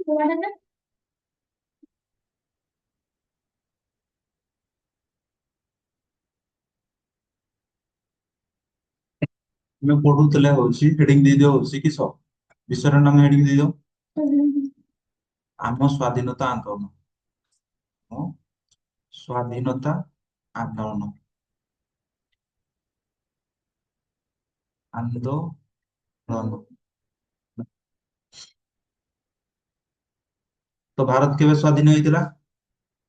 ଆମେ ପଢୁଥିଲେ ହଉଛି ହେଡିଙ୍ଗ ଦେଇଦିଅ ହଉଛି କିସ ବିଷୟର ନାମ ହେଡିଙ୍ଗ ଦେଇଦିଅ ଆମ ସ୍ଵାଧୀନତା ଆନ୍ଦୋଳନ। ଆମ ସ୍ଵାଧୀନତା ଆନ୍ଦୋଳନ ଆନ୍ଦୋଳନ। ତ ଭାରତ କେବେ ସ୍ଵାଧୀନ ହେଇଥିଲା?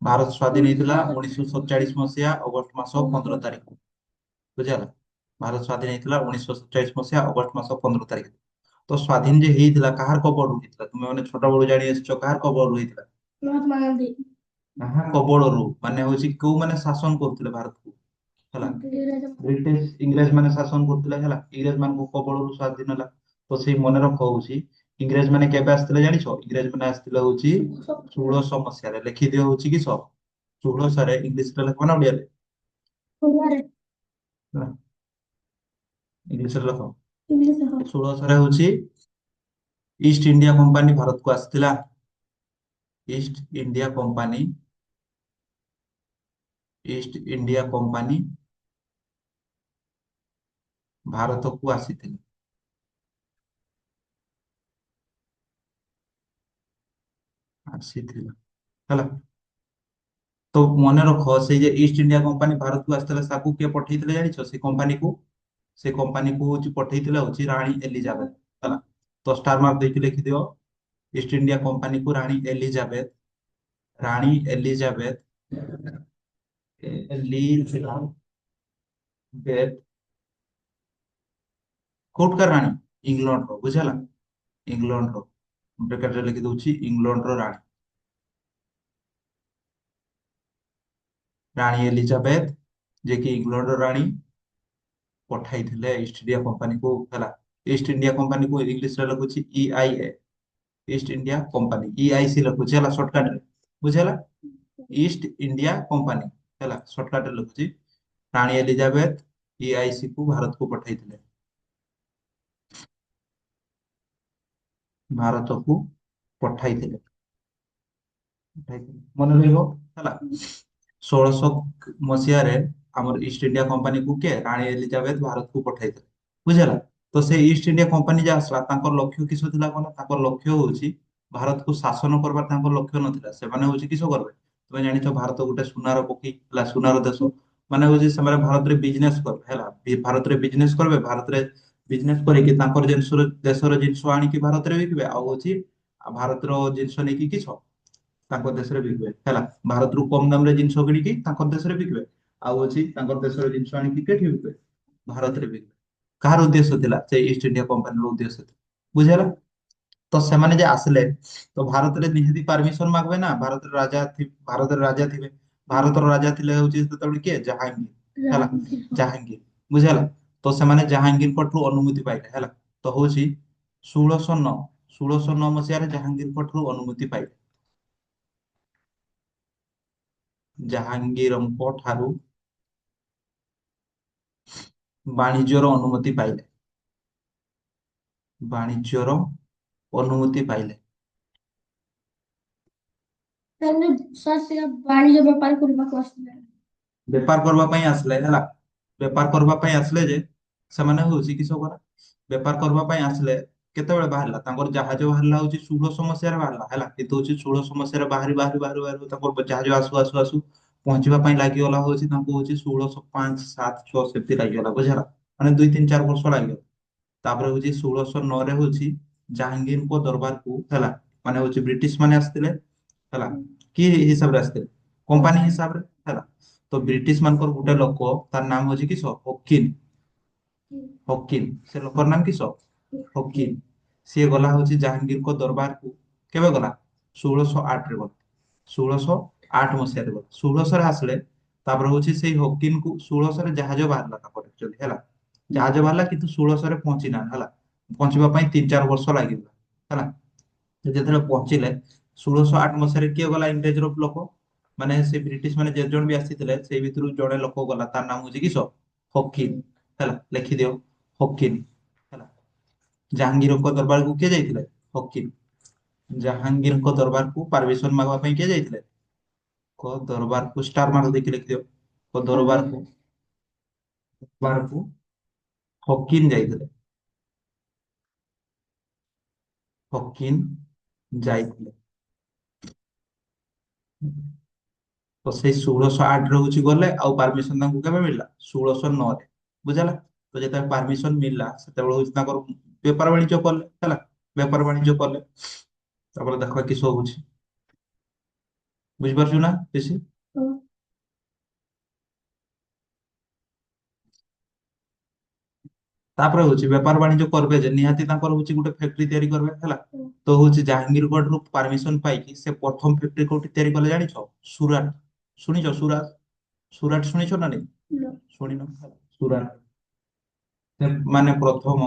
ଭାରତ ସ୍ଵାଧୀନ ହେଇଥିଲା 1947 ଅଗଷ୍ଟ ମାସ 15 ତାରିଖ। ବୁଝିଲା? ଭାରତ ସ୍ଵାଧୀନ ହେଇଥିଲା 1947 ଅଗଷ୍ଟ ମାସ 15 ତାରିଖ। ତ ସ୍ଵାଧୀନ ଯେ ହେଇଥିଲା କାହାର କବଳରୁ ହେଇଥିଲା? ତୁମେ ମାନେ ଛୋଟ ବେଳୁ ଜାଣି ଆସିଛ କାହାର କବଳରୁ ହେଇଥିଲା? ମହାତ୍ମା ଗାନ୍ଧୀ। କାହା କବଳରୁ ମାନେ ହଉଛି କୋଉମାନେ ଶାସନ କରୁଥିଲେ ଭାରତକୁ? ହେଲା, ବ୍ରିଟିଶ ଇଂରେଜ ମାନେ ଶାସନ କରୁଥିଲେ। ହେଲା, ଇଂରେଜ ମାନଙ୍କ କବଳରୁ ସ୍ଵାଧୀନ ହେଲା। ତ ସେଇ ମନେ ରଖ ହଉଛି ଇଂରେଜ ମାନେ କେବେ ଆସିଥିଲେ ଜାଣିଛ? ଇଂରେଜ ମାନେ ଆସିଥିଲେ ହଉଛି 1600 ମସିହାରେ। ଲେଖିଦିଅ ହଉଛି କି 1600 ଇଂଲିଶରେ ଲେଖ ନା ଓଡିଆରେ? ହେଲା, ଇଂଲିଶରେ ଲେଖ। 1600 ହଉଛି ଇଷ୍ଟ ଇଣ୍ଡିଆ କମ୍ପାନୀ ଭାରତକୁ ଆସିଥିଲା। East India company, East India company ଭାରତକୁ ଆସିଥିଲେ। ଆସିଥିଲା। ହେଲା, ତ ମନେ ରଖ ସେଇ ଯେ ଇଷ୍ଟ ଇଣ୍ଡିଆ କମ୍ପାନୀ ଭାରତକୁ ଆସିଥିଲା ତାକୁ କିଏ ପଠେଇଥିଲେ ଜାଣିଛ? ସେ କମ୍ପାନୀକୁ, ସେ କମ୍ପାନୀକୁ ହଉଛି ପଠେଇଥିଲେ ହଉଛି ରାଣୀ ଏଲିଜାବେଥ। ହେଲା, ତ ଷ୍ଟାର ମାର୍କ ଦେଇକି ଲେଖିଦିଅ ଇଷ୍ଟ ଇଣ୍ଡିଆ କମ୍ପାନୀକୁ ରାଣୀ ଏଲିଜାବେଥ, ରାଣୀ ଏଲିଜାବେଥ, ଏଲିଜାବେଥ କୋଉଠିକା ରାଣୀ? ଇଂଲଣ୍ଡର। ବୁଝିଲା? ଇଂଲଣ୍ଡର। ବ୍ରାକେଟରେ ଲେଖି ଦଉଛି ଇଂଲଣ୍ଡର ରାଣୀ, ରାଣୀ ଏଲିଜାବେଥ, ଯେ କି ଇଂଲଣ୍ଡର ରାଣୀ ପଠାଇଥିଲେ ଇଷ୍ଟ ଇଣ୍ଡିଆ କମ୍ପାନୀକୁ। ହେଲା, ଇଷ୍ଟ ଇଣ୍ଡିଆ କମ୍ପାନୀକୁ ଇଂଲିଶରେ ଲେଖୁଛି EIA, East India company. EIC ଲେଖୁଛି ହେଲା ସର୍ଟକଟରେ। ବୁଝିଲା? East India company. ହେଲା, ସର୍ଟକଟରେ ଲେଖୁଛି ରାଣୀ ଏଲିଜାବେଥ EIC କୁ ଭାରତକୁ ପଠାଇଥିଲେ। ଭାରତକୁ ପଠାଇଥିଲେ। ମନେ ରହିବ। ହେଲା, 1600 ମସିହାରେ ଆମର ଇଷ୍ଟ ଇଣ୍ଡିଆ କମ୍ପାନୀକୁ କିଏ? ରାଣୀ ଏଲିଜାବେଥ ଭାରତକୁ ପଠାଇଥିଲେ। ବୁଝିଲା? ତ ସେ ଇଷ୍ଟ ଇଣ୍ଡିଆ କମ୍ପାନୀ ଯେ ଆସିଲା ତାଙ୍କର ଲକ୍ଷ୍ୟ କିସ ଥିଲା? କଣ ତାଙ୍କର ଲକ୍ଷ୍ୟ ହଉଛି ଭାରତକୁ ଶାସନ କରିବାର ତାଙ୍କର ଲକ୍ଷ୍ୟ ନଥିଲା। ସେମାନେ ହଉଛି କିସ କରିବେ? ତମେ ଜାଣିଛ ଭାରତ ଗୋଟେ ସୁନାର ପକ୍ଷୀ। ହେଲା, ସୁନାର ଦେଶ। ମାନେ ହଉଛି ସେମାନେ ଭାରତରେ ବିଜନେସ କରିବେ। ହେଲା, ଭାରତରେ ବିଜନେସ କରିବେ। ଭାରତରେ ବିଜନେସ କରିକି ତାଙ୍କର ଜିନିଷ, ଦେଶର ଜିନିଷ ଆଣିକି ଭାରତରେ ବିକିବେ। ଆଉ ହଉଛି ଭାରତର ଜିନିଷ ନେଇକି କିସ ତାଙ୍କ ଦେଶରେ ବିକିବେ। ହେଲା, ଭାରତରୁ କମ ଦାମରେ ଜିନିଷ କିଣିକି ତାଙ୍କ ଦେଶରେ ବିକିବେ। ଆଉ ଅଛି ତାଙ୍କର ଦେଶର ଜିନିଷ ଆଣିକି କେଠି ବିକିବେ? ଭାରତରେ ବିକିବେ। କାହାର ଉଦ୍ଦେଶ୍ୟ ଥିଲା? ସେ ଇଷ୍ଟ ଇଣ୍ଡିଆ କମ୍ପାନୀର ଉଦ୍ଦେଶ୍ୟ ଥିଲା। ବୁଝିହେଲା? ତ ସେମାନେ ଯେ ଆସିଲେ ତ ଭାରତରେ ନିହାତି ପରମିଶନ ମାଗବେ ନା। ଭାରତରେ ରାଜା ଥିବେ। ଭାରତର ରାଜା ଥିଲେ ହଉଛି ସେତେବେଳେ କିଏ? ଜାହାଙ୍ଗୀର। ହେଲା, ଜାହାଙ୍ଗୀର। ବୁଝିହେଲା? ତ ସେମାନେ ଜାହାଙ୍ଗୀରଙ୍କ ଠୁ ଅନୁମତି ପାଇଲେ। ହେଲା, ତ ହଉଛି 1609, 1609 ମସିହାରେ ଜାହାଙ୍ଗୀରଙ୍କ ଠାରୁ ଅନୁମତି ପାଇଲେ। ଜାହାଙ୍ଗୀରଙ୍କ ଠାରୁ ବାଣିଜ୍ୟର ଅନୁମତି ପାଇଲେ। ବାଣିଜ୍ୟର ଅନୁମତି ପାଇଲେ। ତାହେଲେ ସାର୍ ସେ ବାଣିଜ୍ୟ ବେପାର କରିବାକୁ ଆସିଲେ। ବେପାର କରିବା ପାଇଁ ଆସିଲେ। ହେଲା, ବେପାର କରିବା ପାଇଁ ଆସିଲେ ଯେ ସେମାନେ ହଉଛି କିସ କରା ବେପାର କରିବା ପାଇଁ ଆସିଲେ। କେତେବେଳେ ବାହାରିଲା? ତାଙ୍କର ଜାହାଜ ବାହାରିଲା ହଉଛି 1600 ମସିହାରେ ବାହାରିଲା। ହେଲା, କିନ୍ତୁ ହଉଛି 1600 ମସିହାରେ ବାହାରି ବାହାରି ବାହାରି ବାହାରି ତାଙ୍କର ଜାହାଜ ଆସୁ ଆସୁ ଆସୁ ପହଞ୍ଚିବା ପାଇଁ ଲାଗିଗଲା ହଉଛି ତାଙ୍କୁ ହଉଛି 1605, 7, 6 ସେମିତି ଲାଗିଗଲା। ବୁଝିଲା? ମାନେ 2, 3, 4 ବର୍ଷ ଲାଗିଗଲା। ତାପରେ ହଉଛି 1609ରେ ହଉଛି ଜାହାଙ୍ଗୀରଙ୍କ ଦରବାରକୁ, ହେଲା, ମାନେ ହଉଛି ବ୍ରିଟିଶ ମାନେ ଆସିଥିଲେ। ହେଲା, କି ହିସାବରେ ଆସିଥିଲେ? କମ୍ପାନୀ ହିସାବରେ। ହେଲା, ତ ବ୍ରିଟିଶ ମାନଙ୍କର ଗୋଟେ ଲୋକ ତାର ନାମ ହଉଛି କିସ? ହକିନ। ହକିନ, ସେ ଲୋକର ନାମ କିସ? ହକିନ। ସିଏ ଗଲା ହଉଛି ଜାହାଙ୍ଗୀରଙ୍କ ଦରବାରକୁ। କେବେ ଗଲା? 1608ରେ ଗଲା। 1608 ମସିହାରେ ଗଲା। 1600ରେ ଆସିଲେ। ତାପରେ ହଉଛି ସେଇ ହକିନକୁ 1600ରେ ଜାହାଜ ବାହାରିଲା ତାଙ୍କର actually। ହେଲା, ଜାହାଜ ବାହାରିଲା କିନ୍ତୁ 1600ରେ ପହଞ୍ଚି ନା। ହେଲା, ପହଞ୍ଚିବା ପାଇଁ 3, 4 ବର୍ଷ ଲାଗିଗଲା। ହେଲା, ସେ ଯେତେବେଳେ ପହଞ୍ଚିଲେ 1608 ମସିହାରେ କିଏ ଗଲା? ଇଂରେଜର ଲୋକ। ମାନେ ସେ ବ୍ରିଟିଶ ମାନେ ଯେତେ ଜଣ ବି ଆସିଥିଲେ ସେଇ ଭିତରୁ ଜଣେ ଲୋକ ଗଲା। ତାର ନାମ ହଉଛି କିସ? ହକିନ। ହେଲା, ଲେଖିଦିଅ ହକିନ। ହେଲା, ଜାହାଙ୍ଗୀରଙ୍କ ଦରବାରକୁ କିଏ ଯାଇଥିଲେ? ହକିନ। ଜାହାଙ୍ଗୀରଙ୍କ ଦରବାରକୁ ପରମିଶନ ମାଗବା ପାଇଁ କିଏ ଯାଇଥିଲେ? କ ଦରବାରକୁ ଷ୍ଟାର ମାର୍କ ଦେଇକି ଲେଖିଦିଅ। କ ଦରବାରକୁ ଫକିର ଯାଇଥିଲେ। ଫକିର ଯାଇଥିଲେ। ତ ସେଇ 1608 ରେ ହଉଛି ଗଲେ, ଆଉ ପାରମିଶନ ତାଙ୍କୁ କେବେ ମିଳିଲା? 1609 ରେ। ବୁଝିଲା? ତ ଯେତେବେଳେ ପାରମିଶନ ମିଳିଲା ସେତେବେଳେ ହଉଛି ତାଙ୍କର ବେପାର ବାଣିଜ୍ୟ କଲେ ହେଲା। ବେପାର ବାଣିଜ୍ୟ କଲେ, ତାପରେ ଦେଖ କିସ ହଉଛି। ବୁଝିପାରୁଛୁ ନା ବେଶୀ? ତାପରେ ହଉଛି ବେପାର ବାଣିଜ୍ୟ କରିବେ ଯେ ନିହାତି ତାଙ୍କର ହଉଛି ଗୋଟେ ଫ୍ୟାକ୍ଟ୍ରି ତିଆରି କରିବେ ହେଲା। ତ ହଉଛି ଜାହାଙ୍ଗୀରଗଡରୁ ପାରମିଶନ ପାଇକି ସେ ପ୍ରଥମ ଫ୍ୟାକ୍ଟ୍ରି କୋଉଠି ତିଆରି କଲେ ଜାଣିଛ? ସୁରାଟ। ଶୁଣିଛ ସୁରାଟ? ସୁରାଟ ଶୁଣିଛ ନା ନାଇଁ? ଶୁଣିନ? ସୁରାଟ ମାନେ ପ୍ରଥମ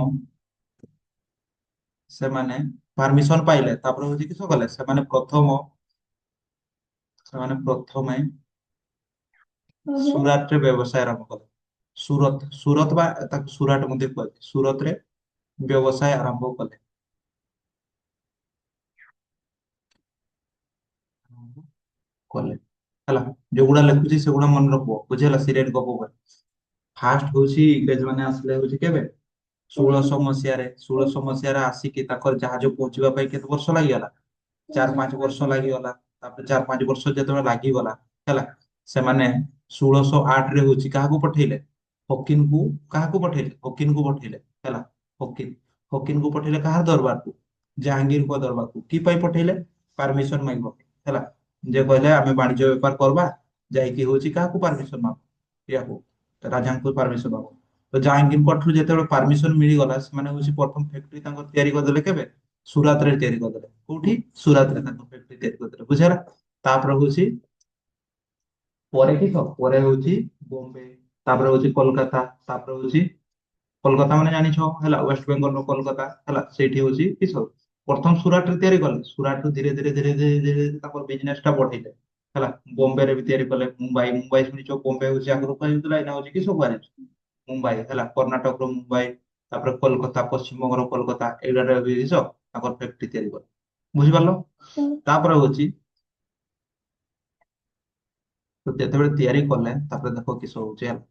ସେମାନେ ପାରମିଶନ ପାଇଲେ, ତାପରେ ହଉଛି କିସ କଲେ ସେମାନେ ପ୍ରଥମେ ସୁରାଟରେ ବ୍ୟବସାୟ ଆରମ୍ଭ କଲେ। ସୁରତ ବା ତାକୁ ସୁରାଟ ମଧ୍ୟ କୁହାଯାଏ। ସୁରତରେ ବ୍ୟବସାୟ ଆରମ୍ଭ କଲେ। କଲେ ହେଲା। ଯୋଉଗୁଡା ଲେଖୁଛି ସେଗୁଡା ମନେ ରଖିବ, ବୁଝିହେଲା? ସିରିଏଲ ଗପ ପାଇଁ ଫାଷ୍ଟ ହଉଛି ଇଂରେଜ ମାନେ ଆସିଲେ ହଉଛି କେବେ? 1600 ମସିହାରେ। 1600 ମସିହାରେ ଆସିକି ତାଙ୍କର ଜାହାଜ ପହଞ୍ଚିବା ପାଇଁ କେତେ ବର୍ଷ ଲାଗିଗଲା? 4-5 ବର୍ଷ ଲାଗିଗଲା। ତାପରେ 4-5 ବର୍ଷ ଯେତେବେଳେ ଲାଗିଗଲା ହେଲା, ସେମାନେ 1608 ରେ ହଉଛି କାହାକୁ ପଠେଇଲେ? ଫକିନକୁ। କାହାକୁ ପଠେଇଲେ? ଫକିନକୁ ପଠେଇଲେ ହେଲା। ଫକିନ ଫକିନକୁ ପଠେଇଲେ କାହାର ଦରବାରକୁ? ଜାହାଙ୍ଗୀରଙ୍କ ଦରବାରକୁ। କି ପାଇଁ ପଠେଇଲେ? ପାରମିଶନ ମାଗିବ ହେଲା। ଯେ କହିଲେ ଆମେ ବାଣିଜ୍ୟ ବେପାର କରବା, ଯାଇକି ହଉଛି କାହାକୁ ପାରମିଶନ ମାଗ? ୟାକୁ, ରାଜାଙ୍କୁ ପାରମିଶନ ମାଗ। ତ ଜାହାଙ୍ଗୀରଙ୍କ ଠାରୁ ଯେତେବେଳେ ପାରମିଶନ ମିଳିଗଲା, ସେମାନେ ହଉଛି ପ୍ରଥମ ଫ୍ୟାକ୍ଟ୍ରି ତାଙ୍କର ତିଆରି କରିଦେଲେ କେବେ? ସୁରାତରେ ତିଆରି କରିଦେଲେ। କୋଉଠି? ସୁରାତରେ ତାଙ୍କ ଫ୍ୟାକ୍ଟ୍ରି ତିଆରି କରିଦେଲେ। ବୁଝିହେଲା? ତାପରେ ହଉଛି ପରେ କିସ? ପରେ ହଉଛି ବମ୍ବେ, ତାପରେ ହଉଛି କୋଲକାତା, ତାପରେ ହଉଛି କୋଲକାତା ମାନେ ଜାଣିଛ ହେଲା, ୱେଷ୍ଟ ବେଙ୍ଗଲର କୋଲକାତା ହେଲା। ସେଇଠି ହଉଛି କିସ? ପ୍ରଥମ ସୁରାଟରେ ତିଆରି କଲେ। ସୁରାଟରୁ ଧୀରେ ଧୀରେ ଧୀରେ ଧୀରେ ଧୀରେ ଧୀରେ ତାଙ୍କର ବିଜନେସ ଟା ବଢେଇଲେ ହେଲା। ବମ୍ବେରେ ବି ତିଆରି କଲେ। ମୁମ୍ବାଇ, ମୁମ୍ବାଇ ଶୁଣିଛ? ବମ୍ବେ ହଉଛି ଆଗରୁ କୁହାଯାଉଥିଲା, ଏଇନା ହଉଛି କିସ କୁହାଯାଉଛି? ମୁମ୍ବାଇ ହେଲା। କର୍ଣ୍ଣାଟକର ମୁମ୍ବାଇ, ତାପରେ କୋଲକାତା, ପଶ୍ଚିମବଙ୍ଗର କୋଲକାତା, ଏଇଗୁଡାରେ ବି କିସ ତାଙ୍କର ଫ୍ୟାକ୍ଟ୍ରି ତିଆରି କଲେ। ବୁଝିପାରିଲ? ତାପରେ ହଉଛି, ତ ଯେତେବେଳେ ତିଆରି କଲେ ତାପରେ ଦେଖ କିସ ହଉଛି ହେଲା।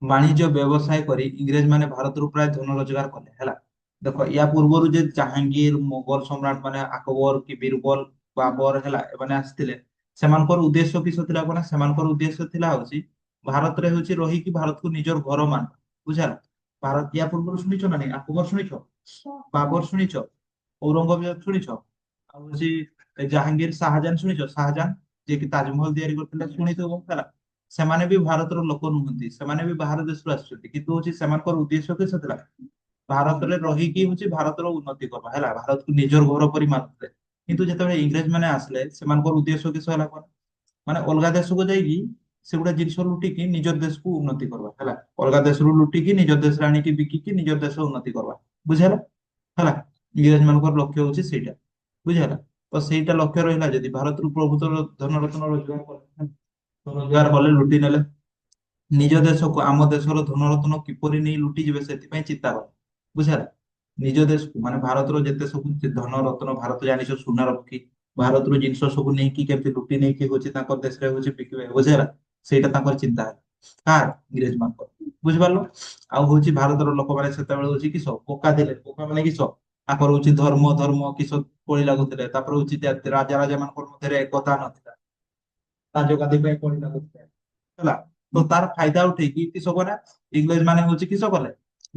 ବାଣିଜ୍ୟ ବ୍ୟବସାୟ କରି ଇଂରେଜ ମାନେ ଭାରତରୁ ପ୍ରାୟ ଧନ ରୋଜଗାର କଲେ ହେଲା। ଦେଖ ୟା ପୂର୍ବରୁ ଯେ ଜାହାଙ୍ଗୀର, ମୋଗଲ ସମ୍ରାଟ ମାନେ ଆକବର କି ବୀରବଲ, ବାବର ହେଲା, ଏମାନେ ଆସିଥିଲେ। ସେମାନଙ୍କର ଉଦ୍ଦେଶ୍ୟ କିସ ଥିଲା କଣ? ସେମାନଙ୍କର ଉଦ୍ଦେଶ୍ୟ ଥିଲା ହଉଛି ଭାରତରେ ହଉଛି ରହିକି ଭାରତକୁ ନିଜର ଘର ମାନ। ବୁଝିଲା? ଭାରତ ୟା ପୂର୍ବରୁ ଶୁଣିଛ ନା ନାଇଁ? ଆକବର ଶୁଣିଛ? ବାବର ଶୁଣିଛ? ଔରଙ୍ଗଜେବ ଶୁଣିଛ? ଆଉ ହଉଛି ଜାହାଙ୍ଗୀର, ଶାହଜାହାନ ଶୁଣିଛ? ଶାହଜାହାନ ଯିଏକି ତାଜମହଲ ତିଆରି କରିଥିଲେ, ଶୁଣିଥିବ ହେଲା। ସେମାନେ ବି ଭାରତର ଲୋକ ନୁହନ୍ତି, ସେମାନେ ବି ବାହାର ଦେଶରୁ ଆସିଛନ୍ତି, କିନ୍ତୁ ହଉଛି ସେମାନଙ୍କର ଉଦ୍ଦେଶ୍ୟ କିସ ଥିଲା? ଭାରତରେ ରହିକି ହଉଛି ଭାରତର ଉନ୍ନତି କରିବା ହେଲା, ଭାରତକୁ ନିଜର ଘର ପରି ମାନୁଥିଲେ। କିନ୍ତୁ ଯେତେବେଳେ ଇଂରେଜ ମାନେ ଆସିଲେ, ସେମାନଙ୍କର ଉଦ୍ଦେଶ୍ୟ କିସ ହେଲା କଣ? ମାନେ ଅଲଗା ଦେଶକୁ ଯାଇକି ସେଗୁଡା ଜିନିଷ ଲୁଟିକି ନିଜର ଦେଶକୁ ଉନ୍ନତି କରିବା ହେଲା। ଅଲଗା ଦେଶରୁ ଲୁଟିକି ନିଜ ଦେଶରେ ଆଣିକି ବିକିକି ନିଜର ଦେଶ ଉନ୍ନତି କରିବା। ବୁଝିହେଲା? ହେଲା। ଇଂରେଜ ମାନଙ୍କର ଲକ୍ଷ୍ୟ ହଉଛି ସେଇଟା। ବୁଝିହେଲା? ତ ସେଇଟା ଲକ୍ଷ୍ୟ ରହିଲା ଯଦି ଭାରତରୁ ପ୍ରଭୁତ ଧନ ରତ୍ନ ରୋଜଗାର କଲେ, ରୋଜଗାର କଲେ, ଲୁଟି ନେଲେ। ନିଜ ଦେଶକୁ, ଆମ ଦେଶର ଧନରତ୍ନ କିପରି ନେଇ ଲୁଟିଯିବେ ସେଥିପାଇଁ ଚିନ୍ତା କଲେ। ବୁଝିହେଲା? ନିଜ ଦେଶକୁ ମାନେ ଭାରତର ଯେତେ ସବୁ ଧନ ରତ୍ନ, ଭାରତ ଜାଣିଛ ସୁନା ରଖି, ଭାରତରୁ ଜିନିଷ ସବୁ ନେଇକି କେମିତି ଲୁଟି ନେଇକି ହଉଛି ତାଙ୍କ ଦେଶରେ ହଉଛି ବିକିବେ। ବୁଝିହେଲା? ସେଇଟା ତାଙ୍କର ଚିନ୍ତା ହେଲା। କାହାର? ଇଂରେଜ ମାନଙ୍କର। ବୁଝିପାରିଲ? ଆଉ ହଉଛି ଭାରତର ଲୋକମାନେ ସେତେବେଳେ ହଉଛି କିସ ପକ୍କା ଥିଲେ। ପକ୍କା ମାନେ କିସ? ତାଙ୍କର ହଉଛି ଧର୍ମ ଧର୍ମ କିସ କଳି ଲାଗୁଥିଲେ। ତାପରେ ହଉଛି ରାଜା ରାଜା ମାନଙ୍କର ମଧ୍ୟରେ ଏକତା ନଥିଲା। ରାଜଗାଦି ପାଇଁ କଳି ଲାଗୁଥିଲେ ହେଲା। ତ ତାର ଫାଇଦା ଉଠେଇକି କିସ କଲେ? ଇଂରେଜ ମାନେ ହଉଛି କିସ କଲେ?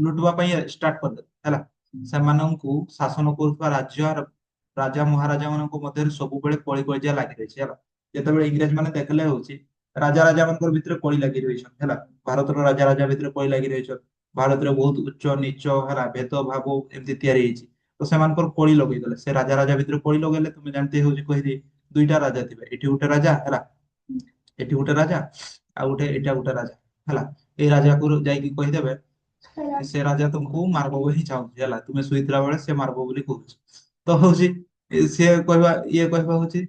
ଲୁଟିବା ପାଇଁ ଷ୍ଟାର୍ଟ କରିଦେଲେ ହେଲା। ସେମାନଙ୍କୁ ଶାସନ କରୁଥିବା ରାଜା ମହାରାଜା ମାନଙ୍କ ମଧ୍ୟରେ ସବୁବେଳେ କଳି କଜିଆ ଲାଗି ରହିଛି ହେଲା। ଯେତେବେଳେ ଇଂରେଜ ମାନେ ଦେଖିଲେ ହଉଛି ରାଜା ରାଜା ମାନଙ୍କର ଭିତରେ କଳି ଲାଗି ରହିଛନ୍ତି ହେଲା। ଭାରତର ରାଜା ରାଜା ଭିତରେ କଳି ଲାଗି ରହିଛନ୍ତି। ଭାରତରେ ବହୁତ ଉଚ୍ଚ ନିଚ ହେଲା, ଭେଦଭାବ ଏମିତି ତିଆରି ହେଇଛି। ତ ସେମାନଙ୍କର କଳି ଲଗେଇଦେଲେ। ସେ ରାଜା ରାଜା ଭିତରେ କଳି ଲଗେଇଲେ, ତୁମେ ଜାଣିତେ ହଉଛି କହିଲି ଦୁଇଟା ରାଜା ଥିବେ। ଏଠି ଗୋଟେ ରାଜା ହେଲା, ଏଠି ଗୋଟେ ରାଜା, ଆଉ ଗୋଟେ ଏଇଟା ଗୋଟେ ରାଜା ହେଲା। ଏଇ ରାଜାକୁ ଯାଇକି କହିଦେବେ ସେ ରାଜା ତୁମକୁ ମାରବ ବୋଲି ଚାହୁଁଛି ହେଲା, ତୁମେ ଶୋଇଥିଲା ବେଳେ ସେ ମାରବ ବୋଲି କହୁଛି। ତ ହଉଛି ସିଏ କହିବା, ଇଏ କହିବା ହଉଛି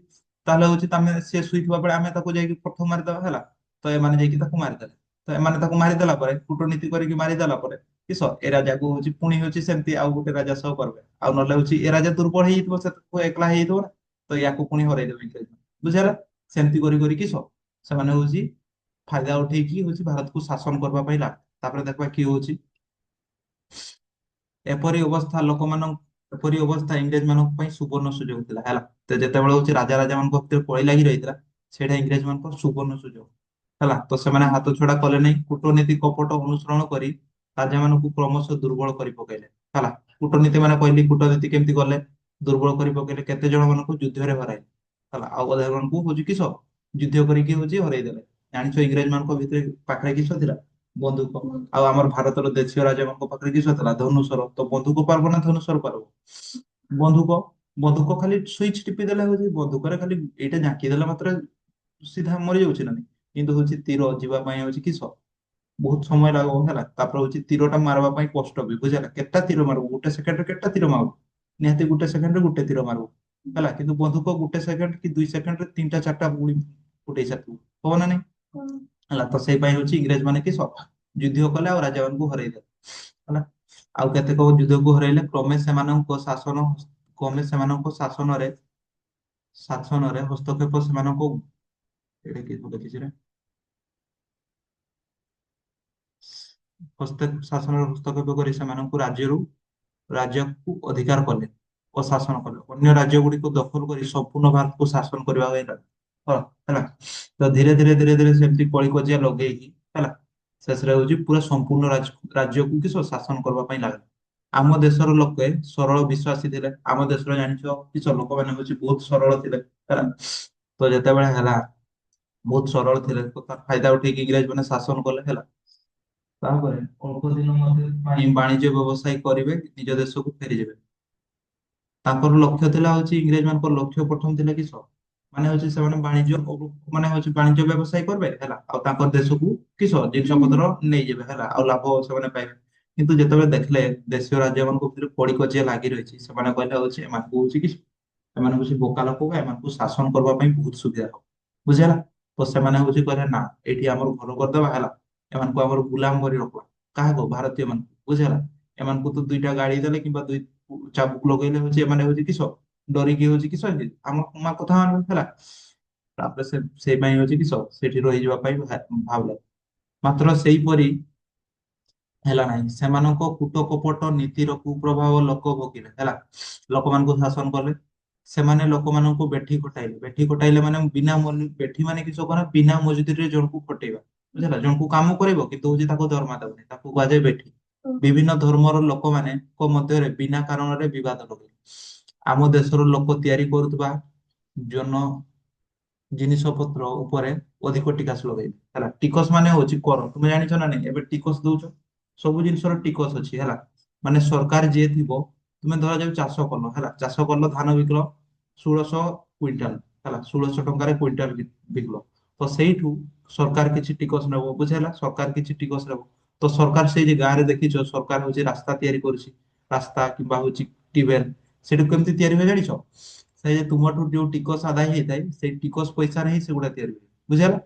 ତାହେଲେ ହଉଛି ତମେ ସିଏ ଶୋଇଥିବା ବେଳେ ଆମେ ତାକୁ ଯାଇକି ପ୍ରଥମ ମାରିଦବା ହେଲା। ତ ଏମାନେ ଯାଇକି ତାକୁ ମାରିଦେଲେ। ତ ଏମାନେ ତାକୁ ମାରିଦେଲା ପରେ, କୂଟନୀତି କରିକି ମାରିଦେଲା ପରେ କିସ ଏ ରାଜାକୁ ହଉଛି ପୁଣି ହଉଛି ସେମିତି ଆଉ ଗୋଟେ ରାଜା ସହ କରିବେ, ଆଉ ନହେଲେ ହଉଛି ଏ ରାଜା ଦୁର୍ବଳ ହେଇଯାଇଥିବ, ସେ ତ ଏକଲା ହେଇଯାଇଥିବ ନା, ତ ୟାକୁ ପୁଣି ହରେଇ ଦେବେ ଇଂରେଜ ମାନେ। ବୁଝିହେଲା? ସେମିତି କରି କରି କିସ ସେମାନେ ହଉଛି ଫାଇଦା ଉଠେଇକି ହଉଛି ଭାରତକୁ ଶାସନ କରିବା ପାଇଁ ଲାଗେ। ତାପରେ ଦେଖିବା କିଏ ହଉଛି ଏପରି ଅବସ୍ଥା ଲୋକମାନଙ୍କ ଏପରି ଅବସ୍ଥା ଇଂରେଜ ମାନଙ୍କ ପାଇଁ ସୁବର୍ଣ୍ଣ ସୁଯୋଗ ଥିଲା ହେଲା। ତ ଯେତେବେଳେ ହଉଛି ରାଜା ରାଜା ମାନଙ୍କ ଭିତରେ କଳି ଲାଗି ରହିଥିଲା, ସେଇଟା ଇଂରେଜ ମାନଙ୍କର ସୁବର୍ଣ୍ଣ ସୁଯୋଗ ହେଲା। ତ ସେମାନେ ହାତ ଛଡା କଲେ ନାହିଁ, କୂଟନୀତି କପଟ ଅନୁସରଣ କରି ରାଜା ମାନଙ୍କୁ କ୍ରମଶଃ ଦୁର୍ବଳ କରି ପକେଇଲେ ହେଲା। କୂଟନୀତି ମାନେ କହିଲି, କୂଟନୀତି କେମିତି କଲେ, ଦୁର୍ବଳ କରି ପକେଇଲେ, କେତେ ଜଣ ମାନଙ୍କୁ ଯୁଦ୍ଧରେ ହରାଇଲେ ହେଲା, ଆଉ ଅଧା ଜଣଙ୍କୁ ହଉଛି କିସ ଯୁଦ୍ଧ କରିକି ହଉଛି ହରେଇ ଦେଲେ। ଜାଣିଛ ଇଂରେଜ ମାନଙ୍କ ଭିତରେ ପାଖରେ କିସ ଥିଲା? ବନ୍ଧୁକ। ଆଉ ଆମର ଭାରତର ଦେଶୀୟ ରାଜାଙ୍କ ପାଖରେ କିସ ଥିଲା? ଧନୁଶର। ତ ବନ୍ଧୁକ ପାରବ ନା ଧନୁଶର ପାରବ? ବନ୍ଧୁକ। ବନ୍ଧୁକ ଖାଲି ସୁଇଚ ଟିପି ଦେଲେ ହଉଛି, ବନ୍ଧୁକରେ ଖାଲି ଏଇଟା ଝାଙ୍କି ଦେଲେ ମାତ୍ର ସିଧା ମରି ଯାଉଛି ନା ନାହିଁ। କିନ୍ତୁ ହଉଛି ତୀର ଯିବା ପାଇଁ ହଉଛି କିସ ବହୁତ ସମୟ ଲାଗିବ ହେଲା। ତାପରେ ହଉଛି ତୀରଟା ମାରବା ପାଇଁ କଷ୍ଟ ବି, ବୁଝିଲା? କେତେଟା ତୀର ମାରବ ଗୋଟେ ସେକେଣ୍ଡରେ, କେତେଟା ତୀର ମାରବ? ନିହାତି ଗୋଟେ ସେକେଣ୍ଡରେ ଗୋଟେ ତୀର ମାରବ ହେଲା। କିନ୍ତୁ ବନ୍ଧୁକ ଗୋଟେ ସେକେଣ୍ଡ କି 2 ସେକେଣ୍ଡରେ ତିନିଟା ଚାରିଟା ଗୁଳି ଫୁଟେଇ ସାରିଥିବ, ହବ ନା ନାଇଁ? ହେଲା। ତ ସେଇ ପାଇଁ ହଉଛି ଇଂରେଜ ମାନେ କିସ ଯୁଦ୍ଧ କଲେ ଆଉ ରାଜା ମାନଙ୍କୁ ହରେଇ ଦେଲେ ହେଲା। ଆଉ କେତେକ ଯୁଦ୍ଧକୁ ହରେଇଲେ, କ୍ରମେ ସେମାନଙ୍କ ଶାସନରେ ହସ୍ତକ୍ଷେପ ସେମାନଙ୍କୁ ଏଇଟା କିଏ ଲେଖିଛି ରେ? ଶାସନରେ ହସ୍ତକ୍ଷେପ କରି ସେମାନଙ୍କୁ ରାଜ୍ୟକୁ ଅଧିକାର କଲେ ଓ ଶାସନ କଲେ। ଅନ୍ୟ ରାଜ୍ୟ ଗୁଡିକୁ ଦଖଲ କରି ସମ୍ପୂର୍ଣ୍ଣ ଭାରତକୁ ଶାସନ କରିବା ହେଲା। ତ ଧୀରେ ଧୀରେ ସେମିତି କଳି କଜିଆ ଲଗେଇକି ହେଲା, ଶେଷରେ ହଉଛି ପୁରା ସମ୍ପୂର୍ଣ୍ଣ ରାଜ୍ୟକୁ କିସ ଶାସନ କରିବା ପାଇଁ ଲାଗେ। ଆମ ଦେଶର ଲୋକେ ସରଳ ବିଶ୍ୱାସୀ ଥିଲେ। ଆମ ଦେଶର ଜାଣିଛ କିସ ଲୋକମାନେ ହଉଛି ବହୁତ ସରଳ ଥିଲେ ହେଲା। ତ ଯେତେବେଳେ ହେଲା ବହୁତ ସରଳ ଥିଲେ, ତ ତାର ଫାଇଦା ଉଠେଇକି ଇଂରେଜ ମାନେ ଶାସନ କଲେ ହେଲା। ତାପରେ ଅଳ୍ପ ଦିନ ମଧ୍ୟ ପାଇଁ ବାଣିଜ୍ୟ ବ୍ୟବସାୟ କରିବେ, ନିଜ ଦେଶକୁ ଫେରିଯିବେ। ତାଙ୍କର ଲକ୍ଷ୍ୟ ଥିଲା ହଉଛି, ଇଂରେଜ ମାନଙ୍କର ଲକ୍ଷ୍ୟ ପ୍ରଥମ ଥିଲା କିସ ମାନେ ହଉଛି ସେମାନେ ମାନେ ହଉଛି ବାଣିଜ୍ୟ ବ୍ୟବସାୟ କରିବେ ହେଲା, ଆଉ ତାଙ୍କର ଦେଶକୁ କିସ ଜିନିଷ ପତ୍ର ନେଇଯିବେ ହେଲା, ଆଉ ଲାଭ ସେମାନେ ପାଇବେ। କିନ୍ତୁ ଯେତେବେଳେ ଦେଖିଲେ ଦେଶୀୟ ରାଜ୍ୟ ମାନଙ୍କ ଭିତରେ କଳି କଜିଆ ଲାଗି ରହିଛି, ସେମାନେ କହିଲେ ହଉଛି ଏମାନଙ୍କୁ ହଉଛି କି ଏମାନଙ୍କୁ ସେ ବୋକା ଲୋକ, ଏମାନଙ୍କୁ ଶାସନ କରିବା ପାଇଁ ବହୁତ ସୁବିଧା ହବ, ବୁଝିହେଲା? ତ ସେମାନେ ହଉଛି କହିଲେ ନା, ଏଇଠି ଆମର ଘର କରିଦେବା ହେଲା, ଏମାନଙ୍କୁ ଆମର ଗୁଲାମ କରି ରଖିବା। କାହାକୁ? ଭାରତୀୟ ମାନଙ୍କୁ, ବୁଝିହେଲା? ଏମାନଙ୍କୁ ତ ଦୁଇଟା ଗାଳି ଦେଲେ କିମ୍ବା ଦୁଇ ଚାବୁକ ଲଗେଇଲେ ହଉଛି ଏମାନେ ହଉଛି କିସ ଡରିକି ହଉଛି କିସ ଆମ ମା କଥା ମାନୁ ହେଲା। ତାପରେ ସେଇ ପାଇଁ ହଉଛି କିସ ସେଠି ରହିଯିବା ପାଇଁ ଭାବିଲେ। ମାତ୍ର ସେଇପରି ହେଲା ନାହିଁ। ସେମାନଙ୍କ କୂଟ କପଟ ନୀତିର କୁପ୍ରଭାବ ଲୋକ ଭୋଗିଲେ ହେଲା। ଲୋକମାନଙ୍କୁ ଶାସନ କଲେ। ସେମାନେ ଲୋକମାନଙ୍କୁ ବେଠି ଖଟାଇଲେ। ବେଠି ଖଟାଇଲେ ମାନେ ବେଠି ମାନେ କିସ କର ବିନା ମଜୁରିରେ ଜଣକୁ ଖଟେଇବା, ବୁଝିଲା? ଜଣକୁ କାମ କରିବ କିନ୍ତୁ ହଉଛି ତାକୁ ଦରମା ଦେବନି, ତାକୁ କୁହାଯାଏ ବେଠି। ବିଭିନ୍ନ ଧର୍ମର ଲୋକମାନଙ୍କ ମଧ୍ୟରେ ବିନା କାରଣରେ ବିବାଦ ଲଗେଇଲେ। ଆମ ଦେଶର ଲୋକ ତିଆରି କରୁଥିବା ଜନ ଜିନିଷ ପତ୍ର ଉପରେ ଅଧିକ ଟିକସ ଲଗେଇବେ ହେଲା। ଟିକସ ମାନେ ହଉଛି କର, ତୁମେ ଜାଣିଛ ନା ନାଇଁ? ଏବେ ଟିକସ ଦଉଛ, ସବୁ ଜିନିଷର ଟିକସ ଅଛି ହେଲା। ମାନେ ସରକାର ଯିଏ ଥିବ, ତୁମେ ଧରାଯାଉ ଚାଷ କଲ ହେଲା, ଚାଷ କଲ, ଧାନ ବିକିଲ 1600 କୁଇଣ୍ଟାଲ ହେଲା, 1600 ଟଙ୍କାରେ କୁଇଣ୍ଟାଲ ବିକିଲ। ତ ସେଇଠୁ ସରକାର କିଛି ଟିକସ ନେବ, ବୁଝିହେଲା? ସରକାର କିଛି ଟିକସ ନେବ। ତ ସରକାର ସେଇ ଯେ ଗାଁରେ ଦେଖିଛ, ସରକାର ହଉଛି ରାସ୍ତା ତିଆରି କରୁଛି, ରାସ୍ତା କିମ୍ବା ହଉଛି ଟ୍ୟୁବୱେଲ, ସେଠୁ କେମିତି ତିଆରି ହୁଏ ଜାଣିଛ? ସେ ଯେ ତୁମଠୁ ଯୋଉ ଟିକସ ଆଦାୟ ହେଇଥାଏ, ସେଇ ଟିକସ ପଇସାରେ ହିଁ ସେଗୁଡା ତିଆରି ହୁଏ, ବୁଝିହେଲା?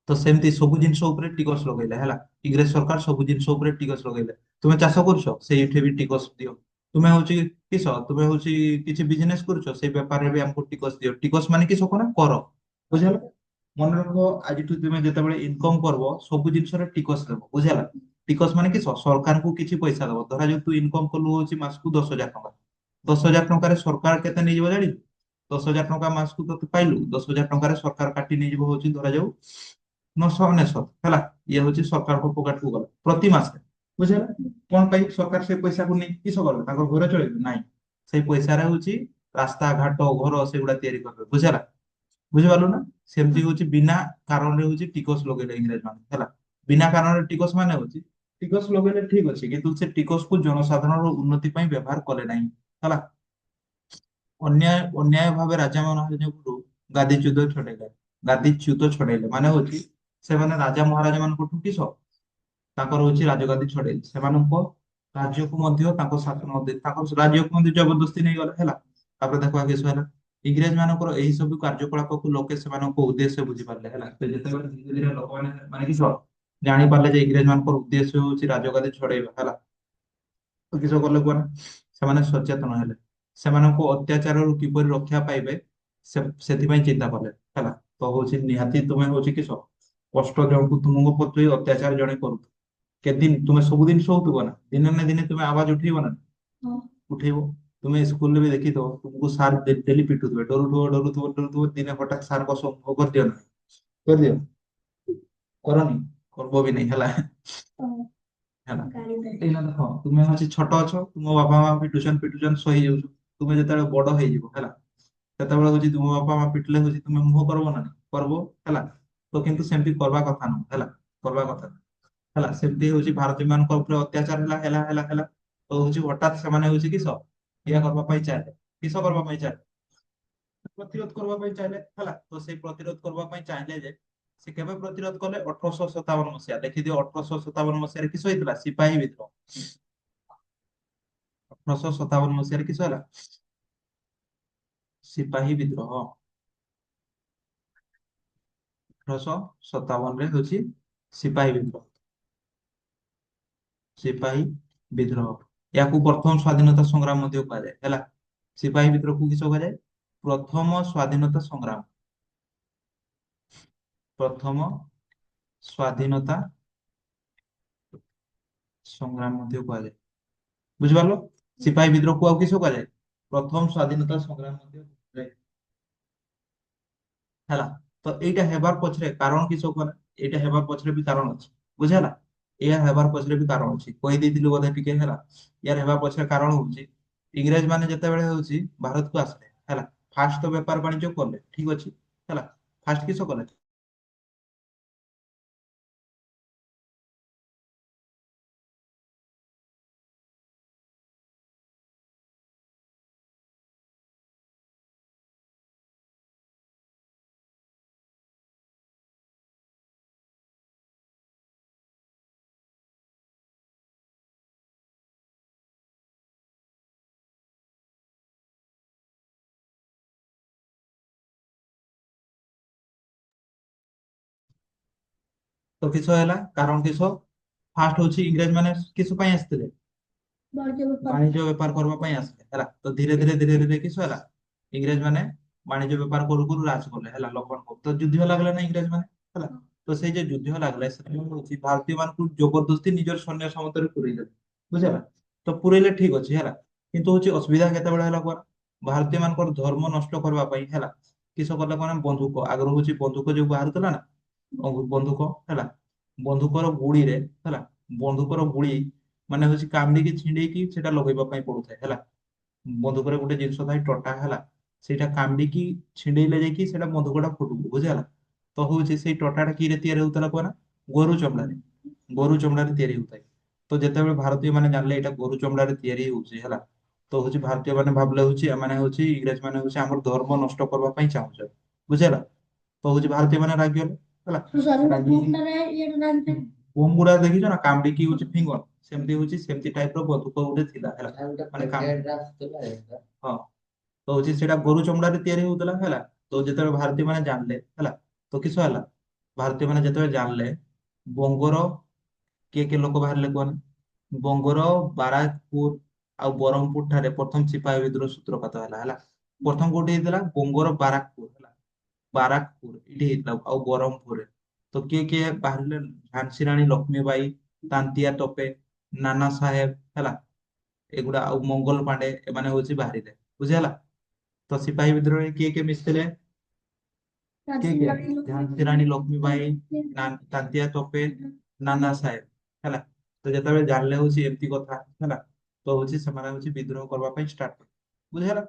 ତ ସେମିତି ସବୁ ଜିନିଷ ଉପରେ ଟିକସ ଲଗେଇଲେ ହେଲା। ଇଂରେଜ ସରକାର ସବୁ ଜିନିଷ ଉପରେ ଟିକସ ଲଗେଇଲେ। ତୁମେ ଚାଷ କରୁଛ, ସେଇଠି ବି ଟିକସ ଦିଅ। ତୁମେ ହଉଛି କିସ ତୁମେ ହଉଛି କିଛି ବିଜନେସ କରୁଛ, ସେଇ ବେପାରରେ ବି ଆମକୁ ଟିକସ ଦିଅ। ଟିକସ ମାନେ କିସ କର କର, ବୁଝିହେଲା? ମନେ ରଖ, ଆଜିଠୁ ତୁମେ ଯେତେବେଳେ ଇନକମ କରବ, ସବୁ ଜିନିଷରେ ଟିକସ ଦେବ, ବୁଝିହେଲା? ଟିକସ ମାନେ କିସ ସରକାରଙ୍କୁ କିଛି ପଇସା ଦବ। ଧରାଯାଉ ତୁ ଇନକମ କଲୁ ହଉଛି ମାସକୁ 10,000 ଟଙ୍କା, 10,000 ଟଙ୍କାରେ ସରକାର କେତେ ନେଇଯିବ ଜାଣିଛୁ? 10,000 ଟଙ୍କା ମାସକୁ ତତେ ପାଇଲୁ, 10,000 ଟଙ୍କାରେ ସରକାର କାଟି ନେଇଯିବ ହଉଛି ଧରାଯାଉ 999 ହେଲା। ଇଏ ହଉଛି ସରକାରଙ୍କ ପକେଟକୁ ଗଲା ପ୍ରତି ମାସରେ, ବୁଝିହେଲା? କଣ ପାଇଁ ସରକାର ସେ ପଇସାକୁ ନେଇ କିସ କରିବେ? ତାଙ୍କ ଘରେ ଚଳିବେ? ନାଇଁ, ସେଇ ପଇସାରେ ହଉଛି ରାସ୍ତା ଘାଟ ଘର ସେଗୁଡା ତିଆରି କରିବେ, ବୁଝିହେଲା? ବୁଝିପାରିଲୁ ନା? ସେମିତି ହଉଛି ବିନା କାରଣରେ ହଉଛି ଟିକସ ଲଗେଇଲେ ଇଂରେଜ ମାନେ ହେଲା। ବିନା କାରଣରେ ଟିକସ ମାନେ ହଉଛି ଟିକସ ଲଗେଇଲେ ଠିକ ଅଛି, କିନ୍ତୁ ସେ ଟିକସକୁ ଜନସାଧାରଣର ଉନ୍ନତି ପାଇଁ ବ୍ୟବହାର କଲେ ନାହିଁ ହେଲା। ଅନ୍ୟାୟ ଭାବେ ରାଜା ମହାରାଜାଙ୍କୁ ଗାଦିଚ୍ୟୁତ ଛଡେଇଲେ। ଗାଦିଚ୍ୟୁତ ଛଡେଇଲେ ମାନେ ହଉଛି ସେମାନେ ରାଜା ମହାରାଜା ମାନଙ୍କଠୁ କିସ ତାଙ୍କର ହଉଛି ରାଜଗାଦି ଛଡେଇଲେ। ସେମାନଙ୍କ ରାଜ୍ୟକୁ ମଧ୍ୟ ତାଙ୍କ ଶାସନ ତାଙ୍କ ରାଜ୍ୟକୁ ମଧ୍ୟ ଜବରଦସ୍ତି ନେଇଗଲେ ହେଲା। ତାପରେ ଦେଖ କିସ ହେଲା, ଇଂରେଜ ମାନଙ୍କର ଏହି ସବୁ କାର୍ଯ୍ୟକଳାପକୁ ଲୋକେ ସେମାନଙ୍କ ଉଦ୍ଦେଶ୍ୟ ବୁଝିପାରିଲେ ହେଲା। ତ ଯେତେବେଳେ ଧୀରେ ଧୀରେ ଲୋକମାନେ ମାନେ କିସ ଜାଣି ପାରିଲେ ଯେ ଇଂରେଜ ମାନଙ୍କର ଉଦ୍ଦେଶ୍ୟ ହଉଛି ରାଜଗାଦି ଛଡେଇବା ହେଲା। ତ କିସ କଲେ କୁହ ନା, ସେମାନେ ସଚେତନ ହେଲେ, ସେମାନଙ୍କୁ ଅତ୍ୟାଚାରରୁ କିପରି ରକ୍ଷା ପାଇବେ ସେଥିପାଇଁ ଚିନ୍ତା କଲେ ହେଲା। ତ ହଉଛି ନିହାତି ତୁମେ ହଉଛି କିସ କଷ୍ଟ ଜଣକୁ ତୁମକୁ ପ୍ରତି ଅତ୍ୟାଚାର ଜଣେ କରୁ, କେତେଦିନ ତୁମେ ସବୁଦିନ ଶୋଉଥିବ ନା, ଦିନେ ନା ଦିନେ ତୁମେ ଆବାଜ ଉଠେଇବ ନା, ଉଠେଇବ। ତୁମେ ସ୍କୁଲରେ ବି ଦେଖିଥିବ ତୁମକୁ ସାର୍ ଡେଲି ପିଟୁଥିବେ, ଡରୁଥିବ ଡରୁଥିବ ଡରୁଥିବ, ଦିନେ ହଠାତ୍ ସାରଙ୍କ ସମ୍ମୁଖ କରିଦିଅ ନା, କରିଦିଅ, କରନି, କରିବ ବି ନାହିଁ ହେଲା। ହେଲା ଏଇନା ଦେଖ ତୁମେ ହଉଛି ଛୋଟ ଅଛ, ତୁମ ବାପା ମା ବି ପିଟୁଛନ୍ ସହି ଯାଉଛ, ତୁମେ ଯେତେବେଳେ ବଡ ହେଇଯିବ ହେଲା, ସେତେବେଳେ ହଉଛି ତୁମ ବାପା ମା ପିଟିଲେ ହଉଛି ତୁମେ ମୁହଁ କରିବ ନା, କରିବ ହେଲା। ତ କିନ୍ତୁ ସେମିତି କରିବା କଥା ନୁହଁ ହେଲା, କରିବା କଥା ନୁହଁ। ହେଲା ସେମିତି ହଉଛି ଭାରତୀୟ ମାନଙ୍କ ଉପରେ ଅତ୍ୟାଚାର ହେଲା ହେଲା ହେଲା ହେଲା। ତ ହଉଛି ହଠାତ୍ ସେମାନେ ହଉଛି କିସ ଇଏ କରିବା ପାଇଁ ଚାହିଁଲେ, କିସ କରିବା ପାଇଁ ଚାହିଁଲେ, ପ୍ରତିରୋଧ କରିବା ପାଇଁ ଚାହିଁଲେ ହେଲା। ତ ସେଇ ପ୍ରତିରୋଧ କରିବା ପାଇଁ ଚାହିଁଲେ ଯେ ସେ କେବେ ପ୍ରତିରୋଧ କଲେ, 1857 ମସିହା, ଦେଖିଦିଅ 1857 ମସିହାରେ କିସ ହେଇଥିଲା, ସିପାହୀ ବିଦ୍ରୋହ। 1857 ମସିହାରେ କିସ ହେଲା, ସିପାହୀ ବିଦ୍ରୋହ। 1857ରେ ହଉଛି ସିପାହୀ ବିଦ୍ରୋହ, ସିପାହୀ ବିଦ୍ରୋହ। ୟାକୁ ପ୍ରଥମ ସ୍ଵାଧୀନତା ସଂଗ୍ରାମ ମଧ୍ୟ କୁହାଯାଏ ହେଲା। ସିପାହୀ ବିଦ୍ରୋହକୁ କିସ କୁହାଯାଏ, ପ୍ରଥମ ସ୍ଵାଧୀନତା ସଂଗ୍ରାମ, ପ୍ରଥମ ସ୍ଵାଧୀନତା ସଂଗ୍ରାମ ମଧ୍ୟ କୁହାଯାଏ। ବୁଝିପାରିଲ, ସିପାହୀ ବିଦ୍ରୋହକୁ ଆଉ କିସ କୁହାଯାଏ, ପ୍ରଥମ ସ୍ଵାଧୀନତା ସଂଗ୍ରାମ ମଧ୍ୟ କୁହାଯାଏ ହେଲା। ତ ଏଇଟା ହେବାର ପଛରେ କାରଣ କିସ କୁହ ନା, ଏଇଟା ହେବାର ପଛରେ ବି କାରଣ ଅଛି, ବୁଝିହେଲା। ଏହା ହେବାର ପଛରେ ବି କାରଣ ଅଛି, କହିଦେଇଥିଲି ବୋଧେ ଟିକେ ହେଲା। ୟାର ହେବା ପଛରେ କାରଣ ହଉଛି, ଇଂରେଜ ମାନେ ଯେତେବେଳେ ହଉଛି ଭାରତକୁ ଆସିଲେ ହେଲା, ଫାଷ୍ଟ ତ ବେପାର ବାଣିଜ୍ୟ କଲେ ଠିକ ଅଛି ହେଲା। ଫାଷ୍ଟ କିସ କଲେ, ତ କିସ ହେଲା କାରଣ କିସ, ଫାଷ୍ଟ ହଉଛି ଇଂରେଜ ମାନେ କିସ ପାଇଁ ଆସିଥିଲେ, ବାଣିଜ୍ୟ ବେପାର କରିବା ପାଇଁ ଆସିଲେ ହେଲା। ତ ଧୀରେ ଧୀରେ କିସ ହେଲା, ଇଂରେଜ ମାନେ ବାଣିଜ୍ୟ ବେପାର କରୁ କରୁ ରାଜ କଲେ ହେଲା ଲୋକମାନଙ୍କୁ। ତ ଯୁଦ୍ଧ ଲାଗିଲା ନା ଇଂରେଜ ମାନେ ହେଲା। ତ ସେଇ ଯେ ଯୁଦ୍ଧ ଲାଗିଲା ସେମାନେ ହଉଛି ଭାରତୀୟ ମାନଙ୍କୁ ଜବରଦସ୍ତି ନିଜର ସୈନ୍ୟ ସାମନ୍ତରେ ପୁରେଇ ଦେଲେ, ବୁଝିଲା। ତ ପୁରେଇଲେ ଠିକ ଅଛି ହେଲା, କିନ୍ତୁ ହଉଛି ଅସୁବିଧା କେତେବେଳେ ହେଲା କୁହ, ଭାରତୀୟ ମାନଙ୍କର ଧର୍ମ ନଷ୍ଟ କରିବା ପାଇଁ ହେଲା, କିସ କଲେ କଣ, ବନ୍ଧୁକ ଆଗରୁ ହଉଛି ବନ୍ଧୁକ ଯୋଉ ବାହାରୁଥିଲା ନା, ବନ୍ଧୁକ ହେଲା, ବନ୍ଧୁକର ଗୁଳିରେ ହେଲା, ବନ୍ଧୁକର ଗୁଳି ମାନେ ହଉଛି କାମୁଡିକି ଛିଣ୍ଡେଇକି ସେଟା ଲଗେଇବା ପାଇଁ ପଡୁଥାଏ ହେଲା। ବନ୍ଧୁକରେ ଗୋଟେ ଜିନିଷ ଥାଏ ଟଟା ହେଲା, ସେଇଟା କାମୁଡିକି ଛିଣ୍ଡେଇଲେ ଯାଇକି ସେଟା ବନ୍ଧୁକଟା ଫୁଟୁଛି, ବୁଝିହେଲା। ତ ହଉଛି ସେଇ ଟଟାଟା କିରେ ତିଆରି ହଉଥିଲା କୁହ ନା, ଗୋରୁ ଚମଡାରେ, ଗୋରୁ ଚମଡାରେ ତିଆରି ହଉଥାଏ। ତ ଯେତେବେଳେ ଭାରତୀୟ ମାନେ ଜାଣିଲେ ଏଇଟା ଗୋରୁ ଚମଡାରେ ତିଆରି ହଉଛି ହେଲା, ତ ହଉଛି ଭାରତୀୟ ମାନେ ଭାବିଲେ ହଉଛି ଏମାନେ ହଉଛି ଇଂରେଜ ମାନେ ହଉଛି ଆମର ଧର୍ମ ନଷ୍ଟ କରିବା ପାଇଁ ଚାହୁଁଛନ୍ତି, ବୁଝିହେଲା। ତ ହଉଛି ଭାରତୀୟ ମାନେ ରାଗିଗଲେ ହେଲା। ବୋମ ଗୁଡା ଦେଖିଛ ନା କାମଡିକି ହଉଛି ଫିଙ୍ଗର, ସେମିତି ହଉଛି ସେମିତି ଟାଇପ ର ବନ୍ଧୁକ ଗୋଟେ ଥିଲା ହେଲା, ମାନେ ହଁ। ତ ହଉଛି ସେଇଟା ଗୋରୁ ଚମଡାରେ ତିଆରି ହଉଥିଲା ହେଲା। ତ ଯେତେବେଳେ ଭାରତୀୟ ମାନେ ଜାଣିଲେ ହେଲା, ତ କିସ ହେଲା, ଭାରତୀୟ ମାନେ ଯେତେବେଳେ ଜାଣିଲେ, ବଙ୍ଗର କିଏ କିଏ ଲୋକ ବାହାରିଲେ କୁହନି, ବଙ୍ଗର ବାରାକପୁର ଆଉ ବ୍ରହ୍ମପୁର ଠାରେ ପ୍ରଥମ ସିପାହୀ ବିଦ୍ରୋହ ସୂତ୍ରପାତ ହେଲା ହେଲା। ପ୍ରଥମ କୋଉଠି ହେଇଥିଲା, ବଙ୍ଗର ବାରାକପୁର ହେଲା, ବାରାକପୁର ଏଇଠି ହେଇଥିଲା ଆଉ ବ୍ରହ୍ମପୁରରେ। ତ କିଏ କିଏ ବାହାରିଲେ, ଝାନ୍ସୀ ରାଣୀ ଲକ୍ଷ୍ମୀବାଇ, ତାନ୍ତିଆ ତୋପେ, ନାନା ସାହେବ ହେଲା, ଏଗୁଡା ଆଉ ମଙ୍ଗଲ ପାଣ୍ଡେ, ଏମାନେ ହଉଛି ବାହାରିଲେ, ବୁଝିହେଲା। ତ ସିପାହୀ ବିଦ୍ରୋହରେ କିଏ କିଏ ମିଶିଥିଲେ, କିଏ କିଏ, ଝାନ୍ସୀ ରାଣୀ ଲକ୍ଷ୍ମୀବାଇ, ତାନ୍ତିଆ ତୋପେ, ନାନା ସାହେବ ହେଲା। ତ ଯେତେବେଳେ ଜାଣିଲେ ହଉଛି ଏମିତି କଥା ହେଲା, ତ ହଉଛି ସେମାନେ ହଉଛି ବିଦ୍ରୋହ କରିବା ପାଇଁ ଷ୍ଟାର୍ଟ କଲେ, ବୁଝିହେଲା।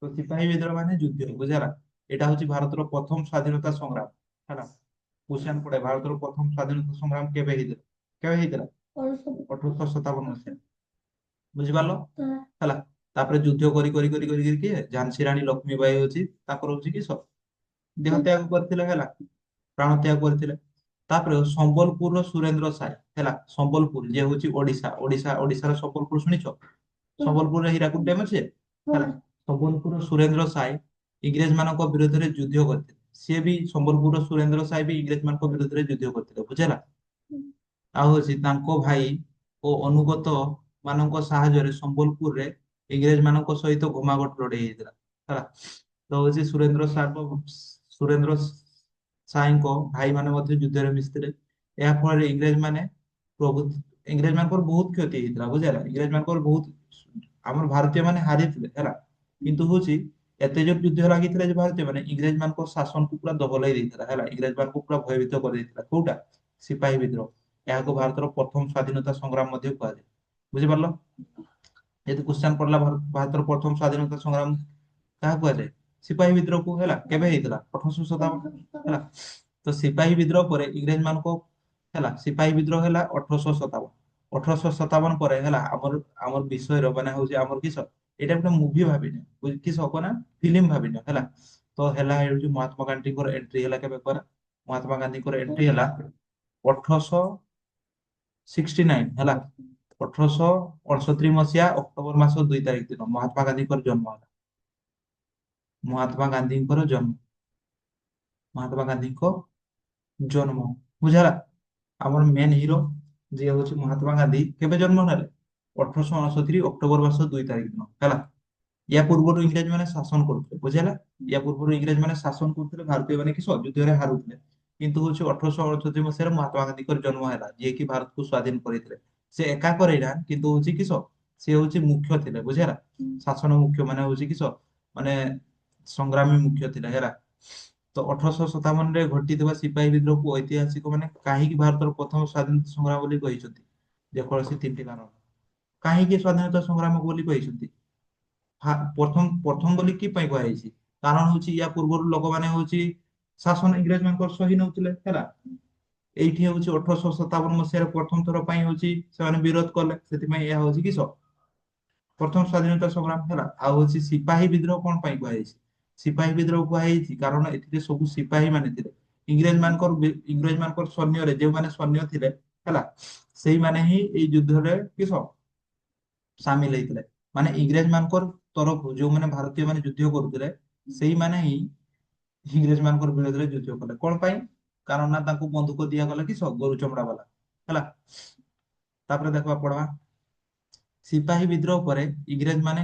ତ ସିପାହୀ ବିଦ୍ରୋହ ମାନେ ଯୁଦ୍ଧ, ବୁଝିହେଲା। ଏଇଟା ହଉଛି ଭାରତର ପ୍ରଥମ ସ୍ଵାଧୀନତା ସଂଗ୍ରାମ ହେଲା। କ୍ୱେଶ୍ଚନ ପଡେ, ଭାରତର ପ୍ରଥମ ସ୍ଵାଧୀନତା ସଂଗ୍ରାମ କେବେ ହେଇଥିଲା, କେବେ ହେଇଥିଲା, 1857 ମସିହା, ବୁଝିପାରିଲ ହେଲା। ତାପରେ ଯୁଦ୍ଧ କରି କିଏ, ଝାନ୍ସୀ ରାଣୀ ଲକ୍ଷ୍ମୀବାଇ ହଉଛି ତାଙ୍କର ହଉଛି କି ଦେହ ତ୍ୟାଗ କରିଥିଲେ ହେଲା, ପ୍ରାଣ ତ୍ୟାଗ କରିଥିଲେ। ତାପରେ ସମ୍ବଲପୁରର ସୁରେନ୍ଦ୍ର ସାଏ ହେଲା, ସମ୍ବଲପୁର ଯେ ହଉଛି ଓଡିଶାର ସମ୍ବଲପୁର ଶୁଣିଛ, ସମ୍ବଲପୁରରେ ହୀରାକୁଦ ଡ୍ୟାମ ଅଛି ହେଲା। ସମ୍ବଲପୁରର ସୁରେନ୍ଦ୍ର ସାଏ ଇଂରେଜ ମାନଙ୍କ ବିରୋଧରେ ଯୁଦ୍ଧ କରିଥିଲେ, ସିଏ ବି ସମ୍ବଲପୁରର ସୁରେନ୍ଦ୍ର ସାଏ ବି ଇଂରେଜ ମାନଙ୍କ ବିରୋଧରେ ଯୁଦ୍ଧ କରିଥିଲେ, ବୁଝିଲା। ଆଉ ହଉଛି ତାଙ୍କ ଭାଇ ଓ ଅନୁଗତ ମାନଙ୍କ ସାହାଯ୍ୟରେ ସମ୍ବଲପୁରରେ ଇଂରେଜ ମାନଙ୍କ ସହିତ ଘମାଘୋଟ ଲଢେଇ ହେଇଥିଲା ହେଲା। ତ ହଉଛି ସୁରେନ୍ଦ୍ର ସାଏଙ୍କ ଭାଇମାନେ ମଧ୍ୟ ଯୁଦ୍ଧରେ ମିଶିଥିଲେ। ଏହା ଫଳରେ ପ୍ରଭୁ ଇଂରେଜ ମାନଙ୍କର ବହୁତ କ୍ଷତି ହେଇଥିଲା ବୁଝିହେଲା। ଇଂରେଜ ମାନଙ୍କର ବହୁତ ଆମର ଭାରତୀୟ ମାନେ ହାରିଥିଲେ ହେଲା। କିନ୍ତୁ ହଉଛି ଏତେ ଜୋର ଯୁଦ୍ଧ ଲାଗିଥିଲା ଯେ ଭାରତୀୟ ମାନେ ଇଂରେଜ ମାନଙ୍କ ଶାସନକୁ ପୁରା ଦବଲେଇ ଦେଇଥିଲା ହେଲା। ଇଂରେଜ ମାନଙ୍କୁ ପୁରା ଭୟଭୀତ କରିଦେଇଥିଲା। କୋଉଟା? ସିପାହୀ ବିଦ୍ରୋହ। ଏହାକୁ ଭାରତର ପ୍ରଥମ ସ୍ଵାଧୀନତା ସଂଗ୍ରାମ ମଧ୍ୟ କୁହାଯାଏ। ବୁଝିପାରିଲ? ଯେହେତୁ କ୍ୱେଶ୍ଚନ ପଡିଲା ଭାରତର ପ୍ରଥମ ସ୍ଵାଧୀନତା ସଂଗ୍ରାମ କାହାକୁ କୁହାଯାଏ? ସିପାହୀ ବିଦ୍ରୋହକୁ ହେଲା। କେବେ ହେଇଥିଲା? 1857 ହେଲା। ତ ସିପାହୀ ବିଦ୍ରୋହ ପରେ ଇଂରେଜ ମାନଙ୍କ ହେଲା ସିପାହୀ ବିଦ୍ରୋହ ହେଲା 1857। 1857 ପରେ ହେଲା ଆମର ବିଷୟର ମାନେ ହଉଛି ଆମର କିସ ଏଇଟା ଗୋଟେ ମୁଭି ଭାବିନିଅ କିସ ହବ ନା ଫିଲ୍ମ ଭାବିନିଅ ହେଲା। ତ ହେଲା ହେଉଛି ମହାତ୍ମା ଗାନ୍ଧୀଙ୍କର ଏଣ୍ଟ୍ରି ହେଲା କେବେ ପରେ? ମହାତ୍ମା ଗାନ୍ଧୀଙ୍କର ଏଣ୍ଟ୍ରି ହେଲା 1869 ହେଲା। 1868 ଅକ୍ଟୋବର ମାସ 2 ତାରିଖ ଦିନ ମହାତ୍ମା ଗାନ୍ଧୀଙ୍କର ଜନ୍ମ ହେଲା। ମହାତ୍ମା ଗାନ୍ଧୀଙ୍କର ଜନ୍ମ ମହାତ୍ମା ଗାନ୍ଧୀଙ୍କ ଜନ୍ମ ବୁଝିଲା। ଆମର ମେନ୍ ହିରୋ ଯିଏ ହଉଛି ମହାତ୍ମା ଗାନ୍ଧୀ କେବେ ଜନ୍ମ ନେଲେ? 1869 ଅକ୍ଟୋବର ମାସ 2 ତାରିଖ ଦିନ ହେଲା। ୟା ପୂର୍ବରୁ ଇଂରେଜ ମାନେ ଶାସନ କରୁଥିଲେ ବୁଝିହେଲା। ୟା ପୂର୍ବରୁ ଇଂରେଜ ମାନେ ଶାସନ କରୁଥିଲେ, ଭାରତୀୟ ମାନେ କି ଯୁଦ୍ଧରେ ହାରୁଥିଲେ। କିନ୍ତୁ ହଉଛି 1868 ମହାତ୍ମା ଗାନ୍ଧୀଙ୍କର ଜନ୍ମ ହେଲା, ଯିଏକି ଭାରତକୁ ସ୍ଵାଧୀନ କରିଥିଲେ। ସେ ଏକା କରେଇଲା କିନ୍ତୁ ହଉଛି କିସ ସେ ହଉଛି ମୁଖ୍ୟ ଥିଲେ ବୁଝିହେଲା। ଶାସନ ମୁଖ୍ୟ ମାନେ ହଉଛି କିସ ମାନେ ସଂଗ୍ରାମୀ ମୁଖ୍ୟ ଥିଲେ ହେଲା। ତ 1857 ଘଟିଥିବା ସିପାହୀ ବିଦ୍ରୋହକୁ ଐତିହାସିକ ମାନେ କାହିଁକି ଭାରତର ପ୍ରଥମ ସ୍ଵାଧୀନତା ସଂଗ୍ରାମ ବୋଲି କହିଛନ୍ତି? ଯେକୌଣସି ତିନିଟି କାରଣ। କାହିଁକି ସ୍ଵାଧୀନତା ସଂଗ୍ରାମ ବୋଲି କହିଛନ୍ତି? ପ୍ରଥମ ପ୍ରଥମ ବୋଲି କି ପାଇଁ କୁହାଯାଇଛି? କାରଣ ହଉଛି ୟା ପୂର୍ବରୁ ଲୋକମାନେ ହଉଛି ଶାସନ ଇଂରେଜ ମାନଙ୍କର ସହି ନଉଥିଲେ ହେଲା। ଏଇଠି ହଉଛି 1857 ପ୍ରଥମ ଥର ପାଇଁ ହଉଛି ସେମାନେ ବିରୋଧ କଲେ, ସେଥିପାଇଁ ଏହା ହଉଛି କିସ ପ୍ରଥମ ସ୍ଵାଧୀନତା ସଂଗ୍ରାମ ହେଲା। ଆଉ ହଉଛି ସିପାହୀ ବିଦ୍ରୋହ କଣ ପାଇଁ କୁହାଯାଇଛି? ସିପାହୀ ବିଦ୍ରୋହ କୁହାଯାଇଛି କାରଣ ଏଥିରେ ସବୁ ସିପାହୀ ମାନେ ଥିଲେ। ଇଂରେଜ ମାନଙ୍କର ସୈନ୍ୟରେ ଯେଉଁମାନେ ସୈନ୍ୟ ଥିଲେ ହେଲା, ସେଇମାନେ ହିଁ ଏଇ ଯୁଦ୍ଧରେ କିସ ସାମିଲ ହେଇଥିଲେ। ମାନେ ଇଂରେଜ ମାନଙ୍କର ତରଫରୁ ଯୋଉମାନେ ଭାରତୀୟ ମାନେ ଯୁଦ୍ଧ କରୁଥିଲେ ସେଇମାନେ ହିଁ ଇଂରେଜ ମାନଙ୍କର ବିରୋଧରେ ଯୁଦ୍ଧ କଲେ। କଣ ପାଇଁ? କାରଣ ନା ତାଙ୍କୁ ବନ୍ଧୁକ ଦିଆଗଲା କିସ ଗରୁ ଚମଡା ବାଲା ହେଲା। ତାପରେ ଦେଖିବା ପଢବା ସିପାହୀ ବିଦ୍ରୋହ ପରେ ଇଂରେଜ ମାନେ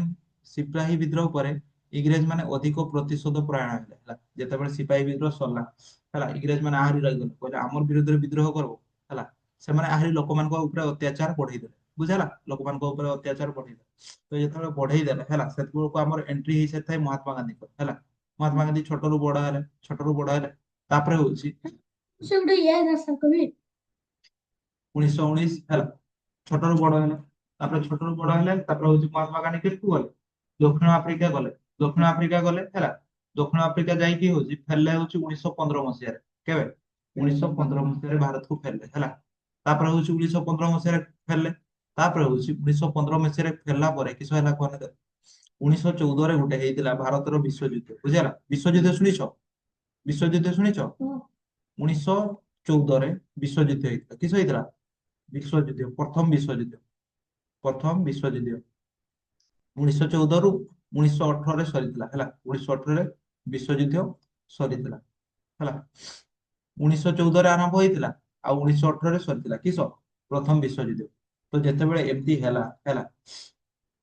ସିପାହୀ ବିଦ୍ରୋହ ପରେ ଇଂରେଜ ମାନେ ଅଧିକ ପ୍ରତିଶୋଧ ପରାୟଣ ହେଲେ ହେଲା। ଯେତେବେଳେ ସିପାହୀ ବିଦ୍ରୋହ ସରିଲା ହେଲା, ଇଂରେଜ ମାନେ ଆହୁରି ରହିଗଲେ, କହିଲେ ଆମର ବିରୋଧରେ ବିଦ୍ରୋହ କରିବ ହେଲା। ସେମାନେ ଆହୁରି ଲୋକମାନଙ୍କ ଉପରେ ଅତ୍ୟାଚାର ବଢେଇ ଦେଲେ ବୁଝିହେଲା। ଲୋକମାନଙ୍କ ଉପରେ ଅତ୍ୟାଚାର ବଢେଇ ଦେଲେ। ତ ଯେତେବେଳେ ବଢେଇ ଦେଲେ ହେଲା, ସେତେବେଳକୁ ଆମର ଏଣ୍ଟ୍ରି ହେଇସାରିଥାଏ ମହାତ୍ମା ଗାନ୍ଧୀଙ୍କର ହେଲା। ମହାତ୍ମା ଗାନ୍ଧୀ ଛୋଟରୁ ବଡ ହେଲେ, ଛୋଟରୁ ବଡ ହେଲେ। ତାପରେ ହଉଛି ସେ ଗୋଟେ ଇଏ ରାସ୍ତା କବି 1919 ହେଲା, ଛୋଟରୁ ବଡ ହେଲେ। ତାପରେ ଛୋଟରୁ ବଡ ହେଲେ, ତାପରେ ହଉଛି ମହାତ୍ମା ଗାନ୍ଧୀ କେଉଁଠୁ ଗଲେ? ଦକ୍ଷିଣ ଆଫ୍ରିକା ଗଲେ। ଦକ୍ଷିଣ ଆଫ୍ରିକା ଗଲେ ହେଲା। ଦକ୍ଷିଣ ଆଫ୍ରିକା ଯାଇକି ହଉଛି ଫେରିଲେ ହଉଛି 1915 କେବେ? 1915 ଭାରତକୁ ଫେରିଲେ ହେଲା। ତାପରେ ହଉଛି 1915 ଫେରିଲେ। ତାପରେ ହଉଛି 1915 ଫେରିଲା ପରେ କିସ ହେଲା କହନି? 1914 ଗୋଟେ ହେଇଥିଲା ଭାରତର ବିଶ୍ୱଯୁଦ୍ଧ ବୁଝିହେଲା। ବିଶ୍ୱଯୁଦ୍ଧ ଶୁଣିଛ? ବିଶ୍ୱଯୁଦ୍ଧ ଶୁଣିଛ? 1914 ବିଶ୍ୱଯୁଦ୍ଧ ହେଇଥିଲା। କିସ ହେଇଥିଲା? ବିଶ୍ୱଯୁଦ୍ଧ ପ୍ରଥମ ବିଶ୍ୱଯୁଦ୍ଧ 1914 ରୁ 1918 ସରିଥିଲା ହେଲା। 1918 ବିଶ୍ୱଯୁଦ୍ଧ ସରିଥିଲା ହେଲା। 1914 ଆରମ୍ଭ ହେଇଥିଲା ଆଉ 1918 ସରିଥିଲା କିସ ପ୍ରଥମ ବିଶ୍ୱଯୁଦ୍ଧ। ତ ଯେତେବେଳେ ଏମିତି ହେଲା ହେଲା,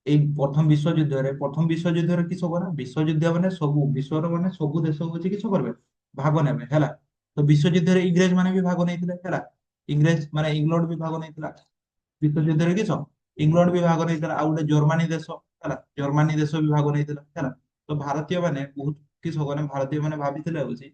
ଏଇ ପ୍ରଥମ ବିଶ୍ୱଯୁଦ୍ଧରେ କିସ ହବ ନା, ବିଶ୍ୱଯୁଦ୍ଧ ମାନେ ସବୁ ବିଶ୍ୱର ମାନେ ସବୁ ଦେଶ ହଉଛି କିସ କରିବେ ଭାଗ ନେବେ ହେଲା। ତ ବିଶ୍ୱଯୁଦ୍ଧରେ ଇଂରେଜ ମାନେ ବି ଭାଗ ନେଇଥିଲେ ହେଲା। ଇଂରେଜ ମାନେ ଇଂଲଣ୍ଡ ବି ଭାଗ ନେଇଥିଲା ବିଶ୍ୱଯୁଦ୍ଧରେ କିସ। ଇଂଲଣ୍ଡ ବି ଭାଗ ନେଇଥିଲା, ଆଉ ଗୋଟେ ଜର୍ମାନୀ ଦେଶ ହେଲା, ଜର୍ମାନୀ ଦେଶ ବି ଭାଗ ନେଇଥିଲା ହେଲା। ତ ଭାରତୀୟ ମାନେ ବହୁତ କିସ ମାନେ ଭାରତୀୟ ମାନେ ଭାବିଥିଲେ ହଉଛି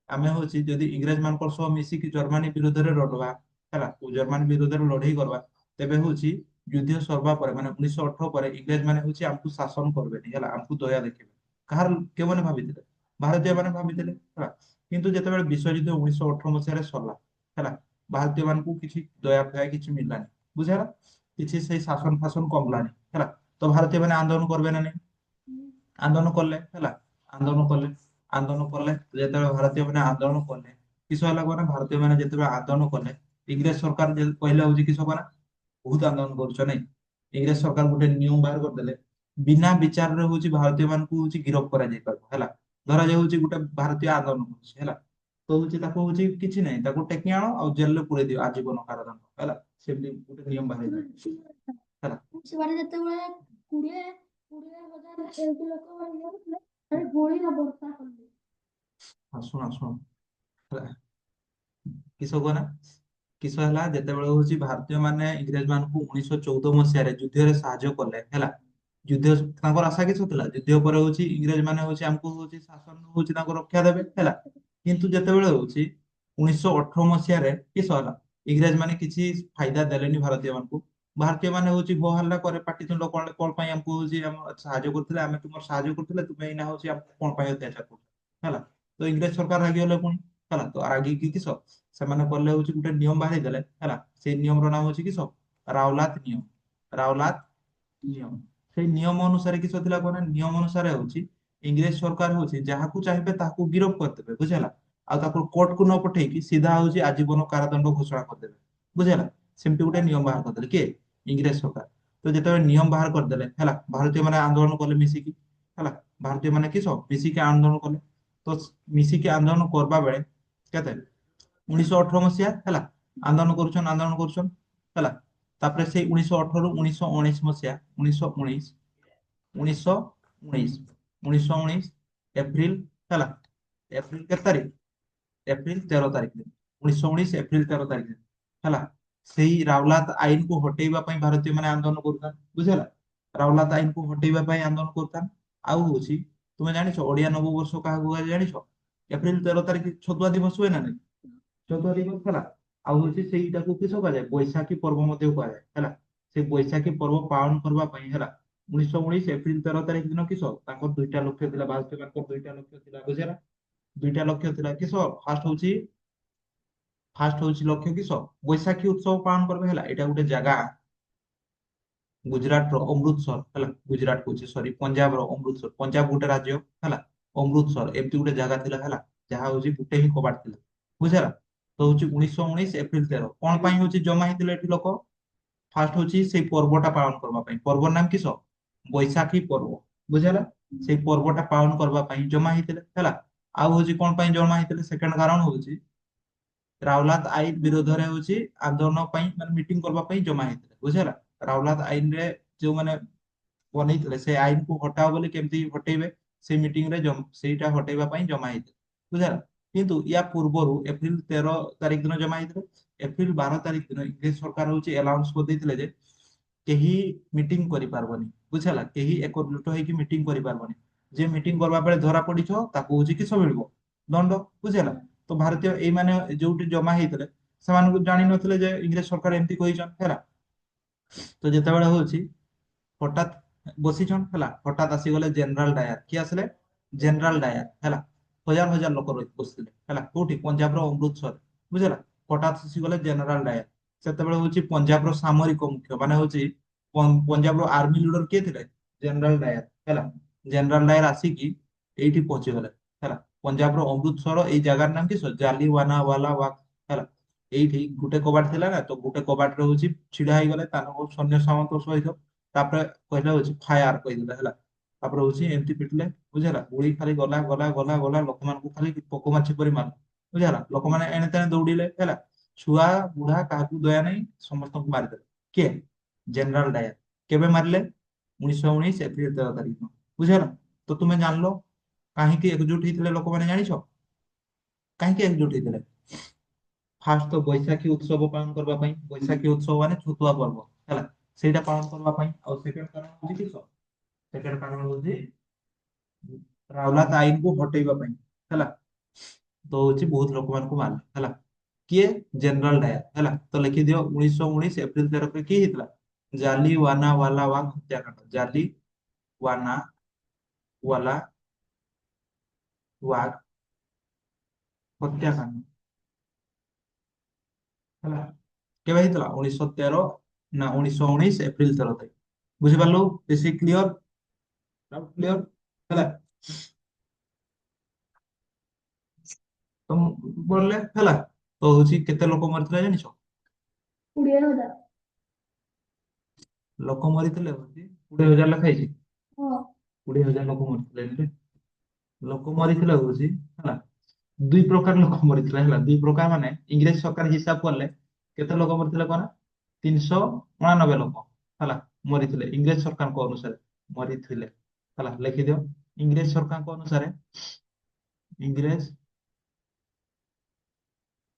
ଆମେ ହଉଛି ଯଦି ଇଂରେଜ ମାନଙ୍କର ସହ ମିଶିକି ଜର୍ମାନୀ ବିରୁଦ୍ଧରେ ଲଢବା ହେଲା, ଜର୍ମାନୀ ବିରୁଦ୍ଧରେ ଲଢେଇ କରିବା, ତେବେ ହଉଛି ଯୁଦ୍ଧ ସରିବା ପରେ ମାନେ 1918 ପରେ ଇଂରେଜ ମାନେ ହଉଛି ଆମକୁ ଶାସନ କରିବେନି ହେଲା, ଆମକୁ ଦୟା ଦେଖେଇବେ। କାହାର କେଉଁମାନେ ଭାବିଥିଲେ? ଭାରତୀୟ ମାନେ ଭାବିଥିଲେ ହେଲା। କିନ୍ତୁ ଯେତେବେଳେ ବିଶ୍ୱଯୁଦ୍ଧ 1918 ସରିଲା ହେଲା, ଭାରତୀୟ ମାନଙ୍କୁ କିଛି ଦୟା ଫୟା କିଛି ମିଳିଲାନି ବୁଝିହେଲା। କିଛି ସେଇ ଶାସନ ଫାସନ କମଲାନି ହେଲା। ତ ଭାରତୀୟ ମାନେ ଆନ୍ଦୋଳନ କରିବେ ନା ନାହିଁ? ଆନ୍ଦୋଳନ କଲେ ହେଲା। ଆନ୍ଦୋଳନ କଲେ ଆନ୍ଦୋଳନ କଲେ ଯେତେବେଳେ ଭାରତୀୟ ମାନେ ଆନ୍ଦୋଳନ କଲେ କିସ ହେଲା କହ ନା, ଭାରତୀୟ ମାନେ ଯେତେବେଳେ ଆନ୍ଦୋଳନ କଲେ ଇଂରେଜ ସରକାର କହିଲେ ହଉଛି କିସ କହ ନା, ବହୁତ ଆନ୍ଦୋଳନ କରୁଛ ନାଇଁ। ଇଂରେଜ ସରକାର ଗୋଟେ ନିୟମ ବାହାର କରିଦେଲେ, ବିନା ବିଚାରରେ ହଉଛି ଭାରତୀୟ ମାନଙ୍କୁ ହଉଛି ଗିରଫ କରାଯାଇ ପାରିବ ହେଲା। ଧରାଯାଉ ହଉଛି ଗୋଟେ ଭାରତୀୟ ଆନ୍ଦୋଳନ କରୁଛି ହେଲା, ତ तो हूँ ताको हूँ किसी नहीं ताको टेकी आण और जेल रे पुरे दियो आजीवन कारादंड हैला सेमती गोटे नियम बाहर हैला ସେମାନେ ଯେତେବେଳେ କୋଡିଏ କୋଡିଏ ହଜାର ଏମିତି ଲୋକ ମରିଯାଉଥିଲେ ଗୋଳିର ବର୍ଷା କଲେ। हाँ सुना सुना ହେଲା କିସ କହନା କିସ ହେଲା ଯେତେବେଳେ ହଉଛି ଭାରତୀୟ ମାନେ ଇଂରେଜ ମାନଙ୍କୁ 1914 ମସିହାରେ ଯୁଦ୍ଧରେ ସାହାଯ୍ୟ କଲେ ହେଲା ଯୁଦ୍ଧ ତାଙ୍କର ଆଶା କିସ ଥିଲା ଯୁଦ୍ଧ ପରେ ହଉଛି ଇଂରେଜ ମାନେ ହଉଛି ଆମକୁ ହଉଛି ଶାସନ ହଉଛି ତାଙ୍କୁ ରକ୍ଷା ଦେବେ ହେଲା କିନ୍ତୁ ଯେତେବେଳେ ହଉଛି 1918 ମସିହାରେ କିସ ହେଲା ଇଂରେଜ ମାନେ କିଛି ଫାଇଦା ଦେଲେନି ଭାରତୀୟ ମାନଙ୍କୁ ଭାରତୀୟ ମାନେ ହଉଛି ହୋ ହଲ୍ଲା করে ପାଟିତୁଣ୍ଡ କଲେ କଣ ପାଇଁ ଆମକୁ ହଉଛି ଆମ ସାହାଯ୍ୟ କରୁଥିଲେ ଆମେ ତୁମର ସାହାଯ୍ୟ କରୁଥିଲେ ତୁମେ ଏଇନା ହଉଛି ଆମକୁ କଣ ପାଇଁ ଅତ୍ୟାଚାର କରୁଛ ହେଲା ତ ଇଂରେଜ ସରକାର ରାଗିଗଲେ ପୁଣି ହେଲା ତ ରାଗିକି କିସ ସେମାନେ କଲେ ହଉଛି ଗୋଟେ ନିୟମ ବାହାରି ଦେଲେ ହେଲା ସେଇ ନିୟମର ନାମ ହଉଛି କିସ ରାଉଲାତ ନିୟମ ରାଉଲାତ ନିୟମ ସେଇ ନିୟମ ଅନୁସାରେ କିସ ଥିଲା କଣ ନିୟମ ଅନୁସାରେ ହଉଛି ଇଂରେଜ ସରକାର ହଉଛି ଯାହାକୁ ଚାହିଁବେ ତାହାକୁ ଗିରଫ କରିଦେବେ ବୁଝିହେଲା ଆଉ ତାକୁ କୋର୍ଟକୁ ନ ପଠେଇକି ସିଧା ହଉଛି ଆଜୀବନ କାରାଦଣ୍ଡ ଘୋଷଣା କରିଦେବେ ବୁଝିହେଲା ସେମିତି ଗୋଟେ ନିୟମ ବାହାର କରିଦେଲେ କିଏ ଇଂରେଜ ସରକାର ତ ଯେତେବେଳେ ନିୟମ ବାହାର କରିଦେଲେ ହେଲା ଭାରତୀୟ ମାନେ ଆନ୍ଦୋଳନ କଲେ ମିଶିକି ହେଲା ଭାରତୀୟ ମାନେ କିସ ମିଶିକି ଆନ୍ଦୋଳନ କଲେ ତ ମିଶିକି ଆନ୍ଦୋଳନ କରବା ବେଳେ କେତେ 1918 ମସିହା ହେଲା ଆନ୍ଦୋଳନ କରୁଛନ୍ ହେଲା ତାପରେ ସେଇ 1918 ରୁ 1919 ମସିହା 1919 1919 1919 ଏପ୍ରିଲ ହେଲା ଏପ୍ରିଲ କେତେ ତାରିଖ ଏପ୍ରିଲ 13 ତାରିଖ 1919 ଏପ୍ରିଲ 13 ତାରିଖ ହେଲା ସେଇ ରାଉଲାତ ଆଇନକୁ ହଟେଇବା ପାଇଁ ଭାରତୀୟ ମାନେ ଆନ୍ଦୋଳନ କରୁଥାନ୍ତି ବୁଝିହେଲା ରାଉଲାତ ଆଇନକୁ ହଟେଇବା ପାଇଁ ଆନ୍ଦୋଳନ କରୁଥାନ୍ତି ଆଉ ହଉଛି ତୁମେ ଜାଣିଛ ଓଡିଆ ନବବର୍ଷ କାହାକୁ କୁହାଯାଏ ଜାଣିଛ ଏପ୍ରିଲ 13 ତାରିଖ ଛତୁଆ ଦିବସ ହୁଏ ନା ନାଇଁ ଚଉଦ ଦିବସ ହେଲା ଆଉ ହଉଛି ସେଇଟାକୁ କିସ କୁହାଯାଏ ବୈଶାଖୀ ପର୍ବ ମଧ୍ୟ କୁହାଯାଏ ହେଲା ସେ ବୈଶାଖୀ ପର୍ବ ପାଳନ କରିବା ପାଇଁ ହେଲା 1919 ଏପ୍ରିଲ 13 ତାରିଖ ଦିନ କିସ ତାଙ୍କର ଦୁଇଟା ଲକ୍ଷ୍ୟ ଥିଲା ଭାରତୀୟ ମାନଙ୍କର ଦୁଇଟା ଲକ୍ଷ୍ୟ ଥିଲା ବୁଝିଲା ଦୁଇଟା ଲକ୍ଷ୍ୟ ଥିଲା କିସ ଫାଷ୍ଟ ହଉଛି ଲକ୍ଷ୍ୟ କିସ ବୈଶାଖୀ ଉତ୍ସବ ପାଳନ କରିବା ହେଲା ଏଇଟା ଗୋଟେ ଜାଗା ଗୁଜରାଟର ଅମୃତସର ହେଲା ଗୁଜରାଟ କହୁଛି ସରି ପଞ୍ଜାବର ଅମୃତସର ପଞ୍ଜାବ ଗୋଟେ ରାଜ୍ୟ ହେଲା ଅମୃତସର ଏମିତି ଗୋଟେ ଜାଗା ଥିଲା ହେଲା ଯାହା ହଉଛି ଗୋଟେ ହିଁ କବାଟ ଥିଲା ବୁଝିଲା ତ ହଉଛି 1919 ଏପ୍ରିଲ 13 କଣ ପାଇଁ ହଉଛି ଜମା ହେଇଥିଲେ ଏଠି ଲୋକ ଫାଷ୍ଟ ହଉଛି ସେଇ ପର୍ବଟା ପାଳନ କରିବା ପାଇଁ ପର୍ବର ନାମ କିସ ବୈଶାଖୀ ପର୍ବ ବୁଝିଲା ସେଇ ପର୍ବଟା ପାଳନ କରିବା ପାଇଁ ଜମା ହେଇଥିଲେ ହେଲା ଆଉ ହଉଛି କଣ ପାଇଁ ଜମା ହେଇଥିଲେ ସେକେଣ୍ଡ କାରଣ ହଉଛି ରାଉଲାତ ଆଇନ ବିରୋଧରେ ହଉଛି ଆନ୍ଦୋଳନ ପାଇଁ ମାନେ ମିଟିଂ କରିବା ପାଇଁ ଜମା ହେଇଥିଲେ ବୁଝିହେଲା ରାଉଲାତ ଆଇନରେ ଯୋଉମାନେ ବନେଇଥିଲେ ସେ ଆଇନକୁ ହଟାଅ ବୋଲି କେମିତି ହଟେଇବେ ସେ ମିଟିଂରେ ସେଇଟା ହଟେଇବା ପାଇଁ ଜମା ହେଇଥିଲେ ବୁଝିହେଲା କିନ୍ତୁ ୟା ପୂର୍ବରୁ ଏପ୍ରିଲ 13 ତାରିଖ ଦିନ ଜମା ହେଇଥିଲେ ଏପ୍ରିଲ 12 ତାରିଖ ଦିନ ଇଂରେଜ ସରକାର ହଉଛି ଆନାଉନ୍ସ କରିଦେଇଥିଲେ ଯେ କେହି ମିଟିଂ କରିପାରିବନି ବୁଝିହେଲା କେହି ଏକଜୁଟ ହେଇକି ମିଟିଂ କରିପାରିବନି ଯେ ମିଟିଂ କରିବା ବେଳେ ଧରା ପଡିଛ ତାକୁ ହଉଛି କିସ ମିଳିବ ଦଣ୍ଡ ବୁଝିହେଲା ତ ଭାରତୀୟ ଏଇମାନେ ଯୋଉଠି ଜମା ହେଇଥିଲେ ସେମାନଙ୍କୁ ଜାଣିନଥିଲେ ଯେ ଇଂରେଜ ସରକାର ଏମିତି କହିଛନ୍ତି ହେଲା ତ ଯେତେବେଳେ ହଉଛି ହଠାତ୍ ବସିଛନ୍ ହେଲା ହଠାତ୍ ଆସିଗଲେ ଜେନେରାଲ ଡାୟାର କିଏ ଆସିଲେ ଜେନେରାଲ ଡାୟାର ହେଲା ହଜାର ହଜାର ଲୋକ ବସିଥିଲେ ହେଲା କୋଉଠି ପଞ୍ଜାବର ଅମୃତସର ବୁଝିଲା ହଠାତ୍ ଆସିଗଲେ ଜେନେରାଲ ଡାୟାର ସେତେବେଳେ ହଉଛି ପଞ୍ଜାବର ସାମରିକ ମୁଖ୍ୟ ମାନେ ହଉଛି ପଞ୍ଜାବର ଆର୍ମି ଲିଡର କିଏ ଥିଲେ ଜେନେରାଲ ଡାୟାର ହେଲା ଜେନେରାଲ ଡାୟାର ଆସିକି ଏଇଠି ପହଞ୍ଚିଗଲେ ହେଲା ପଞ୍ଜାବର ଅମୃତସର ଏଇ ଜାଗାର ନାମ କି ଜାଲିୱାନା ୱାଲା ବାଗ ହେଲା ଏଇଠି ଗୋଟେ କବାଟ ଥିଲା ନା ତ ଗୋଟେ କବାଟରେ ହଉଛି ଛିଡା ହେଇଗଲେ ତାଙ୍କ ସୈନ୍ୟ ସାମନ୍ତ ସହିତ ତାପରେ କହିଲେ ହଉଛି ଫାୟାର କହିଦେଲେ ହେଲା ତାପରେ ହଉଛି ଏମିତି ପିଟିଲେ ବୁଝିଲା ଗୁଳି ଖାଲି ଗଲା ଗଲା ଗଲା ଗଲା ଲୋକମାନଙ୍କୁ ଖାଲି ପୋକ ମାଛି ପରି ମାରିଲା ବୁଝିଲା ଲୋକମାନେ ଏଣେ ତେଣେ ଦୌଡ଼ିଲେ ହେଲା ଛୁଆ ବୁଢା କାହାକୁ ଦୟା ନାହିଁ ସମସ୍ତଙ୍କୁ ମାରିଦେଲେ କିଏ ଜେନେରାଲ ଡାୟାର କେବେ ମାରିଲେ 1919 ଏପ୍ରିଲ 13 ତାରିଖ ଦିନ ବୁଝିଲ ତ ତୁମେ ଜାଣିଲ କାହିଁକି ଏକଜୁଟ ହେଇଥିଲେ ଲୋକମାନେ ଜାଣିଛ କାହିଁକି ଏକଜୁଟ ହେଇଥିଲେ ଫାଷ୍ଟ ତ ବୈଶାଖୀ ଉତ୍ସବ ପାଳନ କରିବା ପାଇଁ ବୈଶାଖୀ ଉତ୍ସବ ମାନେ ଛତୁଆ ପର୍ବ ହେଲା ସେଇଟା ପାଳନ କରିବା ପାଇଁ ଆଉ ସେକେଣ୍ଡ କାରଣ ହଉଛି କିସ ସେକେଣ୍ଡ କାରଣ ହଉଛି ରାଉଲାତ ଆଇନକୁ ହଟେଇବା ପାଇଁ ହେଲା ତ ହଉଛି ବହୁତ ଲୋକମାନଙ୍କୁ ମାରିଲେ ହେଲା କିଏ ଜେନେରାଲ ଡାୟାର ହେଲା ତ ଲେଖିଦିଅ 1919 ଏପ୍ରିଲ 13 କିଏ ହେଇଥିଲା ଜାଲି ୱାନା ୱାଲା ବାଗ ହତ୍ୟାକାଣ୍ଡ ଜାଲି ୱାନା ୱାଲା ବାଗ ହତ୍ୟାକାଣ୍ଡ ହେଲା କେବେ ହେଇଥିଲା 1913 ନା 1919 ଏପ୍ରିଲ 13 ତାରିଖ ବୁଝିପାରିଲୁ ବେଶୀ କ୍ଲିୟର ଡାଉଟ କ୍ଲିୟର ହେଲା ତ ବୋଲଲେ ହେଲା ତ ହଉଛି କେତେ ଲୋକ ମରିଥିଲେ ଜାଣିଛ 20,000। ଲୋକ ମରିଥିଲେ ହଉଛି 20,000 ଲେଖା ହେଇଛି ହଁ। 20,000 ଲୋକ ମରିଥିଲେ ଏମିତି। ଲୋକ ମରିଥିଲେ ହଉଛି ହେଲା ଦୁଇ ପ୍ରକାର ଲୋକ ମରିଥିଲେ ହେଲା। ଦୁଇ ପ୍ରକାର ମାନେ ଇଂରେଜ ସରକାର ହିସାବ କଲେ କେତେ ଲୋକ ମରିଥିଲେ କଣ? 389 ଲୋକ ହେଲା ମରିଥିଲେ ଇଂରେଜ ସରକାରଙ୍କ ଅନୁସାରେ ମରିଥିଲେ ହେଲା। ଲେଖିଦିଅ ଇଂରେଜ ସରକାରଙ୍କ ଅନୁସାରେ, ଇଂରେଜ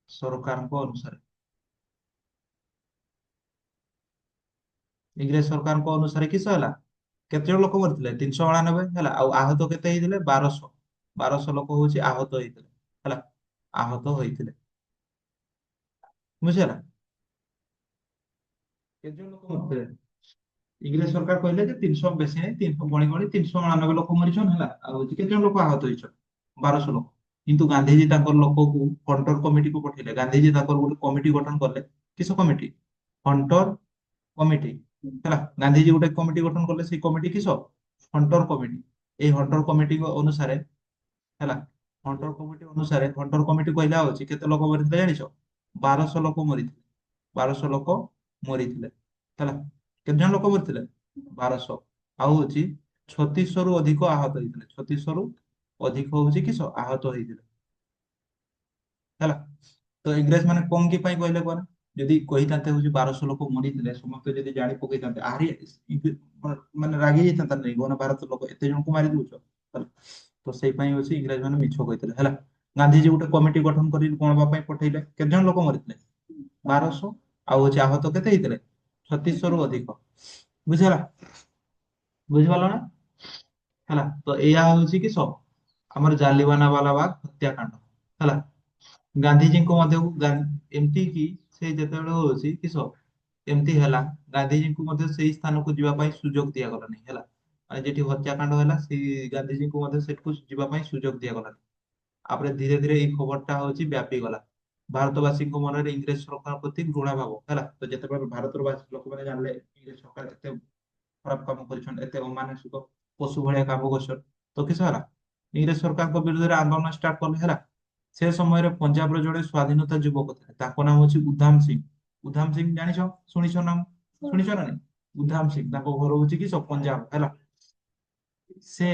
ସରକାରଙ୍କ ଅନୁସାରେ, ଇଂରେଜ ସରକାରଙ୍କ ଅନୁସାରେ କିସ ହେଲା, କେତେ ଜଣ ଲୋକ ମରିଥିଲେ? 389 ହେଲା। ଆଉ ଆହତ କେତେ ହେଇଥିଲେ? 1200। 1200 ଲୋକ ହଉଛି ଆହତ ହେଇଥିଲେ ହେଲା। ଆହତ ହୋଇଥିଲେ ବୁଝିହେଲା। କେତେ ଜଣ ଲୋକ ମରିଥିଲେ? ଇଂରେଜ ସରକାର କହିଲେ ଯେ 300 ବେଶୀ ନାହିଁ, 300 ଗଣି ଗଣି 389 ଲୋକ ମରିଛନ୍ ହେଲା। ଆଉ ହଉଛି କେତେ ଜଣ ଲୋକ ଆହତ ହେଇଛନ୍? 1200 ଲୋକ। କିନ୍ତୁ ଗାନ୍ଧୀଜୀ ତାଙ୍କର ଲୋକକୁ ହଣ୍ଟର କମିଟିକୁ ପଠେଇଲେ। ଗାନ୍ଧୀଜୀ ତାଙ୍କର ଗୋଟେ କମିଟି ଗଠନ କଲେ। କିସ କମିଟି? ହଣ୍ଟର କମିଟି ହେଲା। ଗାନ୍ଧୀଜୀ ଗୋଟେ କମିଟି ଗଠନ କଲେ, ସେଇ କମିଟି କିସ? Hunter committee. এই হন্টর কমিটি অনুসারে ହେଲା, ହଣ୍ଟର କମିଟି ଅନୁସାରେ, ହଣ୍ଟର କମିଟି କହିଲା ହଉଛି କେତେ ଲୋକ ମରିଥିଲେ ଜାଣିଛ? 1200 ଲୋକ ମରିଥିଲେ। 1200 ଲୋକ ମରିଥିଲେ ହେଲା। କେତେ ଜଣ ଲୋକ ମରିଥିଲେ? 1200। ଆଉ ହଉଛି 3600 ରୁ ଅଧିକ ଆହତ ହେଇଥିଲେ। 3600 ରୁ ଅଧିକ ହଉଛି କିସ? ଆହତ ହେଇଥିଲେ ହେଲା। ତ ଇଂରେଜ ମାନେ କଣ କି ପାଇଁ କହିଲେ କଣ? ଯଦି କହିଥାନ୍ତେ ହଉଛି 1200 ଲୋକ ମରିଥିଲେ, ସମସ୍ତେ ଯଦି ଜାଣି ପକେଇଥାନ୍ତେ ଆହୁରି ମାନେ ରାଗି ଯାଇଥାନ୍ତା ନାଇଁ କଣ, ଭାରତ ଲୋକ ଏତେ ଜଣଙ୍କୁ ମାରି ଦଉଛ ହେଲା। ତ ସେଇ ପାଇଁ ହଉଛି ଇଂରେଜ ମାନେ ମିଛ କହିଥିଲେ ହେଲା। ଗାନ୍ଧୀଜୀ ଗୋଟେ କମିଟି ଗଠନ କରି ଗଣବା ପାଇଁ ପଠେଇଲେ। କେତେ ଜଣ ଲୋକ ମରିଥିଲେ? 1200। ଆଉ ହଉଛି ଆହତ କେତେ ହେଇଥିଲେ? 3600 ରୁ ଅଧିକ। ବୁଝିହେଲା? ବୁଝିପାରିଲ ନା? ହେଲା। ତ ଏଇଆ ହଉଛି କିସ? ଆମର ଜାଲିଆନାୱାଲା ବାଗ ହତ୍ୟାକାଣ୍ଡ ହେଲା। ଗାନ୍ଧୀଜୀଙ୍କ ମଧ୍ୟକୁ ଏମିତି କି ସେ ଯେତେବେଳେ ହଉଛି କିସ ଏମିତି ହେଲା, ଗାନ୍ଧୀଜୀଙ୍କୁ ମଧ୍ୟ ସେଇ ସ୍ଥାନକୁ ଯିବା ପାଇଁ ସୁଯୋଗ ଦିଆଗଲାନି ହେଲା। ମାନେ ଯେଠି ହତ୍ୟାକାଣ୍ଡ ହେଲା ସେଇ ଗାନ୍ଧୀଜୀଙ୍କୁ ମଧ୍ୟ ସେଠକୁ ଯିବା ପାଇଁ ସୁଯୋଗ ଦିଆଗଲାନି। ତାପରେ ଧୀରେ ଧୀରେ ଏଇ ଖବରଟା ହଉଛି ବ୍ୟାପିଗଲା। ଭାରତବାସୀଙ୍କ ମନରେ ଇଂରେଜ ସରକାର ପ୍ରତି ଘୃଣା ଭାବ ହେଲା। ତ ଯେତେବେଳେ ଭାରତର ଲୋକମାନେ ଜାଣିଲେ ଇଂରେଜ ସରକାର ଏତେ ଖରାପ କାମ କରିଛନ୍ତି, ଏତେ ଅମାନୁଷିକ ପଶୁ ଭଳିଆ କାମ କରିଛନ୍ତି, ତ କିସ ହେଲା, ଇଂରେଜ ସରକାରଙ୍କ ବିରୁଦ୍ଧରେ ଆନ୍ଦୋଳନ ଷ୍ଟାର୍ଟ କଲେ ହେଲା। ସେ ସମୟରେ ପଞ୍ଜାବର ଜଣେ ସ୍ୱାଧୀନତା ଯୁବକ ଥିଲେ, ତାଙ୍କ ନାମ ହଉଛି ଉଧାମ ସିଂ। ଉଧାମ ସିଂ ଜାଣିଛ? ଶୁଣିଛ ନାମ? ଶୁଣିଛ ନା ନାଇଁ? ଉଧାମ ସିଂ, ତାଙ୍କ ଘର ହଉଛି କି ପଞ୍ଜାବ ହେଲା। ସେ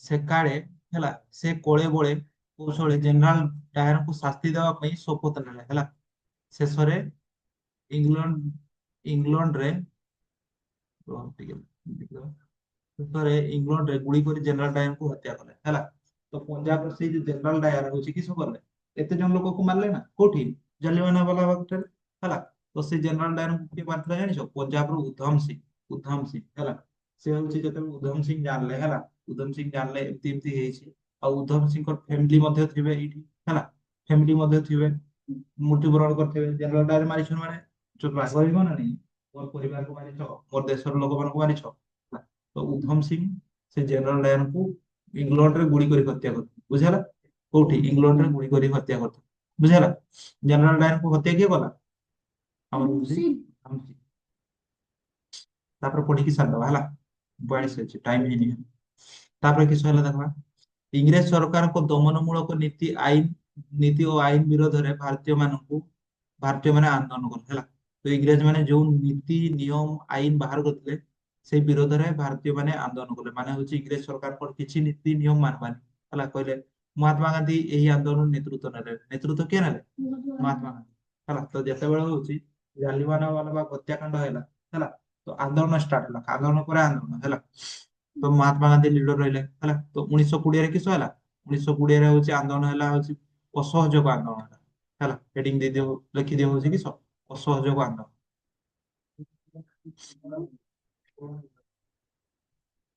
ସେକାଳେ ହେଲା, ସେ କୋଳେ ବୋଳେ କୌଶଳେ ଜେନେରାଲ ଡାୟରଙ୍କୁ ଶାସ୍ତି ଦେବା ପାଇଁ ଶପଥ ନେଲେ ହେଲା। ଶେଷରେ ଇଂଲଣ୍ଡ ଇଂଲଣ୍ଡରେ ଶେଷରେ ଇଂଲଣ୍ଡରେ ଗୁଳି କରି ଜେନେରାଲ ଡାୟରଙ୍କୁ ହତ୍ୟା କଲେ ହେଲା। ତ ପଞ୍ଜାବର ସେଇ ଯୋଉ ଜେନେରାଲ ଡାୟର ହଉଛି କିସ କଲେ, ଏତେ ଜଣ ଲୋକକୁ ମାରିଲେ ନା କୋଉଠି? ଜାଲିଆନାୱାଲା ବାଗଠାରେ ହେଲା। ତ ସେ ଜେନେରାଲ ଡାୟରଙ୍କୁ କିଏ ମାରିଥିଲା ଜାଣିଛ? ପଞ୍ଜାବର ଉଧମ ସିଂ। ଉଧମ ସିଂ ହେଲା। ସେ ହଉଛି ଯେତେବେଳେ ଉଧମ ସିଂ ଜାଣିଲେ ହେଲା, ଉଧମ ସିଂ ଜାଣିଲେ ଏମିତି ଏମିତି ହେଇଛି, ଆଉ ଉଧମ ସିଂଙ୍କର ଫ୍ୟାମିଲି ମଧ୍ୟ ଥିବେ ଏଇଠି ହେଲା। ଫ୍ୟାମିଲି ମଧ୍ୟ ଥିବେ, ମୃତ୍ୟୁବରଣ କରିଥିବେ। ଜେନେରାଲ ଡାୟର ମାରିଛନ୍ତି ମାନେ ଯୋଉ ରାଗ ରହିବ ନା ନାଇଁ, ମୋର ପରିବାରକୁ ମାରିଛ, ମୋର ଦେଶର ଲୋକମାନଙ୍କୁ ମାରିଛ ହେଲା। ତ ଉଧମ ସିଂ ସେ ଜେନେରାଲ ଡାୟରଙ୍କୁ ଇଂଲଣ୍ଡରେ ଗୁଳି କରି ହତ୍ୟା କରିଥିଲେ। ବୁଝିହେଲା? କୋଉଠି? ଇଂଲଣ୍ଡରେ ଗୁଳି କରି ହତ୍ୟା କରିଥିଲେ। ବୁଝିହେଲା? ଜେନେରାଲ ଡାୟରଙ୍କୁ ହତ୍ୟା କିଏ କଲା? ଆମର ହଉଛି ସିଂ। ଉଧମ ସିଂ। ତାପରେ ପଢିକି ସାରିଦବା ହେଲା। 42 ଅଛି, ଟାଇମ ହେଇନି। ତାପରେ କିସ ହେଲା ଦେଖବା, ଇଂରେଜ ସରକାରଙ୍କ ଦମନମୂଳକ ନୀତି ଓ ଆଇନ ବିରୋଧରେ ଭାରତୀୟମାନେ ଆନ୍ଦୋଳନ କଲେ ହେଲା। ତ ଇଂରେଜ ମାନେ ଯୋଉ ନୀତି ନିୟମ ଆଇନ ବାହାର କରିଥିଲେ, ସେଇ ବିରୋଧରେ ଭାରତୀୟ ମାନେ ଆନ୍ଦୋଳନ କଲେ। ମାନେ ହଉଛି ଇଂରେଜ ସରକାରଙ୍କର କିଛି ନୀତି ନିୟମ ମାନବାନି ହେଲା। କହିଲେ ମହାତ୍ମା ଗାନ୍ଧୀ ଏହି ଆନ୍ଦୋଳନ ନେତୃତ୍ୱ ନେଲେ। ନେତୃତ୍ୱ କିଏ ନେଲେ? ମହାତ୍ମା ଗାନ୍ଧୀ ହେଲା। ତ ଯେତେବେଳେ ହଉଛି ଜାଲିଆନାୱାଲା ବାଗ ହତ୍ୟାକାଣ୍ଡ ହେଲା ହେଲା, ତ ଆନ୍ଦୋଳନ ଷ୍ଟାର୍ଟ ହେଲା। ଆନ୍ଦୋଳନ ପରେ ଆନ୍ଦୋଳନ ହେଲା। ତ ମହାତ୍ମା ଗାନ୍ଧୀ ଲିଡର ରହିଲେ ହେଲା। ତ 1920 କିସ ହେଲା, 1920 ହଉଛି ଆନ୍ଦୋଳନ ହେଲା ହଉଛି ଅସହଯୋଗ ଆନ୍ଦୋଳନ ହେଲା ହେଲା। ହେଡିଂ ଦେଇଦିଅ, ଲେଖିଦିଅ ହଉଛି କିସ? ଅସହଯୋଗ ଆନ୍ଦୋଳନ।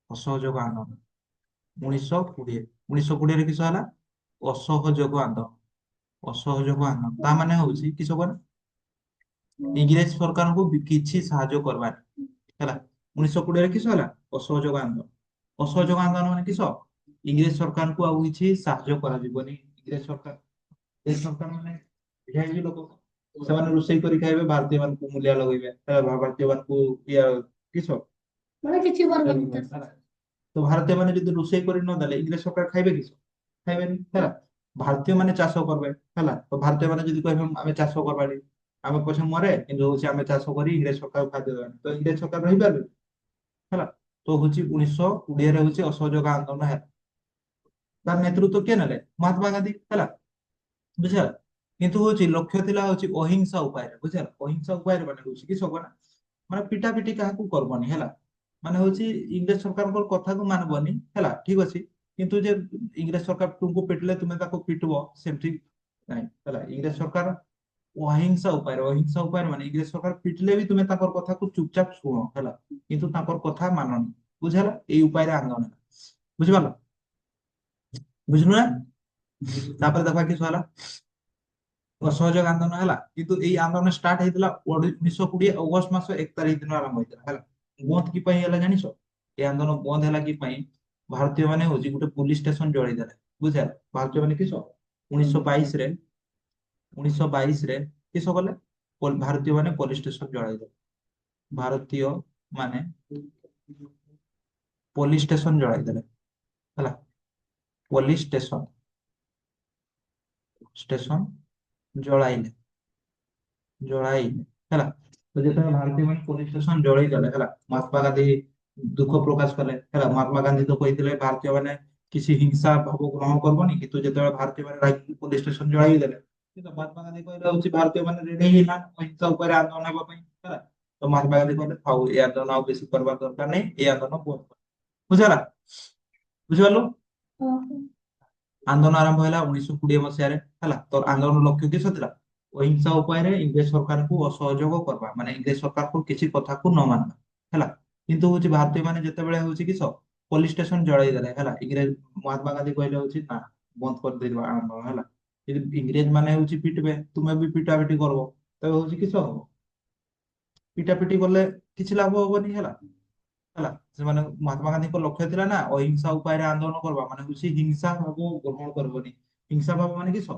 ଅସହଯୋଗ ଆନ୍ଦୋଳନ 1920। 1920 କିସ ହେଲା? ଅସହଯୋଗ ଆନ୍ଦୋଳନ। ଅସହଯୋଗ ଆନ୍ଦୋଳନ ତା ମାନେ ହଉଛି କିସ କର, ଇଂରେଜ ସରକାରଙ୍କୁ କିଛି ସାହାଯ୍ୟ କରବାନି ହେଲା। 1920 କିସ ହେଲା? ଅସହଯୋଗ ଆନ୍ଦୋଳନ। ଅସହଯୋଗ ଆନ୍ଦୋଳନ ମାନେ କିସ? ଇଂରେଜ ସରକାରଙ୍କୁ ଆଉ କିଛି ସାହାଯ୍ୟ କରାଯିବନି। ଇଂରେଜ ସରକାର ମାନେ ଭିଆଇପି ଲୋକ, ସେମାନେ ରୋଷେଇ କରି ଖାଇବେ, ଭାରତୀୟ ମାନଙ୍କୁ ମୂଲିଆ ଲଗେଇବେ ହେଲା। ଭାରତୀୟ ମାନଙ୍କୁ ଇଏ କିସ ମାନେ କିଛି କରିବନି ହେଲା। ତ ଭାରତୀୟ ମାନେ ଯଦି ରୋଷେଇ କରି ନ ଦେଲେ ଇଂରେଜ ସରକାର ଖାଇବେ କିସ? ଖାଇବେନି ହେଲା। ଭାରତୀୟ ମାନେ ଚାଷ କରିବେ ହେଲା। ତ ଭାରତୀୟ ମାନେ ଯଦି କହିବେ ଆମେ ଚାଷ କରବାନି, ଆମେ ପଛେ ମରେ କିନ୍ତୁ ହଉଛି ଆମେ ଚାଷ କରି ଇଂରେଜ ସରକାର ଖାଦ୍ୟ ଦେବାନି, ତ ଇଂରେଜ ସରକାର ରହିପାରିବେ ହେଲା। ତ ହଉଛି 1920 ହଉଛି ଅସହଯୋଗ ଆନ୍ଦୋଳନ ହେଲା। ତାର ନେତୃତ୍ୱ କିଏ ନେଲେ? ମହାତ୍ମା ଗାନ୍ଧୀ ହେଲା, ବୁଝିଲା। କିନ୍ତୁ ହଉଛି ଲକ୍ଷ୍ୟ ଥିଲା ହଉଛି ଅହିଂସା ଉପାୟରେ, ବୁଝିଲା। ଅହିଂସା ଉପାୟରେ ମାନେ ହଉଛି କି ସବୁ ମାନେ ପିଟା ପିଟି କାହାକୁ କରବନି ହେଲା, ମାନେ ହଉଛି ଇଂରେଜ ସରକାରଙ୍କ କଥାକୁ ମାନବନି ହେଲା, ଠିକ ଅଛି। କିନ୍ତୁ ଯେ ଇଂରେଜ ସରକାର ତୁମକୁ ପିଟିଲେ ତୁମେ ତାକୁ ପିଟିବ, ସେମିତି ନାହିଁ ହେଲା। ଇଂରେଜ ସରକାର ଅହିଂସା ଉପାୟରେ ମାନେ ଇଂରେଜ ସରକାର ପିଟିଲେ ବି ତୁମେ ତାଙ୍କର କଥାକୁ ଚୁପଚାପ ଶୁଣ ହେଲା, କିନ୍ତୁ ତାଙ୍କର କଥା ମାନନି, ବୁଝିଲା। ଏଇ ଉପାୟରେ ଆନ୍ଦୋଳନ ହେଲା, ବୁଝିପାରିଲ? ବୁଝିଲୁ ନା? ତାପରେ ଦେଖା କିସ ହେଲା, ଅସହଯୋଗ ଆନ୍ଦୋଳନ ହେଲା। କିନ୍ତୁ ଏଇ ଆନ୍ଦୋଳନ ଷ୍ଟାର୍ଟ ହେଇଥିଲା 1920 ଅଗଷ୍ଟ ମାସ 1 ତାରିଖ ଦିନ ଆରମ୍ଭ ହେଇଥିଲା ହେଲା। ବନ୍ଦ କି ପାଇଁ ହେଲା ଜାଣିଛ? ଏ ଆନ୍ଦୋଳନ ବନ୍ଦ ହେଲା କି ପାଇଁ? ଭାରତୀୟ ମାନେ ହଉଛି ଗୋଟେ ପୁଲିସ ଷ୍ଟେସନ ଜଳେଇ ଦେଲେ, ବୁଝିଲା। ଭାରତୀୟ ମାନେ କିସ 1922 ରେ 1922 ରେ କିସ କଲେ? ଭାରତୀୟ ମାନେ ପୋଲିସ ଷ୍ଟେସନ ଜଳାଇ ଦେଲେ। ଭାରତୀୟ ମାନେ ପୋଲିସ ଷ୍ଟେସନ ଜଳାଇ ଦେଲେ ହେଲା। ପୋଲିସ ଷ୍ଟେସନ ଷ୍ଟେସନ ଜଳାଇଲେ ଜଳାଇଲେ ହେଲା। ତ ଯେତେବେଳେ ଭାରତୀୟ ମାନେ ପୋଲିସ ଷ୍ଟେସନ ଜଳେଇ ଦେଲେ ହେଲା, ମହାତ୍ମା ଗାନ୍ଧୀ ଦୁଃଖ ପ୍ରକାଶ କଲେ ହେଲା। ମହାତ୍ମା ଗାନ୍ଧୀ ତ କହିଥିଲେ ଭାରତୀୟ ମାନେ କିଛି ହିଂସା ଭାବ ଗ୍ରହଣ କରବନି, କିନ୍ତୁ ଯେତେବେଳେ ଭାରତୀୟ ମାନେ ରାଗିକି ପୋଲିସ ଷ୍ଟେସନ ଜଳାଇ ଦେଲେ, କିନ୍ତୁ ମହାତ୍ମା ଗାନ୍ଧୀ କହିଲେ ହଉଛି ଭାରତୀୟ ମାନେ ରେଡି ହେଇନାହାନ୍ତି ଅହିଂସା ଉପରେ ଆନ୍ଦୋଳନ ହେବା ପାଇଁ ହେଲା। ତ ମହାତ୍ମା ଗାନ୍ଧୀ କହିଲେ ଥାଉ, ଏ ଆନ୍ଦୋଳନ ଆଉ ବେଶୀ କରବା ଦରକାର ନାହିଁ, ଏ ଆନ୍ଦୋଳନ ବନ୍ଦ କର, ବୁଝିଗଲା। ବୁଝିପାରିଲୁ? ହଁ। ଆନ୍ଦୋଳନ ଆରମ୍ଭ ହେଲା 1920 ମସିହାରେ ହେଲା। ତ ଆନ୍ଦୋଳନ ଲକ୍ଷ୍ୟ କିସ ଥିଲା? ଅହିଂସା ଉପାୟରେ ଇଂରେଜ ସରକାରକୁ ଅସହଯୋଗ କରିବା, ମାନେ ଇଂରେଜ ସରକାରକୁ କିଛି କଥାକୁ ନ ମାନବା ହେଲା। କିନ୍ତୁ ହଉଛି ଭାରତୀୟ ମାନେ ଯେତେବେଳେ ହଉଛି କିସ ପୋଲିସ ଷ୍ଟେସନ ଜଳେଇ ଦେଲେ ହେଲା, ଇଂରେଜ ମହାତ୍ମା ଗାନ୍ଧୀ କହିଲେ ହଉଛି ନା, ବନ୍ଦ କରିଦେବା ଆନ୍ଦୋଳନ ହେଲା। ଯଦି ଇଂରେଜ ମାନେ ହଉଛି ପିଟିବେ, ତୁମେ ବି ପିଟା ପିଟି କରବ, ତେବେ ହଉଛି କିସ ହବ? ପିଟା ପିଟି କଲେ କିଛି ଲାଭ ହବନି ହେଲା। ହେଲା, ସେମାନେ ମହାତ୍ମା ଗାନ୍ଧୀଙ୍କ ଲକ୍ଷ୍ୟ ଥିଲା ନା ଅହିଂସା ଉପାୟରେ ଆନ୍ଦୋଳନ କରିବା, ମାନେ ହଉଛି ହିଂସା ଭାବ ଗ୍ରହଣ କରିବନି। ହିଂସା ଭାବ ମାନେ କିସ?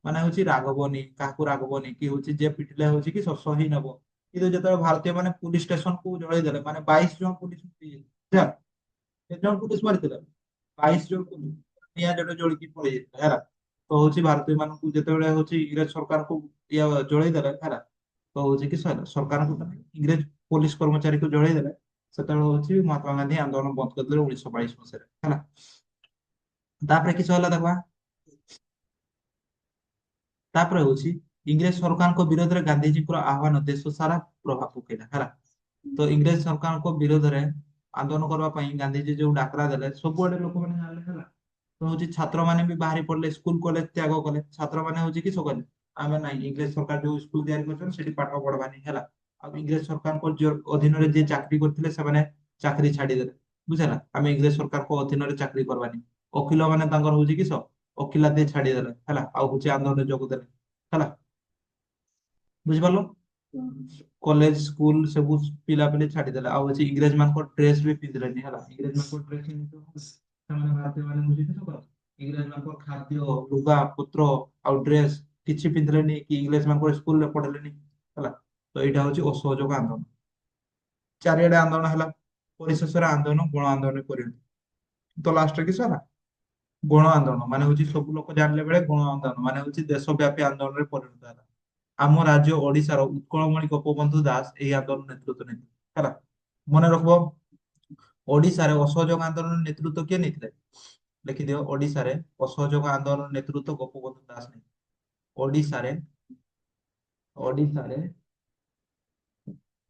ମାନେ ହଉଛି ରାଗବନି, କାହାକୁ ରାଗବନି, କି ହଉଛି ଯେ ପିଟିଲେ ହଉଛି କି ସହି ନବ। କିନ୍ତୁ ଯେତେବେଳେ ଭାରତୀୟ ମାନେ ପୁଲିସ ଷ୍ଟେସନ କୁ ଜଳେଇ ଦେଲେ, ମାନେ 22 ଜଣ ପୁଲିସ କେତେ ଜଣ ପୁଲିସ ମାରିଥିଲେ? 22 ଜଣ ପୁଲିସ ନିଆଁ ଜଡେ ଜଳିକି ପଳେଇ ଯାଇଥିଲେ ହେଲା। ତ ହଉଛି ଭାରତୀୟ ମାନଙ୍କୁ ଯେତେବେଳେ ହଉଛି ଇଂରେଜ ସରକାରକୁ ଇଏ ଜଳେଇ ଦେଲେ ହେଲା, ତ ହଉଛି କି ସରକାରଙ୍କୁ ମାନେ ଇଂରେଜ ପୋଲିସ କର୍ମଚାରୀକୁ ଜଳେଇ ଦେଲେ। ସେତେବେଳେ ହଉଛି ମହାତ୍ମା ଗାନ୍ଧୀ ଆନ୍ଦୋଳନ ବନ୍ଦ କରିଦେଲେ 1922 ମସିହାରେ ହେଲା। ତାପରେ କିଛି ହେଲା ଦେଖବା, ତାପରେ ହଉଛି ଇଂରେଜ ସରକାରଙ୍କ ବିରୋଧରେ ଗାନ୍ଧିଜୀଙ୍କର ଆହ୍ୱାନ ଦେଶ ସାରା ପ୍ରଭାବ ପକେଇଲା ହେଲା। ତ ଇଂରେଜ ସରକାରଙ୍କ ବିରୋଧରେ ଆନ୍ଦୋଳନ କରିବା ପାଇଁ ଗାନ୍ଧିଜୀ ଯୋଉ ଡାକରା ଦେଲେ, ସବୁଆଡେ ଲୋକମାନେ ଜାଣିଲେ ହେଲା। ତ ହଉଛି ଛାତ୍ର ମାନେ ବି ବାହାରି ପଡିଲେ, ସ୍କୁଲ କଲେଜ ତ୍ୟାଗ କଲେ। ଛାତ୍ର ମାନେ ହଉଛି କିସ କଲେ? ଆମେ ନାଇଁ, ଇଂରେଜ ସରକାର ଯୋଉ ସ୍କୁଲ ତିଆରି କରିଛନ୍ତି ସେଠି ପାଠ ପଢବାନି ହେଲା। ଆଉ ଇଂରେଜ ସରକାରଙ୍କ ଅଧୀନରେ ଯିଏ ଚାକିରି କରିଥିଲେ ସେମାନେ ଚାକିରି ଛାଡିଦେଲେ, ବୁଝିଲା। ଆମେ ଇଂରେଜ ସରକାରଙ୍କ ଅଧୀନରେ ଚାକିରି କରବାନି। ଓକିଲ ମାନେ ତାଙ୍କର ହଉଛି କିସ ଓକିଲାତି ଛାଡିଦେଲେ ହେଲା, ଆଉ ହଉଛି ଆନ୍ଦୋଳନରେ ଯୋଗ ଦେଲେ ହେଲା। ବୁଝିପାରିଲ? କଲେଜ ସ୍କୁଲ ସବୁ ପିଲାପିଲି ଛାଡିଦେଲେ, ଆଉ ହଉଛି ଇଂରେଜ ମାନଙ୍କ ଡ୍ରେସ ବି ପିନ୍ଧିଲେନି ହେଲା। ଇଂରେଜ ମାନଙ୍କ ଡ୍ରେସ ସେମାନେ ଭାରତୀୟ ମାନେ ହଉଛି କିସ କଲେ? ଇଂରେଜ ମାନଙ୍କ ଖାଦ୍ୟ, ଲୁଗା ପତ୍ର ଆଉ ଡ୍ରେସ କିଛି ପିନ୍ଧିଲେନି, କି ଇଂରେଜ ମାନଙ୍କ ସ୍କୁଲରେ ପଢିଲେନି ହେଲା। ତ ଏଇଟା ହଉଛି ଅସହଯୋଗ ଆନ୍ଦୋଳନ। ଚାରିଆଡେ ଆନ୍ଦୋଳନ ହେଲା, ପରିଶେଷରେ ଆନ୍ଦୋଳନ ଗଣ ଆନ୍ଦୋଳନରେ ପରିଣତ। ତ ଲାଷ୍ଟରେ କିସ ହେଲା? ଗଣ ଆନ୍ଦୋଳନ ମାନେ ହଉଛି ସବୁ ଲୋକ ଜାଣିଲେ ବେଳେ ଗଣ ଆନ୍ଦୋଳନ ମାନେ ହଉଛି ଦେଶବ୍ୟାପୀ ଆନ୍ଦୋଳନରେ ପରିଣତ ହେଲା। ଆମ ରାଜ୍ୟ ଓଡିଶାର ଉତ୍କଳମଣି ଗୋପବନ୍ଧୁ ଦାସ ଏହି ଆନ୍ଦୋଳନ ନେତୃତ୍ୱ ନେଇଥିଲେ ହେଲା। ମନେ ରଖିବ, ଓଡିଶାରେ ଅସହଯୋଗ ଆନ୍ଦୋଳନ ନେତୃତ୍ୱ କିଏ ନେଇଥିଲେ? ଲେଖିଦିଅ, ଓଡିଶାରେ ଅସହଯୋଗ ଆନ୍ଦୋଳନ ନେତୃତ୍ୱ ଗୋପବନ୍ଧୁ ଦାସ ନେଇଥିଲେ। ଓଡିଶାରେ ଓଡିଶାରେ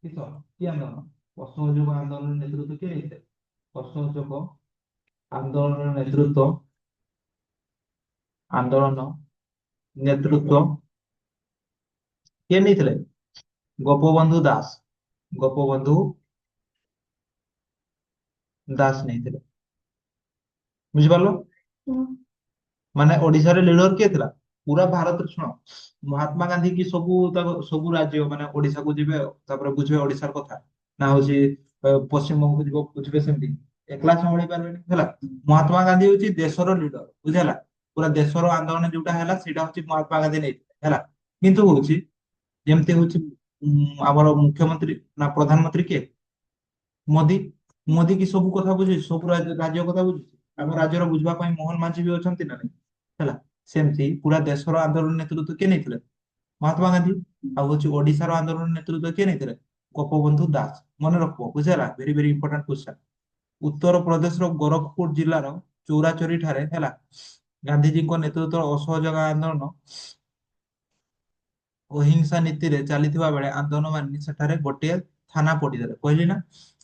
କିସ କି ଆନ୍ଦୋଳନ? ଅସହଯୋଗ ଆନ୍ଦୋଳନ ନେତୃତ୍ୱ କିଏ ନେଇଥିଲେ? ଅସହଯୋଗ ଆନ୍ଦୋଳନ ଆନ୍ଦୋଳନ ନେତୃତ୍ୱ କିଏ ନେଇଥିଲେ? ଗୋପବନ୍ଧୁ ଦାସ। ଗୋପବନ୍ଧୁ ଦାସ ନେଇଥିଲେ, ବୁଝିପାରିଲ? ମାନେ ଓଡିଶାରେ ଲିଡର କିଏ ଥିଲା? ପୁରା ଭାରତରେ ଶୁଣ, ମହାତ୍ମା ଗାନ୍ଧୀ କି ସବୁ ରାଜ୍ୟ ମାନେ ଓଡିଶାକୁ ଯିବେ, ତାପରେ ବୁଝିବେ ଓଡିଶାର କଥା। ନା ହଉଛି ପଶ୍ଚିମବଙ୍ଗକୁ ଯିବ ବୁଝିବେ, ସେମିତି ଏକଲା ସମ୍ଭାଳି ପାରିବେନି ହେଲା। ମହାତ୍ମା ଗାନ୍ଧୀ ହଉଛି ଦେଶର ଲିଡର, ବୁଝିହେଲା। ପୁରା ଦେଶର ଆନ୍ଦୋଳନ ଯୋଉଟା ହେଲା ସେଇଟା ହଉଛି ମହାତ୍ମା ଗାନ୍ଧୀ ନେଇଥିଲେ ହେଲା। କିନ୍ତୁ ହଉଛି ଯେମିତି ହଉଛି ଆମର ମୁଖ୍ୟମନ୍ତ୍ରୀ ନା ପ୍ରଧାନମନ୍ତ୍ରୀ କିଏ? ମୋଦି। ମୋଦି କି ସବୁ କଥା ବୁଝୁଛି, ସବୁ ରାଜ୍ୟ କଥା ବୁଝୁଛି। ଆମ ରାଜ୍ୟର ବୁଝିବା ପାଇଁ ମୋହନ ମାଝି ବି ଅଛନ୍ତି ନା ନାଇଁ ହେଲା। ସେମିତି ପୁରା ଦେଶର ଆନ୍ଦୋଳନ ନେତୃତ୍ୱ କିଏ ନେଇଥିଲେ? ମହାତ୍ମା ଗାନ୍ଧୀ। ଆଉ ହଉଛି ଓଡିଶାର ଆନ୍ଦୋଳନ ନେତୃତ୍ୱ କିଏ ନେଇଥିଲେ? ଗୋପବନ୍ଧୁ ଦାସ। ମନେ ରଖିବ, ବୁଝିହେଲା। Very very important question. ଉତ୍ତର ପ୍ରଦେଶର ଗୋରଖପୁର ଜିଲ୍ଲାର ଚୌରାଚୋରୀ ଠାରେ ହେଲା ଗାନ୍ଧିଜୀଙ୍କ ନେତୃତ୍ୱର ଅସହଯୋଗ ଆନ୍ଦୋଳନ ଅହିଂସା ନୀତିରେ ଚାଲିଥିବା ବେଳେ ଆନ୍ଦୋଳନମାନେ ସେଠାରେ ଗୋଟିଏ ଥାନା ପୋଡିଦେଲେ। କହିଲି ନା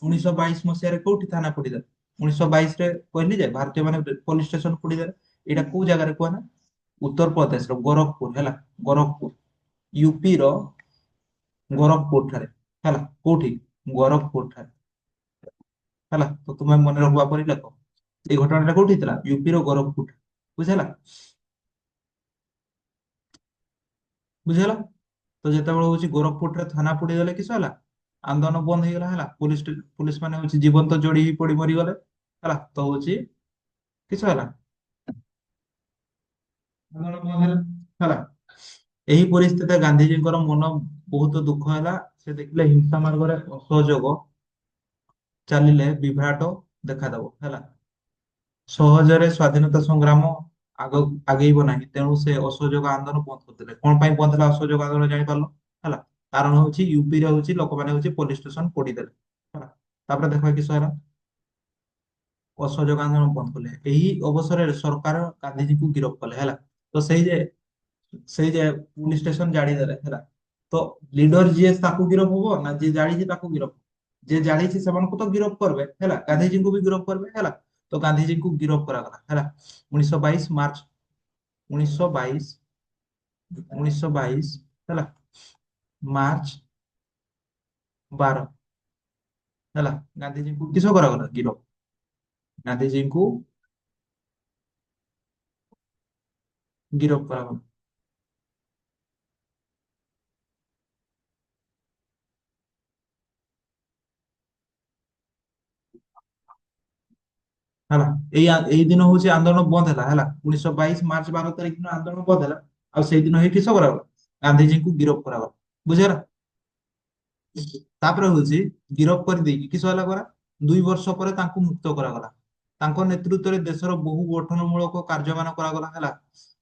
1922 ମସିହାରେ କୋଉଠି ଥାନା ପୋଡିଦେଲେ? 1922 ରେ କହିଲି ଯେ ଭାରତୀୟ ମାନେ ପୋଲିସ ଷ୍ଟେସନ ପୋଡିଦେଲେ। ଏଇଟା କୋଉ ଜାଗାରେ କୁହ ନା? ଉତ୍ତରପ୍ରଦେଶର ଗୋରଖପୁର ହେଲା, ଗୋରଖପୁର ୟୁପି ର ଗୋରଖପୁର ଠାରେ ହେଲା। କୋଉଠି? ଗୋରଖପୁର ଠାରେ ହେଲା। ତ ତୁମେ ମନେ ରଖିବା ପରି ଲେଖ। এই ଘଟଣାଟା କୋଉଠି ହେଇଥିଲା? ୟୁପି ର ଗୋରଖପୁର। ବୁଝିହେଲା? ବୁଝିହେଲା? ତ ଯେତେବେଳେ ହଉଛି ଗୋରଖପୁରରେ ଥାନା ପୋଡିଦେଲେ କିସ ହେଲା? ଆନ୍ଦୋଳନ ବନ୍ଦ ହେଇଗଲା ହେଲା। ପୁଲିସ ମାନେ ହଉଛି ଜୀବନ୍ତ ଯୋଡି ହେଇ ପଡି ମରିଗଲେ ହେଲା। ତ ହଉଛି କିସ ହେଲା? ଆନ୍ଦୋଳନ ବନ୍ଦ ହେଲା ହେଲା। ଏହି ପରିସ୍ଥିତିରେ ଗାନ୍ଧିଜୀଙ୍କର ମନ ବହୁତ ଦୁଃଖ ହେଲା। ସେ ଦେଖିଲେ ହିଂସା ମାର୍ଗରେ ଅସହଯୋଗ ଚାଲିଲେ ବିଭ୍ରାଟ ଦେଖାଦବ ହେଲା। ସହଜରେ ସ୍ଵାଧୀନତା ସଂଗ୍ରାମ ଆଗ ଆଗେଇବ ନାହିଁ। ତେଣୁ ସେ ଅସହଯୋଗ ଆନ୍ଦୋଳନ ବନ୍ଦ କରିଦେଲେ। କଣ ପାଇଁ ବନ୍ଦ ହେଲା ଅସହଯୋଗ ଆନ୍ଦୋଳନ ଜାଣିପାରିଲ ହେଲା? କାରଣ ହଉଛି ୟୁପି ରେ ହଉଛି ଲୋକମାନେ ହଉଛି ପୋଲିସ ଷ୍ଟେସନ ପୋଡିଦେଲେ ହେଲା। ତାପରେ ଦେଖ କିସ ହେଲା? ଅସହଯୋଗ ଆନ୍ଦୋଳନ ବନ୍ଦ କଲେ। ଏହି ଅବସରରେ ସରକାର ଗାନ୍ଧିଜୀଙ୍କୁ ଗିରଫ କଲେ ହେଲା। ତ ସେଇ ଯେ ପୁଲିସ ଷ୍ଟେସନ ଜାଳିଦେଲେ ହେଲା। ତ ଲିଡର ଯିଏ ତାକୁ ଗିରଫ ହବ ନା ଯିଏ ଜାଳିଛି ତାକୁ ଗିରଫ? ଯିଏ ଜାଳିଛି ସେମାନଙ୍କୁ ତ ଗିରଫ କରିବେ ହେଲା। ଗାନ୍ଧିଜୀଙ୍କୁ ବି ଗିରଫ କରିବେ ହେଲା। ତ ଗାନ୍ଧିଜୀଙ୍କୁ ଗିରଫ କରାଗଲା ହେଲା। 1922 ମାର୍ଚ୍ଚ 1922 1922 ହେଲା ମାର୍ଚ୍ଚ 12 ହେଲା ଗାନ୍ଧିଜୀଙ୍କୁ କିସ କରାଗଲା? ଗିରଫ। ଗାନ୍ଧିଜୀଙ୍କୁ ଗିରଫ କରାଗଲା ହେଲା। ଏଇ ଦିନ ହଉଛି ଆନ୍ଦୋଳନ ବନ୍ଦ ହେଲା ହେଲା। 1922 ମାର୍ଚ୍ଚ 12 ତାରିଖ ଦିନ ଆନ୍ଦୋଳନ ବନ୍ଦ ହେଲା। ଆଉ ସେଇଦିନ ହିଁ କିସ କରାଗଲା? ଗାନ୍ଧିଜୀଙ୍କୁ ଗିରଫ କରାଗଲା। ବୁଝିହେଲା? ତାପରେ ହଉଛି ଗିରଫ କରିଦେଇକି କିସ ହେଲା କରା? 2 ବର୍ଷ ପରେ ତାଙ୍କୁ ମୁକ୍ତ କରାଗଲା। ତାଙ୍କ ନେତୃତ୍ୱରେ ଦେଶର ବହୁ ଗଠନମୂଳକ କାର୍ଯ୍ୟମାନ କରାଗଲା ହେଲା।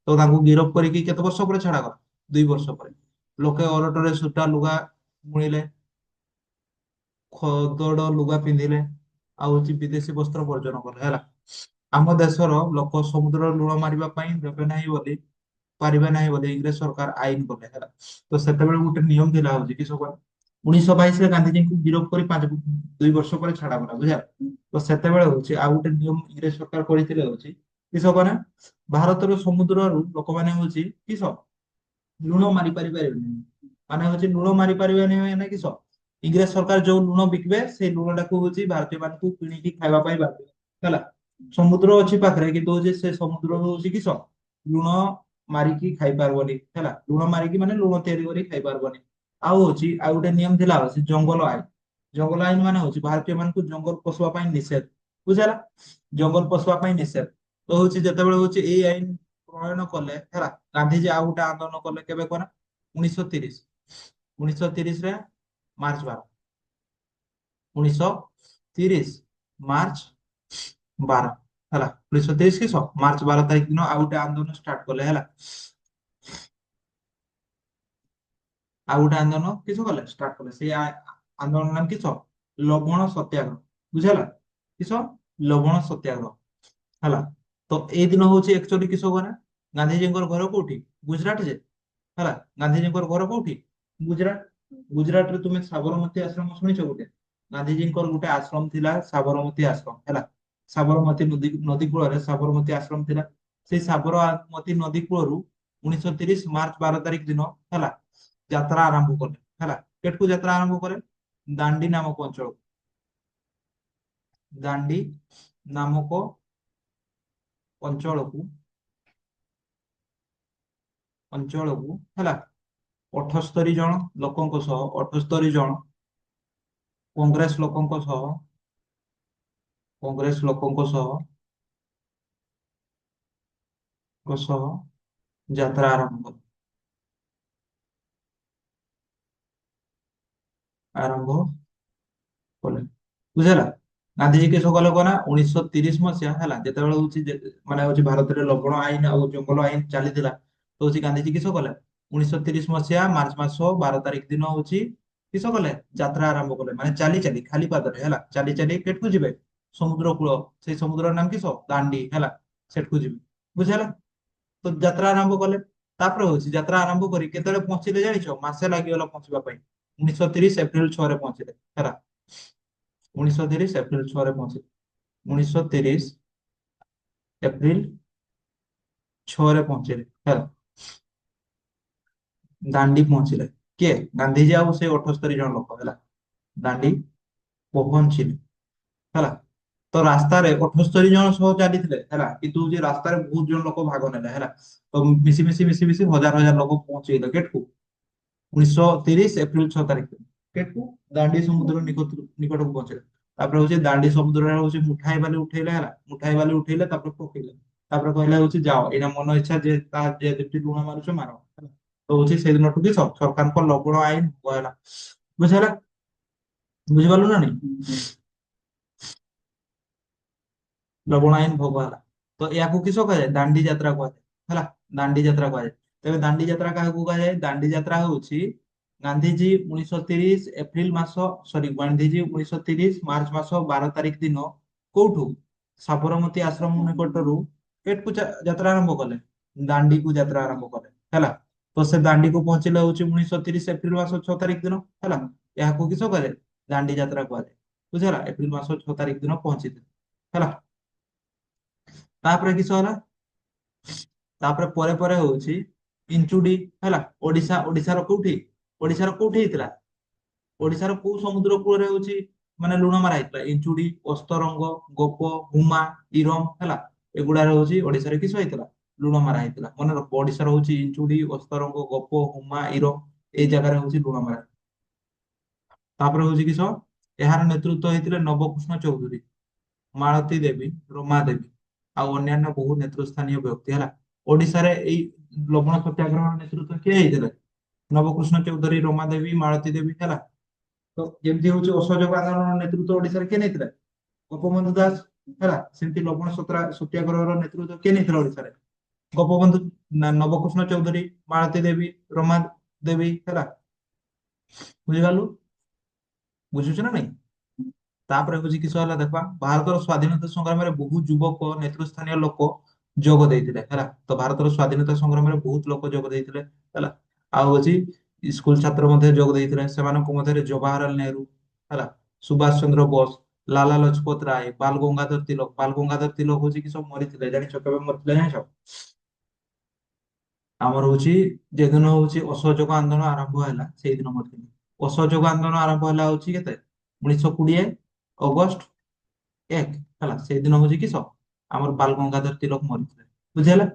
ତ ତାଙ୍କୁ ଗିରଫ କରିକି କେତେ ବର୍ଷ ପରେ ଛାଡାଗଲା? 2 ବର୍ଷ ପରେ। ଲୋକେ ଅରଟରେ ସୂତା ଲୁଗା ବୁଣିଲେ, ଖଦଡ ଲୁଗା ପିନ୍ଧିଲେ, ଆଉ ହଉଛି ବିଦେଶୀ ବସ୍ତ୍ର ବର୍ଜନ କଲେ ହେଲା। ଆମ ଦେଶର ଲୋକ ସମୁଦ୍ର ଲୁଣ ମାରିବା ପାଇଁ ଦେବେ ନାହିଁ ବୋଲି ପାରିବେ ନାହିଁ ବୋଲି ଇଂରେଜ ସରକାର ଆଇନ କଲେ ହେଲା। ତ ସେତେବେଳେ ଗୋଟେ ନିୟମ ଥିଲା ହଉଛି କି ସବୁ 1922 ରେ ଗାନ୍ଧିଜୀଙ୍କୁ ଗିରଫ କରି 2 ବର୍ଷ ପରେ ଛାଡାଗଲା। ବୁଝିଲା? ତ ସେତେବେଳେ ହଉଛି ଆଉ ଗୋଟେ ନିୟମ ଇଂରେଜ ସରକାର କରିଥିଲେ ହଉଛି କିସ କନା? ଭାରତର ସମୁଦ୍ରରୁ ଲୋକମାନେ ହଉଛି କିସ ଲୁଣ ମାରି ପାରିବେନି। ମାନେ ହଉଛି ଲୁଣ ମାରି ପାରିବେନି ମାନେ କିସ? ଇଂରେଜ ସରକାର ଯୋଉ ଲୁଣ ବିକିବେ ସେଇ ଲୁଣ ଟାକୁ ହଉଛି ଭାରତୀୟ ମାନଙ୍କୁ କିଣିକି ଖାଇବା ପାଇଁ ବାଧ୍ୟ ହେଲା। ସମୁଦ୍ର ଅଛି ପାଖରେ କିନ୍ତୁ ହଉଛି ସେ ସମୁଦ୍ର ହଉଛି କିସ ଲୁଣ ମାରିକି ଖାଇ ପାରିବନି ହେଲା। ଲୁଣ ମାରିକି ମାନେ ଲୁଣ ତିଆରି କରି ଖାଇ ପାରିବନି। ଆଉ ହଉଛି ଆଉ ଗୋଟେ ନିୟମ ଥିଲା ହଉଛି ଜଙ୍ଗଲ ଆଇନ। ଜଙ୍ଗଲ ଆଇନ ମାନେ ହଉଛି ଭାରତୀୟ ମାନଙ୍କୁ ଜଙ୍ଗଲ ପଶିବା ପାଇଁ ନିଷେଧ। ବୁଝିଲା? ଜଙ୍ଗଲ ପଶିବା ପାଇଁ ନିଷେଧ। ତ ହଉଛି ଯେତେବେଳେ ହଉଛି ଏଇ ଆଇନ ପ୍ରଣୟନ କଲେ ହେଲା। ଗାନ୍ଧିଜୀ ଆଉ ଗୋଟେ ଆନ୍ଦୋଳନ କଲେ କେବେ କନା? 1930 1930 ରେ ମାର୍ଚ୍ଚ 12 1930 ମାର୍ଚ୍ଚ 12 ହେଲା। 1930 କିସ ମାର୍ଚ୍ଚ 12 ତାରିଖ ଦିନ ଆଉ ଗୋଟେ ଆନ୍ଦୋଳନ ଷ୍ଟାର୍ଟ କଲେ ହେଲା। ଆଉ ଗୋଟେ ଆନ୍ଦୋଳନ କିସ କଲେ? ଷ୍ଟାର୍ଟ କଲେ। ସେଇ ଆନ୍ଦୋଳନ ନାମ କିସ? ଲବଣ ସତ୍ୟାଗ୍ରହ। ବୁଝିହେଲା? କିସ? ଲବଣ ସତ୍ୟାଗ୍ରହ ହେଲା। ତ ଏଇ ଦିନ ହଉଛି ଆକ୍ଚୁଆଲି କିସ କରେ? ଗାନ୍ଧିଜୀଙ୍କର ଘର କୋଉଠି? ଗୁଜରାଟ ଯେ ହେଲା। ଗାନ୍ଧିଜୀଙ୍କର ଘର କୋଉଠି? ଗୁଜରାଟ। ଗୁଜରାଟରେ ତୁମେ ସାବରମତୀ ଆଶ୍ରମ ଶୁଣିଛ ଗୋଟେ? ଗାନ୍ଧିଜୀଙ୍କର ଗୋଟେ ଆଶ୍ରମ ଥିଲା ସାବରମତୀ ଆଶ୍ରମ ହେଲା। ସାବରମତୀ ନଦୀ କୂଳରେ ସାବରମତୀ ଆଶ୍ରମ ଥିଲା। ସେଇ ସାବରମତୀ ନଦୀ କୂଳରୁ 1930 ମାର୍ଚ୍ଚ 12 ତାରିଖ ଦିନ ହେଲା ଯାତ୍ରା ଆରମ୍ଭ କଲେ ହେଲା। କେଠୁ ଯାତ୍ରା ଆରମ୍ଭ କଲେ? ଦାଣ୍ଡି ନାମକ ଅଞ୍ଚଳ। ଦାଣ୍ଡି ନାମକ ଅଞ୍ଚଳକୁ ହେଲା 78 ଜଣ ଲୋକଙ୍କ ସହ 78 ଜଣ କଂଗ୍ରେସ ଲୋକଙ୍କ ସହ କଂଗ୍ରେସ ଲୋକଙ୍କ ସହ ଯାତ୍ରା ଆରମ୍ଭ କଲେ। ଆରମ୍ଭ କଲେ। ବୁଝିହେଲା? ଗାନ୍ଧିଜୀ କିସ କଲେ କନା 1930 ମସିହା ହେଲା ଯେତେବେଳେ ହଉଛି ମାନେ ହଉଛି ଭାରତରେ ଲବଣ ଆଇନ ଆଉ ଜଙ୍ଗଲ ଆଇନ ଚାଲିଥିଲା। ତ ହଉଛି ଗାନ୍ଧିଜୀ କିସ କଲେ? 1930 ମସିହା ମାର୍ଚ୍ଚ ମାସ 12 ତାରିଖ ଦିନ ହଉଛି କିସ କଲେ? ଯାତ୍ରା ଆରମ୍ଭ କଲେ। ମାନେ ଚାଲି ଚାଲି ଖାଲି ପାଦରେ ହେଲା ଚାଲି ଚାଲି କେଠୁ ଯିବେ? ସମୁଦ୍ର କୂଳ ସେଇ ସମୁଦ୍ରର ନାମ କିସ ଦାଣ୍ଡି ହେଲା ସେଠକୁ ଯିବେ ବୁଝିହେଲା। ତ ଯାତ୍ରା ଆରମ୍ଭ କଲେ। ତାପରେ ହଉଛି ଯାତ୍ରା ଆରମ୍ଭ କରି କେତେବେଳେ ପହଞ୍ଚିଲେ ଜାଣିଛ ମାସେ ଲାଗିଗଲା ପହଞ୍ଚିବା ପାଇଁ 1930 ଏପ୍ରିଲ 6ରେ ପହଞ୍ଚିଲେ ହେଲା। 1930 ଏପ୍ରିଲ 6ରେ ପହଞ୍ଚିଲେ। 1930 ଏପ୍ରିଲ 6ରେ ପହଞ୍ଚିଲେ ହେଲା। ଦାଣ୍ଡି ପହଞ୍ଚିଲେ କିଏ ଗାନ୍ଧିଜୀ ଆଉ ସେ 78 ଜଣ ଲୋକ ହେଲା। ଦାଣ୍ଡି ପହଞ୍ଚିଲେ ହେଲା। ତ ରାସ୍ତାରେ 78 ଜଣ ସହ ଚାଲିଥିଲେ ହେଲା କିନ୍ତୁ ଯେ ରାସ୍ତାରେ ବହୁତ ଜଣ ଲୋକ ଭାଗ ନେଲେ ହେଲା। ତ ମିଶି ହଜାର ହଜାର ଲୋକ ପହଞ୍ଚିଗଲେ କେଟକୁ 1930 ଏପ୍ରିଲ 6 ତାରିଖ କେଟକୁ ଦାଣ୍ଡି ସମୁଦ୍ର ନିକଟକୁ ପହଞ୍ଚିଲେ। ତାପରେ ହଉଛି ଦାଣ୍ଡି ସମୁଦ୍ରରେ ହଉଛି ମୁଠାଏ ବାଲି ଉଠେଇଲେ ହେଲା। ମୁଠାଏ ବାଲି ଉଠେଇଲେ ତାପରେ ପକେଇଲେ। ତାପରେ କହିଲେ ହଉଛି ଯାଅ ଏଇଟା ମନ ଇଚ୍ଛା ଯେ ତା ଯେମିତି ଲୁଣ ମାରୁଛ ମାର ହେଲା। ତ ହଉଛି ସେଇଦିନଠୁ କି ସରକାରଙ୍କ ଲବଣ ଆଇନ ହେଲା ବୁଝିହେଲା। ବୁଝିପାରିଲୁ ନା ନାଇଁ। ଲବଣ ଆଇନ ଭୋଗ ହେଲା। ତ ଏହାକୁ କିସ କୁହାଯାଏ ଦାଣ୍ଡି ଯାତ୍ରା କୁହାଯାଏ ହେଲା। ଦାଣ୍ଡି ଯାତ୍ରା କୁହାଯାଏ। ତେବେ ଦାଣ୍ଡି ଯାତ୍ରା କାହାକୁ କୁହାଯାଏ ଦାଣ୍ଡି ଯାତ୍ରା ହଉଛି ଗାନ୍ଧିଜୀ 1930 ଏପ୍ରିଲ ମାସ ଗାନ୍ଧିଜୀ 1930 ମାର୍ଚ୍ଚ ମାସ 12 ତାରିଖ ଦିନ କୋଉଠୁ ସାବରମତୀ ଆଶ୍ରମ ନିକଟରୁ ଏଠକୁ ଯାତ୍ରା ଆରମ୍ଭ କଲେ। ଦାଣ୍ଡିକୁ ଯାତ୍ରା ଆରମ୍ଭ କଲେ ହେଲା। ତ ସେ ଦାଣ୍ଡିକୁ ପହଞ୍ଚିଲେ ହଉଛି 1930 ଏପ୍ରିଲ ମାସ 6 ତାରିଖ ଦିନ ହେଲା। ଏହାକୁ କିସ କୁହାଯାଏ ଦାଣ୍ଡି ଯାତ୍ରା କୁହାଯାଏ ବୁଝିହେଲା। ଏପ୍ରିଲ ମାସ 6 ତାରିଖ ଦିନ ପହଞ୍ଚିଥିଲେ ହେଲା। ତାପରେ କିସ ହେଲା ତାପରେ ପରେ ପରେ ହଉଛି ଇଞ୍ଚୁଡି ହେଲା। ଓଡିଶାର କୋଉଠି ହେଇଥିଲା ଓଡିଶାର କୋଉ ସମୁଦ୍ର କୂଳରେ ହଉଛି ମାନେ ଲୁଣ ମାରା ହେଇଥିଲା ଇଞ୍ଚୁଡି ଅସ୍ତରଙ୍ଗ ଗୋପ ହୁମା ଇରମ ହେଲା। ଏଗୁଡାରେ ହଉଛି ଓଡିଶାରେ କିସ ହେଇଥିଲା ଲୁଣ ମାରା ହେଇଥିଲା। ମନେ ରଖ ଓଡିଶାର ହଉଛି ଇଞ୍ଚୁଡି ଅସ୍ତରଙ୍ଗ ଗୋପ ହୁମା ଇରମ ଏଇ ଜାଗାରେ ହଉଛି ଲୁଣ ମାରା। ତାପରେ ହଉଛି କିସ ଏହାର ନେତୃତ୍ୱ ହେଇଥିଲେ ନବକୃଷ୍ଣ ଚୌଧୁରୀ ମାଳତୀ ଦେବୀ ରମା ଦେବୀ ଆଉ ଅନ୍ୟାନ୍ୟ ବହୁ ନେତୃସ୍ଥାନୀୟ ବ୍ୟକ୍ତି ହେଲା। ଓଡିଶାରେ ଏଇ ଲବଣ ସତ୍ୟାଗ୍ରହର ନେତୃତ୍ୱ କିଏ ହେଇଥିଲେ ନବକୃଷ୍ଣ ଚୌଧୁରୀ ରମା ଦେବୀ ମାଳତୀ ଦେବୀ ହେଲା। ତ ଯେମିତି ହଉଛି ଅସହଯୋଗ ଆନ୍ଦୋଳନର ନେତୃତ୍ୱ ଓଡିଶାରେ କିଏ ନେଇଥିଲେ ଗୋପବନ୍ଧୁ ଦାସ ହେଲା। ସେମିତି ଲବଣ ସତ୍ୟାଗ୍ରହର ନେତୃତ୍ୱ କିଏ ନେଇଥିଲେ ଓଡିଶାରେ ଗୋପବନ୍ଧୁ ନବକୃଷ୍ଣ ଚୌଧୁରୀ ମାଳତୀ ଦେବୀ ରମା ଦେବୀ ହେଲା। ବୁଝିପାରିଲୁ ବୁଝୁଛୁ ନା ନାଇଁ। ତାପରେ ହଉଛି କିସ ହେଲା ଦେଖବା ଭାରତର ସ୍ଵାଧୀନତା ସଂଗ୍ରାମରେ ବହୁ ଯୁବକ ନେତୃସ୍ଥାନୀୟ ଲୋକ ଯୋଗ ଦେଇଥିଲେ ହେଲା। ତ ଭାରତର ସ୍ଵାଧୀନତା ସଂଗ୍ରାମରେ ବହୁତ ଲୋକ ଯୋଗ ଦେଇଥିଲେ ହେଲା। ଆଉ ହଉଛି ସ୍କୁଲ ଛାତ୍ର ମଧ୍ୟ ଯୋଗ ଦେଇଥିଲେ। ସେମାନଙ୍କ ମଧ୍ୟରେ ଜବାହରଲାଲ ନେହେରୁ ହେଲା ସୁଭାଷ ଚନ୍ଦ୍ର ବୋଷ ଲାଲା ଲଜପତ ରାୟ ବାଲ ଗଙ୍ଗାଧର ତିଲକ ହଉଛି କି ସବୁ ମରିଥିଲେ ଜାଣିଛ କେବେ ମରିଥିଲେ ଜାଣିଛ ଆମର ହଉଛି ଯେଦିନ ହଉଛି ଅସହଯୋଗ ଆନ୍ଦୋଳନ ଆରମ୍ଭ ହେଲା ସେଇଦିନ ମରିଥିଲେ। ଅସହଯୋଗ ଆନ୍ଦୋଳନ ଆରମ୍ଭ ହେଲା ହଉଛି କେତେ 1920 ଅଗଷ୍ଟ 1 ହେଲା। ସେଇଦିନ ହଉଛି କିସ ଆମର ବାଲ ଗଙ୍ଗାଧର ତିଲକ ମରିଥିଲେ ବୁଝିହେଲା।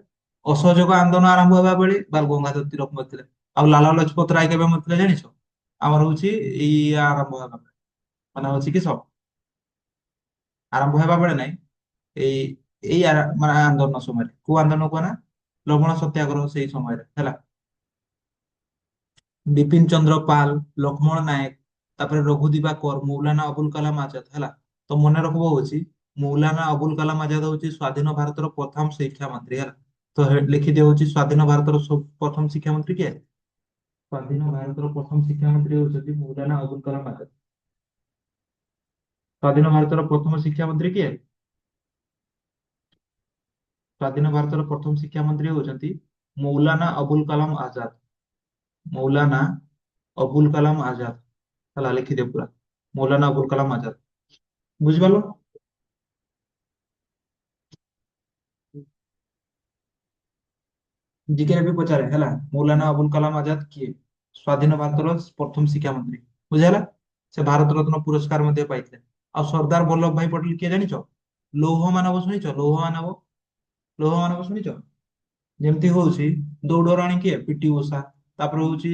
ଅସହଯୋଗ ଆନ୍ଦୋଳନ ଆରମ୍ଭ ହେବା ବେଳେ ବାଲ ଗଙ୍ଗାଧର ତିଲକ ମରିଥିଲେ। ଆଉ ଲାଲା ଲଜପତ ରାୟ କେବେ ମରିଥିଲେ ଜାଣିଛ ଆମର ହଉଛି ଏଇ ଆରମ୍ଭ ହେବା ବେଳେ ମାନେ ହଉଛି କିସ ଆରମ୍ଭ ହେବା ବେଳେ ନାଇଁ ଏଇ ମାନେ ଆନ୍ଦୋଳନ ସମୟରେ କୋଉ ଆନ୍ଦୋଳନ କୁହ ନା ଲବଣ ସତ୍ୟାଗ୍ରହ ସେଇ ସମୟରେ ହେଲା। ବିପିନ ଚନ୍ଦ୍ର ପାଲ ଲକ୍ଷ୍ମଣ ନାୟକ ତାପରେ ରଘୁ ଦିବାକର ମୌଲାନା ଅବୁଲ କାଲାମ ଆଜାଦ ହେଲା। ତ ମନେ ରଖିବ ହଉଛି ମୌଲାନା ଅବୁଲ କାଲାମ ଆଜାଦ ହଉଛି ସ୍ଵାଧୀନ ଭାରତର ପ୍ରଥମ ଶିକ୍ଷା ମନ୍ତ୍ରୀ ହେଲା। ତ ଲେଖିଦିଅ ହଉଛି ସ୍ଵାଧୀନ ଭାରତର ପ୍ରଥମ ଶିକ୍ଷା ମନ୍ତ୍ରୀ କିଏ ସ୍ଵାଧୀନ ଭାରତର ପ୍ରଥମ ଶିକ୍ଷା ମନ୍ତ୍ରୀ ହଉଛନ୍ତି ମୌଲାନା ଅବୁଲ କାଲାମ ଆଜାଦ। ସ୍ଵାଧୀନ ଭାରତର ପ୍ରଥମ ଶିକ୍ଷା ମନ୍ତ୍ରୀ କିଏ ସ୍ଵାଧୀନ ଭାରତର ପ୍ରଥମ ଶିକ୍ଷା ମନ୍ତ୍ରୀ ହଉଛନ୍ତି ମୌଲାନା ଅବୁଲ କାଲାମ ଆଜାଦ। ମୌଲାନା ଅବୁଲ କାଲାମ ଆଜାଦ ହେଲା ଲେଖିଦିଅ ପୁରା ମୌଲାନା ଅବୁଲ କାଲାମ ଆଜାଦ ବୁଝିପାରିଲ। ଜିକେ ବି ପଚାରେ ହେଲା ମୌଲାନା ଅବୁଲ କାଲାମ ଆଜାଦ କିଏ ସ୍ଵାଧୀନ ଭାରତର ପ୍ରଥମ ଶିକ୍ଷା ମନ୍ତ୍ରୀ ବୁଝିହେଲା। ସେ ଭାରତ ରତ୍ନ ପୁରସ୍କାର ମଧ୍ୟ ପାଇଥିଲେ। ଆଉ ସର୍ଦ୍ଦାର ବଲ୍ଲଭ ଭାଇ ପଟେଲ କିଏ ଜାଣିଛ ଲୌହ ମାନବ ଶୁଣିଛ ଲୌହ ମାନବ ଶୁଣିଛ ଯେମିତି ହଉଛି ଦୌଡରାଣୀ କିଏ ପିଟି ଓଷା। ତାପରେ ହଉଛି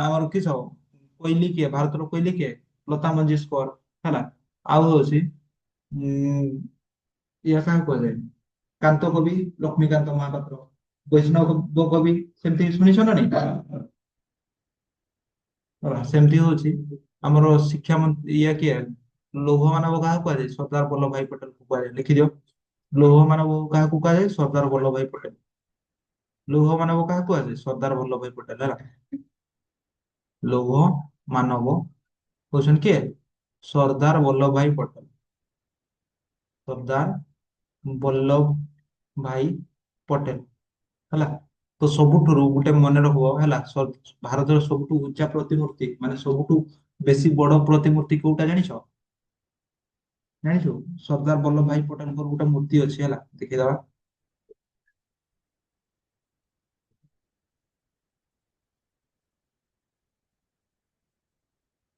ଆମର କିସ କୋଇଲି କିଏ ଭାରତର କୋଇଲି କିଏ ଲତା ମଞ୍ଗେସକର ହେଲା। ଆଉ ହଉଛି ଇଏ କାହାକୁ କୁହାଯାଏ କାନ୍ତ କବି ଲକ୍ଷ୍ମୀକାନ୍ତ ମହାପାତ୍ର ବୈଷ୍ଣବ କବି ସେମିତି ଶୁଣିଛ ନା ନାଇଁ। ହେଲା, ସେମିତି ହଉଛି ଆମର ଶିକ୍ଷା ମନ୍ତ୍ରୀ ଇଏ କିଏ ଲୌହ ମାନବ କାହାକୁ କୁହାଯାଏ ସର୍ଦ୍ଦାର ବଲ୍ଲଭ ଭାଇ ପଟେଲକୁ କୁହାଯାଏ ଲେଖିଦିଅ। ଲୌହ ମାନବ କାହାକୁ କୁହାଯାଏ ସର୍ଦ୍ଦାର ବଲ୍ଲଭ ଭାଇ ପଟେଲ। ଲୌହ ମାନବ କାହାକୁ କୁହାଯାଏ ସର୍ଦ୍ଦାର ବଲ୍ଲଭ ଭାଇ ପଟେଲ ହେଲା। ଲୌହ ମାନବ ହଉଛନ୍ତି କିଏ ସର୍ଦ୍ଦାର ବଲ୍ଲଭ ଭାଇ ପଟେଲ। सरदार वल्लभ भाई पटेल ହେଲା। ତ ସବୁଠୁରୁ ଗୋଟେ ମନେ ରଖିବ ହେଲା, ଭାରତର ସବୁଠୁ ଉଚ୍ଚା ପ୍ରତିମୂର୍ତ୍ତି ମାନେ ସବୁଠୁ ବେଶୀ ବଡ ପ୍ରତିମୂର୍ତ୍ତି କୋଉଟା ଜାଣିଛ? ଜାଣିଛୁ? ସର୍ଦ୍ଦାର ବଲ୍ଲଭ ଭାଇ ପଟେଲଙ୍କର ଗୋଟେ ମୂର୍ତ୍ତି ଅଛି ହେଲା, ଦେଖିଦବା।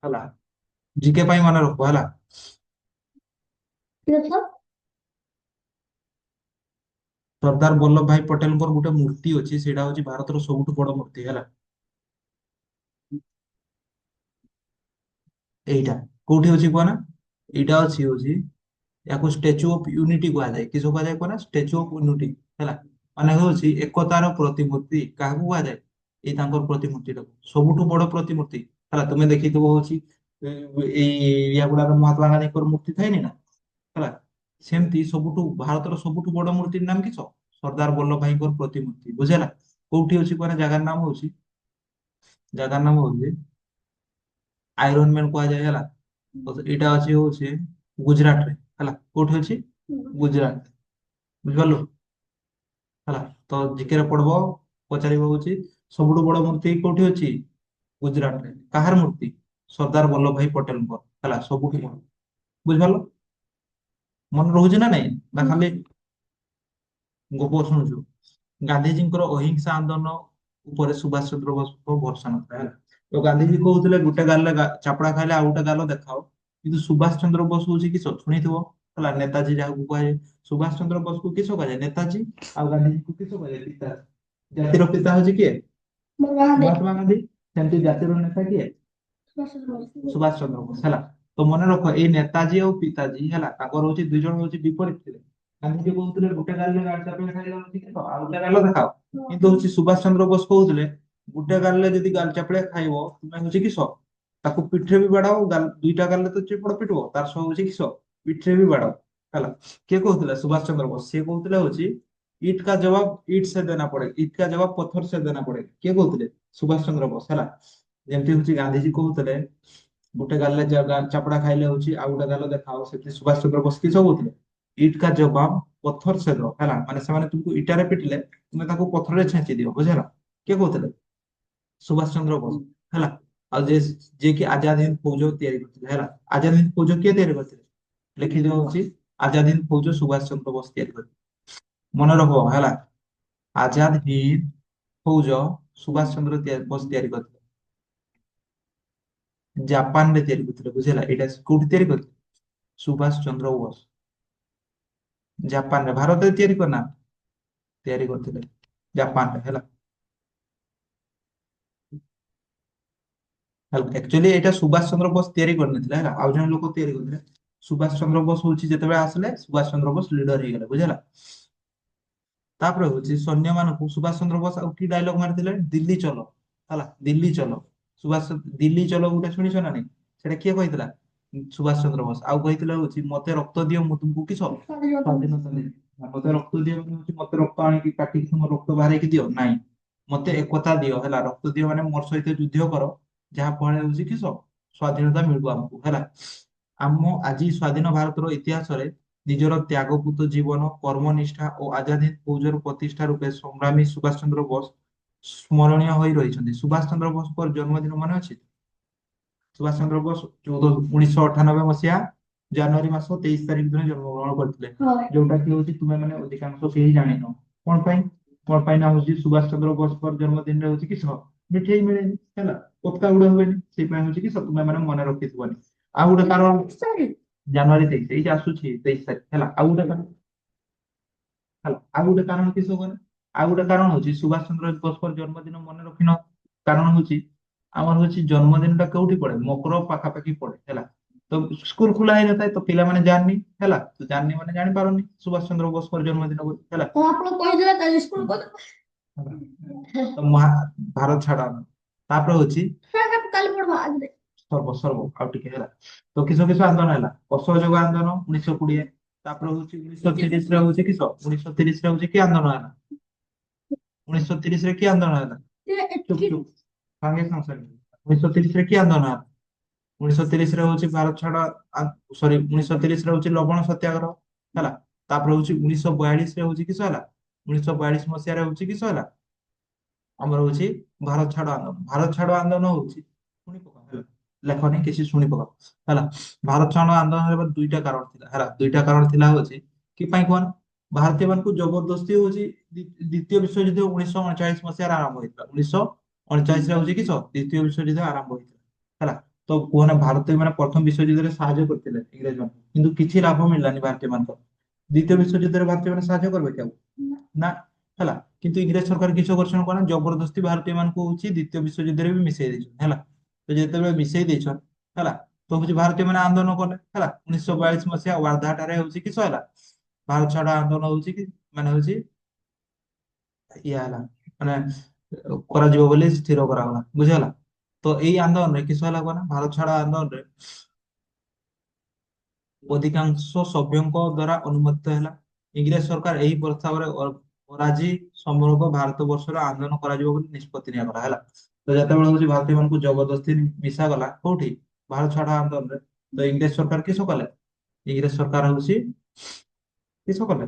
ହେଲା, ଜିକେ ପାଇଁ ମନେ ରଖ ହେଲା। ଦେଖ ସର୍ଦ୍ଦାର ବଲ୍ଲଭ ଭାଇ ପଟେଲଙ୍କର ଗୋଟେ ମୂର୍ତ୍ତି ଅଛି, ସେଇଟା ହଉଛି ଭାରତର ସବୁଠୁ ବଡ ମୂର୍ତ୍ତି ହେଲା। এইটা কোଉଠି ଅଛି କୁହନା? ଏଇଟା ଅଛି ହଉଛି, ୟାକୁ ଷ୍ଟାଚ୍ୟୁ ଅଫ ୟୁନିଟି କୁହାଯାଏ। କିସ କୁହାଯାଏ କୁହନା? ଷ୍ଟାଚ୍ୟୁ ଅଫ ୟୁନିଟି ହେଲା। ମାନେ ହଉଛି ଏକତାର ପ୍ରତିମୂର୍ତ୍ତି। କାହାକୁ କୁହାଯାଏ? ଏଇ ତାଙ୍କର ପ୍ରତିମୂର୍ତ୍ତିଟାକୁ ସବୁଠୁ ବଡ ପ୍ରତିମୂର୍ତ୍ତି ହେଲା। ତୁମେ ଦେଖିଥିବ ହଉଛି ଏଇ ଗୁଡାକ ମହାତ୍ମା ଗାନ୍ଧୀଙ୍କର ମୂର୍ତ୍ତି ଥାଏନି ନା ହେଲା। ସେମିତି ସବୁଠୁ ଭାରତର ସବୁଠୁ ବଡ ମୂର୍ତ୍ତିର ନାମ କିସ? ସର୍ଦ୍ଦାର ବଲ୍ଲଭ ଭାଇଙ୍କର ପ୍ରତିମୂର୍ତ୍ତି, ବୁଝିଲା। କୋଉଠି ଅଛି କୁହନା? ଜାଗାର ନାମ ହଉଛି, ଜାଗାର ନାମ ହଉଛି ଆଇରନ ମ୍ୟାନ କୁହାଯାଏ ହେଲା। ତ ଏଇଟା ଅଛି ହଉଛି ଗୁଜରାଟରେ ହେଲା। କୋଉଠି ଅଛି? ଗୁଜରାଟ, ବୁଝିପାରିଲୁ ହେଲା। ତ ଜିକେରେ ପଡବ, ପଚାରିବ ହଉଛି ସବୁଠୁ ବଡ ମୂର୍ତ୍ତି କୋଉଠି ଅଛି? ଗୁଜରାଟରେ। କାହାର ମୂର୍ତ୍ତି? ସର୍ଦ୍ଦାର ବଲ୍ଲଭ ଭାଇ ପଟେଲଙ୍କର ହେଲା, ସବୁଠୁ ବଡ। ବୁଝିପାରିଲ? ମନେ ରହୁଛି ନା ନାଇଁ, ନା ଖାଲି ଗପ ଶୁଣୁଛୁ? ଗାନ୍ଧିଜୀଙ୍କର ଅହିଂସା ଆନ୍ଦୋଳନ ଉପରେ ସୁଭାଷ ଚନ୍ଦ୍ର ବୋଷଙ୍କ ଭରସା ନଥିଲା ହେଲା। ତ ଗାନ୍ଧିଜୀ କହୁଥିଲେ ଗୋଟେ ଗାଲରେ ଚାପଡା ଖାଇଲେ ଆଉ ଗୋଟେ ଗାଲ ଦେଖାଅ, କିନ୍ତୁ ସୁଭାଷ ଚନ୍ଦ୍ର ବୋଷ ହଉଛି କିସ ଶୁଣିଥିବ ହେଲା, ନେତାଜୀ ଯାହାକୁ କୁହାଯାଏ। ସୁଭାଷ ଚନ୍ଦ୍ର ବୋଷକୁ କିସ କୁହାଯାଏ? ନେତାଜୀ। ଆଉ ଗାନ୍ଧିଜୀକୁ କିସ କୁହାଯାଏ? ପିତା। ଜାତିର ପିତା ହଉଛି କିଏ? ମହାତ୍ମା ଗାନ୍ଧୀ। ସେମିତି ଜାତିର ନେତା କିଏ? ସୁଭାଷ ଚନ୍ଦ୍ର ବୋଷ ହେଲା। ତ ମନେ ରଖ, ଏଇ ନେତାଜୀ ଆଉ ପିତାଜୀ ହେଲା, ତାଙ୍କର ହଉଛି ଦୁଇ ଜଣ ହଉଛି ବିପରୀତ ଥିଲେ। ଗାନ୍ଧିଜୀ କହୁଥିଲେ ଗୋଟେ ଗାଲରେ ଗାଡି ଚାପିଲେ ଖାଇଲେ ହଉଛି କିସ ଆଉ ଗୋଟେ ଗାଲ ଦେଖାଅ, କିନ୍ତୁ ହଉଛି ସୁଭାଷ ଚନ୍ଦ୍ର ବୋଷ କହୁଥିଲେ ଗୋଟେ ଗାଲରେ ଯଦି ଗାଲ ଚାପଡେ ଖାଇବ ତୁମେ ହଉଛି କିସ ତାକୁ ପିଠିରେ ବି ବାଡାଅ, ଦୁଇଟା ଗାଲରେ ତ ଚିପଡ଼ ପିଟିବ, ତାର ସହ ହଉଛି କିସ ପିଠିରେ ବି ବାଡାଅ ହେଲା। କିଏ କହୁଥିଲା? ସୁଭାଷ ଚନ୍ଦ୍ର ବୋଷ। ସିଏ କହୁଥିଲେ ହଉଛି ଇଟ का जवाब ईट से देना पड़ेगा, इट का जवाब पत्थर से देना पड़ेगा। କିଏ କହୁଥିଲେ? ସୁଭାଷ ଚନ୍ଦ୍ର ବୋଷ ହେଲା। ଯେମିତି ହଉଛି ଗାନ୍ଧିଜୀ କହୁଥିଲେ ଗୋଟେ ଗାଲରେ ଚାପଡା ଖାଇଲେ ହଉଛି ଆଉ ଗୋଟେ ଗାଲ ଦେଖାଅ, ସେଠି ସୁଭାଷ ଚନ୍ଦ୍ର ବୋଷ କିସ କହୁଥିଲେ? ଇଟ का जवाब ପଥର ସେ ଦो ହେଲା। ମାନେ ସେମାନେ ତୁମକୁ ଇଟାରେ ପିଟିଲେ ତୁମେ ତାକୁ ପଥରରେ ଛେଚି ଦିଅ, ବୁଝିଲା। କିଏ କହୁଥିଲେ? ସୁଭାଷ ଚନ୍ଦ୍ର ବୋଷ ହେଲା। ଆଉ ଯିଏ କି ଆଜାଦ ହିନ୍ଦ ଫୌଜ ତିଆରି କରିଥିଲେ ହେଲା। ଆଜାଦ ହିନ୍ଦ ଫୌଜ କିଏ ତିଆରି କରିଥିଲେ? ଲେଖିଦିଅ ହଉଛି ଆଜାଦ ହିନ୍ଦ ଫୌଜ ସୁଭାଷ ଚନ୍ଦ୍ର ବୋଷ ତିଆରି କରିଥିଲେ। ମନେ ରଖ ହେଲା, ଆଜାଦ ହିନ୍ଦ ଫୌଜ ସୁଭାଷ ଚନ୍ଦ୍ର ବୋଷ ତିଆରି କରିଥିଲେ। ଜାପାନରେ ତିଆରି କରିଥିଲେ, ବୁଝିଲା। ଏଇଟା କୋଉଠି ତିଆରି କରିଥିଲେ? ସୁଭାଷ ଚନ୍ଦ୍ର ବୋଷ ଜାପାନରେ, ଭାରତରେ ତିଆରି କରିନାହାନ୍ତି, ତିଆରି କରିଥିଲେ ଜାପାନରେ ହେଲା। ଆକ୍ଚୁଆଲି ଏଇଟା ସୁଭାଷ ଚନ୍ଦ୍ର ବୋଷ ତିଆରି କରିନଥିଲା ହେଲା, ଆଉ ଜଣେ ଲୋକ ତିଆରି କରିଥିଲେ। ସୁଭାଷ ଚନ୍ଦ୍ର ବୋଷ ହଉଛି ଯେତେବେଳେ ଆସିଲେ ସୁଭାଷ ଚନ୍ଦ୍ର ବୋଷ ଲିଡର ହେଇଗଲେ, ବୁଝିଲା। ତାପରେ ହଉଛି ସୈନ୍ୟ ମାନଙ୍କୁ ସୁଭାଷ ଚନ୍ଦ୍ର ବୋଷ ଆଉ କି ଡାଇଲଗ ମାରିଥିଲେ? ଦିଲ୍ଲୀ ଚଲୋ ହେଲା, ଦିଲ୍ଲୀ ଚଲୋ। ସୁଭାଷ ଦିଲ୍ଲୀ ଚଲୋ ଗୋଟେ ଶୁଣିଛ ନା ନାଇଁ? ସେଟା କିଏ କହିଥିଲା? ସୁଭାଷ ଚନ୍ଦ୍ର ବୋଷ। ଆଉ କହିଥିଲେ ହଉଛି ମତେ ରକ୍ତ ଦିଅ, ମୁଁ ତୁମକୁ କିସ ସ୍ୱାଧୀନତା ଦେବି। ମତେ ରକ୍ତ ଦିଅ ମାନେ ହଉଛି ମତେ ରକ୍ତ ଆଣିକି କାଟିକି ତୁମ ରକ୍ତ ବାହାରିକି ଦିଅ, ନାଇଁ। ମତେ ଏକତା ଦିଅ ହେଲା, ରକ୍ତ ଦିଅ ମାନେ ମୋର ସହିତ ଯୁଦ୍ଧ କର, ଯାହା ଫଳରେ ହଉଛି କିସ ସ୍ଵାଧୀନତା ମିଳିବ ଆମକୁ ହେଲା। ଆମ ଆଜି ସ୍ଵାଧୀନ ଭାରତର ଇତିହାସରେ ନିଜର ତ୍ୟାଗପୂତ ଜୀବନ, କର୍ମନିଷ୍ଠା ଓ ଆଜାଦ ହିନ୍ଦ ଫୌଜର ପ୍ରତିଷ୍ଠା ରୂପେ ସଂଗ୍ରାମୀ ସୁଭାଷ ଚନ୍ଦ୍ର ବୋଷ ସ୍ମରଣୀୟ ହୋଇ ରହିଛନ୍ତି। ସୁଭାଷ ଚନ୍ଦ୍ର ବୋଷଙ୍କର ଜନ୍ମଦିନ ମନେ ଅଛି? ସୁଭାଷ ଚନ୍ଦ୍ର ବୋଷ 1998 ମସିହା ଜାନୁଆରୀ ମାସ 23 ତାରିଖ ଦିନ ଜନ୍ମଗ୍ରହଣ କରିଥିଲେ, ଯୋଉଟା କି ହଉଛି ତୁମେ ମାନେ ଅଧିକାଂଶ କେହି ଜାଣିନ। କଣ ପାଇଁ? କଣ ପାଇଁ ନା ହଉଛି ସୁଭାଷ ଚନ୍ଦ୍ର ବୋଷଙ୍କର ଜନ୍ମଦିନରେ ହଉଛି କିସ ମିଠେଇ ମିଳେନି ହେଲା, ପତକା ଉଡା ହୁଏନି। ସେଇପାଇଁ ହଉଛି କିସ ତୁମେ ମାନେ ମନେ ରଖିଥିବନି। ଆଉ ଗୋଟେ କାରଣ, ଜାନୁଆରୀ 23, ଏଇ ଯେ ଆସୁଛି 23 ତାରିଖ ହେଲା। ଆଉ ଗୋଟେ କାରଣ ହେଲା, ଆଉ ଗୋଟେ କାରଣ କିସ କହନା? ଆଉ ଗୋଟେ କାରଣ ହଉଛି ସୁଭାଷ ଚନ୍ଦ୍ର ବୋଷଙ୍କର ଜନ୍ମଦିନ ମନେ ରଖିନ, କାରଣ ହଉଛି ଆମର ହଉଛି ଜନ୍ମଦିନ ଟା କୋଉଠି ପଡେ? ମକର ପାଖାପାଖି ପଡେ ହେଲା। ତ ସ୍କୁଲ ଖୋଲା ହେଇନଥାଏ, ତ ପିଲାମାନେ ଜାଣିନି ହେଲା, ତ ଜାଣିନି ମାନେ ଜାଣିପାରୁନି ସୁଭାଷ ଚନ୍ଦ୍ର ବୋଷଙ୍କର ଜନ୍ମଦିନ ବୋଲି ହେଲା। ଆପଣ କହିଦେଲେ କାଲି ସ୍କୁଲ ତ ଭାରତ ଛାଡ ଆମେ। ତାପରେ ହଉଛି କାଲି ପଢବା ଆଜି ସର୍ବ ଆଉ ଟିକେ ହେଲା। ତ କିସ କିସ ଆନ୍ଦୋଳନ ହେଲା? ଅସହଯୋଗ ଆନ୍ଦୋଳନ 1920। ତାପରେ ହଉଛି 1930 ରେ ହଉଛି କିସ 1930 ରେ ହଉଛି କି ଆନ୍ଦୋଳନ ହେଲା? 1930 ରେ କି ଆନ୍ଦୋଳନ ହେଲା? ଚୁପ ଚୁପ, ସାଙ୍ଗେ ସାଙ୍ଗେ ସାଙ୍ଗେ। 1930 ରେ କି ଆନ୍ଦୋଳନ ହେଲା? 1930 ରେ ହଉଛି ଭାରତ ଛାଡ, ସରି 1930 ରେ ହଉଛି ଲବଣ ସତ୍ୟାଗ୍ରହ। ହେଲା। ତାପରେ ହଉଛି 1942 ରେ ହଉଛି କିସ ହେଲା, 1942 ମସିହାରେ ହଉଛି କିସ ହେଲା, ଆମର ହଉଛି ଭାରତ ଛାଡ ଆନ୍ଦୋଳନ। ଭାରତ ଛାଡ ଆନ୍ଦୋଳନ ହଉଛି, ଶୁଣି ପକା ହେଲା, ଲେଖନି କିଛି ଶୁଣି ପକା ହେଲା। ଭାରତ ଛାଡ ଆନ୍ଦୋଳନରେ ଦୁଇଟା କାରଣ ଥିଲା ହେଲା, ଦୁଇଟା କାରଣ ଥିଲା ହଉଛି କି ପାଇଁ କୁହ, ଭାରତୀୟ ମାନଙ୍କୁ ଜବରଦସ୍ତି ହଉଛି ଦ୍ୱିତୀୟ ବିଶ୍ୱଯୁଦ୍ଧ 1939 ମସିହାରେ ଆରମ୍ଭ ହେଇଥିଲା। 1939 ରେ ହଉଛି କିସ ଦ୍ୱିତୀୟ ବିଶ୍ୱଯୁଦ୍ଧ ଆରମ୍ଭ ହେଇଥିଲା ହେଲା। ତ କୁହନା ଭାରତୀୟ ମାନେ ପ୍ରଥମ ବିଶ୍ୱଯୁଦ୍ଧରେ ସାହାଯ୍ୟ କରିଥିଲେ ଇଂରେଜ ମାନଙ୍କୁ, କିନ୍ତୁ କିଛି ଲାଭ ମିଳିଲାନି ଭାରତୀୟ ମାନଙ୍କ। ଦ୍ୱିତୀୟ ବିଶ୍ୱଯୁଦ୍ଧରେ ଭାରତୀୟ ମାନେ ସାହାଯ୍ୟ କରିବେ କି ଆଉ ନା ହେଲା। କିନ୍ତୁ ଇଂରେଜ ସରକାର କିଛି କରୁଛନ୍ତି କଣ, ଜବରଦସ୍ତି ଭାରତୀୟ ମାନଙ୍କୁ ହଉଛି ଦ୍ୱିତୀୟ ବିଶ୍ୱଯୁଦ୍ଧରେ ବି ମିଶେଇ ଦେଇଛନ୍ତି ହେଲା। ତ ଯେତେବେଳେ ମିଶେଇ ଦେଇଛନ୍ ହେଲା, ତ ହଉଛି ଭାରତୀୟ ମାନେ ଆନ୍ଦୋଳନ କଲେ ହେଲା। 1942 ମସିହା ୱାର୍ଦ୍ଧାଠାରେ ହଉଛି କିସ ହେଲା, ଭାରତ ଛାଡ ଆନ୍ଦୋଳନ ହଉଛି କି ମାନେ ହଉଛି ଇଏ ହେଲା, ମାନେ କରାଯିବ ବୋଲି ସ୍ଥିର କରାଗଲା, ବୁଝିଗଲା। ତ ଏଇ ଆନ୍ଦୋଳନରେ କିସ ହେଲା କହ ନା, ଭାରତ ଛାଡ ଆନ୍ଦୋଳନରେ ଅଧିକାଂଶ ସଭ୍ୟଙ୍କ ଦ୍ୱାରା ଅନୁମୋଦିତ ହେଲା। ଇଂରେଜ ସରକାର ଏହି ପ୍ରସ୍ତାବରେ ଅରାଜି ସମୂଳକ ଭାରତ ବର୍ଷର ଆନ୍ଦୋଳନ କରାଯିବ ବୋଲି ନିଷ୍ପତ୍ତି ନିଆଗଲା ହେଲା। ତ ଯେତେବେଳେ ହଉଛି ଭାରତୀୟ ମାନଙ୍କୁ ଜବରଦସ୍ତି ମିଶାଗଲା କୋଉଠି, ଭାରତ ଛାଡ ଆନ୍ଦୋଳନରେ, ତ ଇଂରେଜ ସରକାର କିସ କଲେ, ଇଂରେଜ ସରକାର ହଉଛି କିସ କଲେ,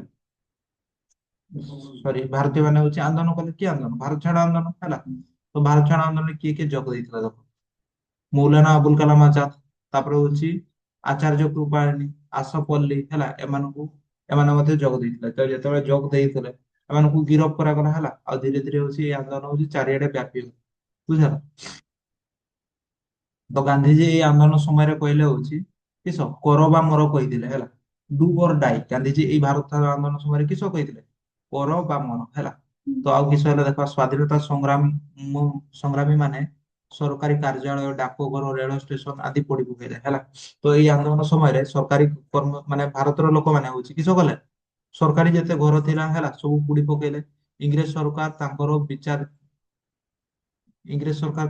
ସରି ଭାରତୀୟ ମାନେ ହଉଛି ଆନ୍ଦୋଳନ କଲେ। କି ଆନ୍ଦୋଳନ, ଭାରତ ଛାଡ ଆନ୍ଦୋଳନ ହେଲା। ତ ଭାରତ ଛାଡ ଆନ୍ଦୋଳନରେ କିଏ କିଏ ଯୋଗ ଦେଇଥିଲା ଦେଖ, ମୌଲାନା ଆବୁଲ କାଲାମ ଆଜାଦ, ତାପରେ ହଉଛି ଆଚାର୍ଯ୍ୟ କୃପାଳନୀ, ଆଶଫ ଅଲି ହେଲା, ଏମାନେ ମଧ୍ୟ ଯୋଗ ଦେଇଥିଲେ। ତ ଯେତେବେଳେ ଯୋଗ ଦେଇଥିଲେ ଏମାନଙ୍କୁ ଗିରଫ କରାଗଲା ହେଲା। ଆଉ ଧୀରେ ଧୀରେ ହଉଛି ଏଇ ଆନ୍ଦୋଳନ ହଉଛି ଚାରିଆଡେ ବ୍ୟାପିଗଲା, ବୁଝିଲ। ତ ଗାନ୍ଧିଜୀ ଏଇ ଆନ୍ଦୋଳନ ସମୟରେ କହିଲେ ହଉଛି କିସ, କର ବା ମର କହିଥିଲେ ହେଲା, ଡୁ ଅର ଡାଇ। ଗାନ୍ଧିଜୀ ଏଇ ଭାରତ ଛାଡ ଆନ୍ଦୋଳନ ସମୟରେ କିସ କହିଥିଲେ, କର ବା ମର ହେଲା। ତ ଆଉ କିସ ହେଲା ଦେଖ, ସ୍ଵାଧୀନତା ସଂଗ୍ରାମୀ ମାନେ ସରକାରୀ କାର୍ଯ୍ୟାଳୟ, ଡାକଘର, ରେଳ ଷ୍ଟେସନ ଆଦି ପୋଡି ପକେଇଲେ ହେଲା। ତ ଏଇ ଆନ୍ଦୋଳନ ସମୟରେ ସରକାରୀ କର୍ମ ମାନେ ଭାରତର ଲୋକମାନେ ହଉଛି କିସ କଲେ, ସରକାରୀ ଯେତେ ଘର ଥିଲା ହେଲା ସବୁ ପୋଡି ପକେଇଲେ। ଇଂରେଜ ସରକାର ତାଙ୍କର ବିଚାର ଇଂରେଜ ସରକାର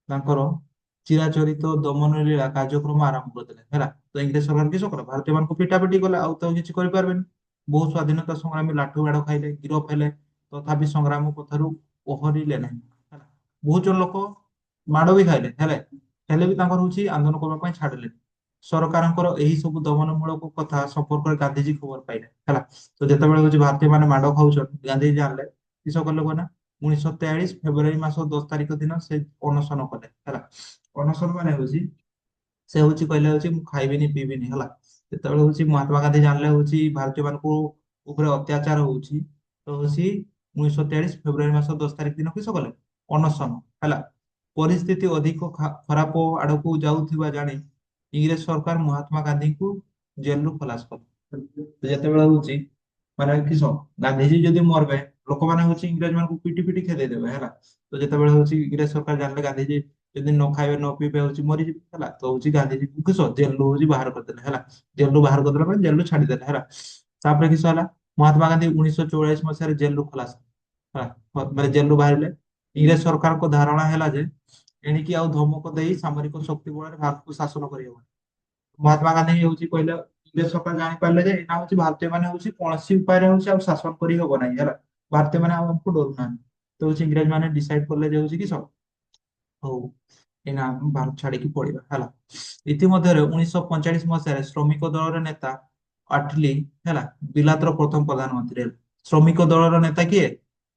ତାଙ୍କର ଚିରାଚରିତ ଦମନ ଲୀଳା କାର୍ଯ୍ୟକ୍ରମ ଆରମ୍ଭ କରିଦେଲେ ହେଲା। ତ ଇଂରେଜ ସରକାର କିସ କଲେ, ଭାରତୀୟ ମାନଙ୍କୁ ପିଟା ପିଟି କଲେ, ଆଉ ତ କିଛି କରିପାରିବେନି। ବହୁ ସ୍ୱାଧୀନତା ସଂଗ୍ରାମୀ ଲାଠୁ ମାଡ ଖାଇଲେ, ଗିରଫ ହେଲେ, ତଥାପି ସଂଗ୍ରାମ ପଥରୁ ଓହରିଲେ ନାହିଁ ହେଲା। ବହୁତ ଜଣ ଲୋକ ମାଡ ବି ଖାଇଲେ ହେଲେ ବି ତାଙ୍କର ହଉଛି ଆନ୍ଦୋଳନ କରିବା ପାଇଁ ଛାଡିଲେ। ସରକାରଙ୍କର ଏହି ସବୁ ଦମନମୂଳକ କଥା ସମ୍ପର୍କରେ ଗାନ୍ଧିଜୀ ଖବର ପାଇଲେ ହେଲା। ତ ଯେତେବେଳେ ହଉଛି ଭାରତୀୟ ମାନେ ମାଡ ଖାଉଛନ୍ତି, ଗାନ୍ଧିଜୀ ଜାଣିଲେ, କିସ କଲେ କହନା, 1943 ଫେବୃଆରୀ ମାସ 10 ତାରିଖ ଦିନ ସେ ଅନଶନ କଲେ ହେଲା। ଅନଶନ ମାନେ ହଉଛି ସେ ହଉଛି କହିଲେ ହଉଛି ମୁଁ ଖାଇବିନି ପିଇବିନି ହେଲା। ଯେତେବେଳେ ହଉଛି ମହାତ୍ମା ଗାନ୍ଧୀ ଜାଣିଲେ ହଉଛି ଭାରତୀୟ ମାନଙ୍କୁ ଉପରେ ଅତ୍ୟାଚାର ହଉଛି, ତ ହଉଛି 1943 ଫେବୃଆରୀ ମାସ 10 ତାରିଖ ଦିନ କିସ କଲେ, ଅନଶନ ହେଲା। ପରିସ୍ଥିତି ଅଧିକ ଖରାପ ଆଡକୁ ଯାଉଥିବା ଜାଣି ଇଂରେଜ ସରକାର ମହାତ୍ମା ଗାନ୍ଧୀଙ୍କୁ ଜେଲରୁ ଖଲାସ କଲେ। ତ ଯେତେବେଳେ ହଉଛି ମାନେ କିସ, ଗାନ୍ଧିଜୀ ଯଦି ମରବେ, ଲୋକମାନେ ହଉଛି ଇଂରେଜ ମାନଙ୍କୁ ପିଟି ପିଟି ଖେଦେଇଦେବେ ହେଲା। ତ ଯେତେବେଳେ ହଉଛି ଇଂରେଜ ସରକାର ଜାଣିଲେ ଗାନ୍ଧିଜୀ ଯଦି ନ ଖାଇବେ ନ ପିଇବେ ହଉଛି ମରିଯିବେ ହେଲା, ତ ହଉଛି ଗାନ୍ଧିଜୀଙ୍କୁ କିସ ଜେଲରୁ ହଉଛି ବାହାର କରିଦେଲେ ହେଲା। ଜେଲରୁ ବାହାର କରିଦେଲା ପରେ ଜେଲରୁ ଛାଡିଦେଲେ ହେଲା। ତାପରେ କିସ ହେଲା, ମହାତ୍ମା ଗାନ୍ଧୀ 1944 ମସିହାରେ ଜେଲରୁ ଖଲାସ ହେଲା, ମାନେ ଜେଲରୁ ବାହାରିଲେ। ଇଂରେଜ ସରକାରଙ୍କ ଧାରଣା ହେଲା ଯେ ଏଣିକି ଆଉ ଧମକ ଦେଇ ସାମରିକ ଶକ୍ତି ବଳରେ ଭାରତକୁ ଶାସନ କରିହେବ। ମହାତ୍ମା ଗାନ୍ଧୀ ହଉଛି କହିଲେ, ଇଂରେଜ ସରକାର ଜାଣିପାରିଲେ ଯେ ଏଇଟା ହଉଛି ଭାରତୀୟ ମାନେ ହଉଛି କୌଣସି ଉପାୟରେ ହଉଛି ଆଉ ଶାସନ କରି ହବ ନାହିଁ ହେଲା। ଭାରତୀୟ ମାନେ ଆଉ ଆମକୁ ଡରୁ ନାହାନ୍ତି। ତ ହଉଛି ଇଂରେଜ ମାନେ ଡିସାଇଡ କଲେ ଯେ ହଉଛି କି ସବୁ ହଉ ଏଇନା ଆମେ ଭାରତ ଛାଡିକି ପଳେଇବା ହେଲା। ଇତିମଧ୍ୟରେ 1945 ମସିହାରେ ଶ୍ରମିକ ଦଳର ନେତା ଆଟଲି ହେଲା, ବିଲାତର ପ୍ରଥମ ପ୍ରଧାନମନ୍ତ୍ରୀ ହେଲେ। ଶ୍ରମିକ ଦଳର ନେତା କିଏ,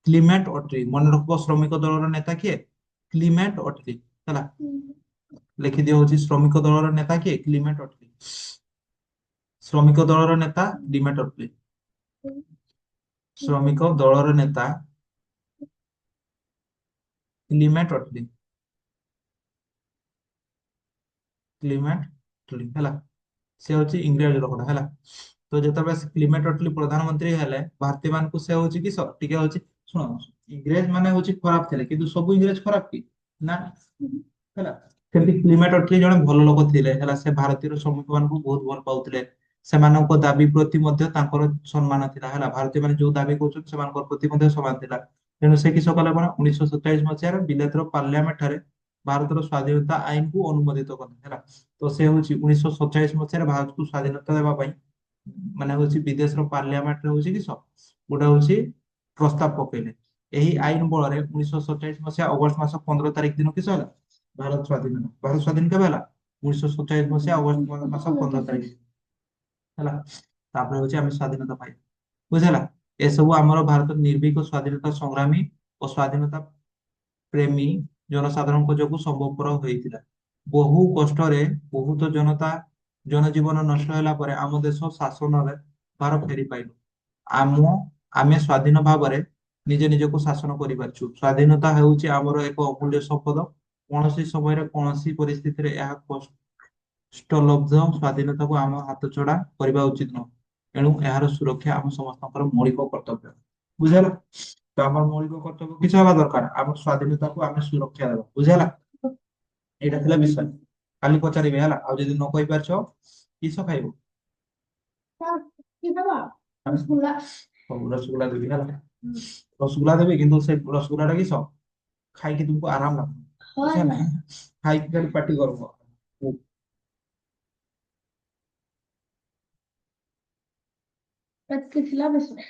କ୍ଲିମେଣ୍ଟ ଅଟଲି। ମନେ ରଖିବ, ଶ୍ରମିକ ଦଳର ନେତା କିଏ, କ୍ଲିମେଣ୍ଟ ଅଟଲି ହେଲା। ଲେଖିଦିଅ ହଉଛି ଶ୍ରମିକ ଦଳର ନେତା କିଏ, କ୍ଲିମେଣ୍ଟ ଅଟଲି। ଶ୍ରମିକ ଦଳର ନେତା କ୍ଲିମେଣ୍ଟ ଅଟଲି। ଶ୍ରମିକ ଦଳର ନେତା କ୍ଲିମେଣ୍ଟ ଅଟଲି, କ୍ଲିମେଣ୍ଟ ଅଟଲି ହେଲା। ସେ ହଉଛି ଇଂରେଜ ଲୋକଟା ହେଲା। ତ ଯେତେବେଳେ ସେ କ୍ଲିମେଣ୍ଟ ଅଟଲି ପ୍ରଧାନମନ୍ତ୍ରୀ ହେଲେ, ଭାରତୀୟ ମାନଙ୍କୁ ସେ ହଉଛି କି ଟିକେ ହଉଛି ଶୁଣ, ଇଂରେଜ ମାନେ ହଉଛି ଖରାପ ଥିଲେ, କିନ୍ତୁ ସବୁ ଇଂରେଜ ଖରାପ କି ନା ହେଲା। ସେମିତି କ୍ଲିମେଣ୍ଟ ଅଟଲି ଜଣେ ଭଲ ଲୋକ ଥିଲେ ହେଲା। ସେ ଭାରତୀୟ ଶ୍ରମିକ ମାନଙ୍କୁ ବହୁତ ଭଲ ପାଉଥିଲେ। ସେମାନଙ୍କ ଦାବି ପ୍ରତି ମଧ୍ୟ ତାଙ୍କର ସମ୍ମାନ ଥିଲା ହେଲା। ଭାରତୀୟ ମାନେ ଯୋଉ ଦାବି କରୁଛନ୍ତି ସେମାନଙ୍କ ପ୍ରତି ମଧ୍ୟ ସମାନ ଥିଲା। ତେଣୁ ସେ କିସ କଲେ କଣ, 1947 ମସିହାରେ ବିଲେତର ପାର୍ଲିଆମେଣ୍ଟ ଠାରେ ଭାରତର ସ୍ୱାଧୀନତା ଆଇନକୁ ଅନୁମୋଦିତ କଲେ ହେଲା। ତ ସେ ହଉଛି 1947 ମସିହାରେ ଭାରତକୁ ସ୍ୱାଧୀନତା ଦେବା ପାଇଁ ମାନେ ହଉଛି ବିଦେଶର ପାର୍ଲିଆମେଣ୍ଟରେ ହଉଛି କିସ ଗୋଟେ ହଉଛି ପ୍ରସ୍ତାବ ପକେଇଲେ। ଏହି ଆଇନ ବଳରେ 1947 ମସିହା ଅଗଷ୍ଟ ମାସ 15 ତାରିଖ ଦିନ କିସ ହେଲା, ଭାରତ ସ୍ୱାଧୀନ ହେଲା। ଭାରତ ସ୍ୱାଧୀନ କେବେ ହେଲା, 1947 ଅଗଷ୍ଟ ମାସ 15 ତାରିଖ ହେଲା। ତାପରେ ହଉଛି ଆମେ ସ୍ଵାଧୀନତା ପାଇ ବୁଝିଲା। ଏସବୁ ଆମର ଭାରତର ନିର୍ଭୀକ ସ୍ଵାଧୀନତା ସଂଗ୍ରାମୀ ଓ ସ୍ଵାଧୀନତା ପ୍ରେମୀ ଜନସାଧାରଣଙ୍କ ଯୋଗୁଁ ସମ୍ଭବପର ହୋଇଥିଲା। ବହୁ କଷ୍ଟରେ ବହୁତ ଜନଜୀବନ ନଷ୍ଟ ହେଲା ପରେ ଆମ ଦେଶ ଶାସନରେ ଭାର ଫେରି ପାଇଲୁ। ଆମ ଆମେ ସ୍ଵାଧୀନ ଭାବରେ ନିଜକୁ ଶାସନ କରିପାରିଛୁ। ସ୍ଵାଧୀନତା ହେଉଛି ଆମର ଏକ ଅମୂଲ୍ୟ ସମ୍ପଦ। କୌଣସି ସମୟରେ କୌଣସି ପରିସ୍ଥିତିରେ ଏହା କଷ୍ଟଲବ୍ଧ ସ୍ଵାଧୀନତାକୁ ଆମ ହାତଛଡା କରିବା ଉଚିତ ନୁହେଁ। ଏଣୁ ଏହାର ସୁରକ୍ଷା ଆମ ସମସ୍ତଙ୍କର ମୌଳିକ କର୍ତ୍ତବ୍ୟ। ବୁଝିଲା। ତ ଆମର ମୌଳିକ କର୍ତ୍ତବ୍ୟ କିଛି ହବା ଦରକାର, ଆମର ସ୍ଵାଧୀନତାକୁ ଆମେ ସୁରକ୍ଷା ଦେବା। ବୁଝିଲା। ଏଇଟା ଥିଲା ବିଷୟ। କାଲି ପଚାରିବେ ହେଲା, ଆଉ ଯଦି ନ କହିପାରିଛ କିସ ଖାଇବ? କି ଦବା ରସଗୋଲା ହଉ ରସଗୋଲା ଦେବି ହେଲା। ରସଗୋଲା ଦେବି, କିନ୍ତୁ ସେ ରସଗୋଲାଟା କିସ ଖାଇକି ତୁମକୁ ଆରାମ ଲାଗିବ। ବୁଝିଲା? ଖାଇକି ଖାଲି ପାଟି କରିବ। ଥିଲା ବେଶ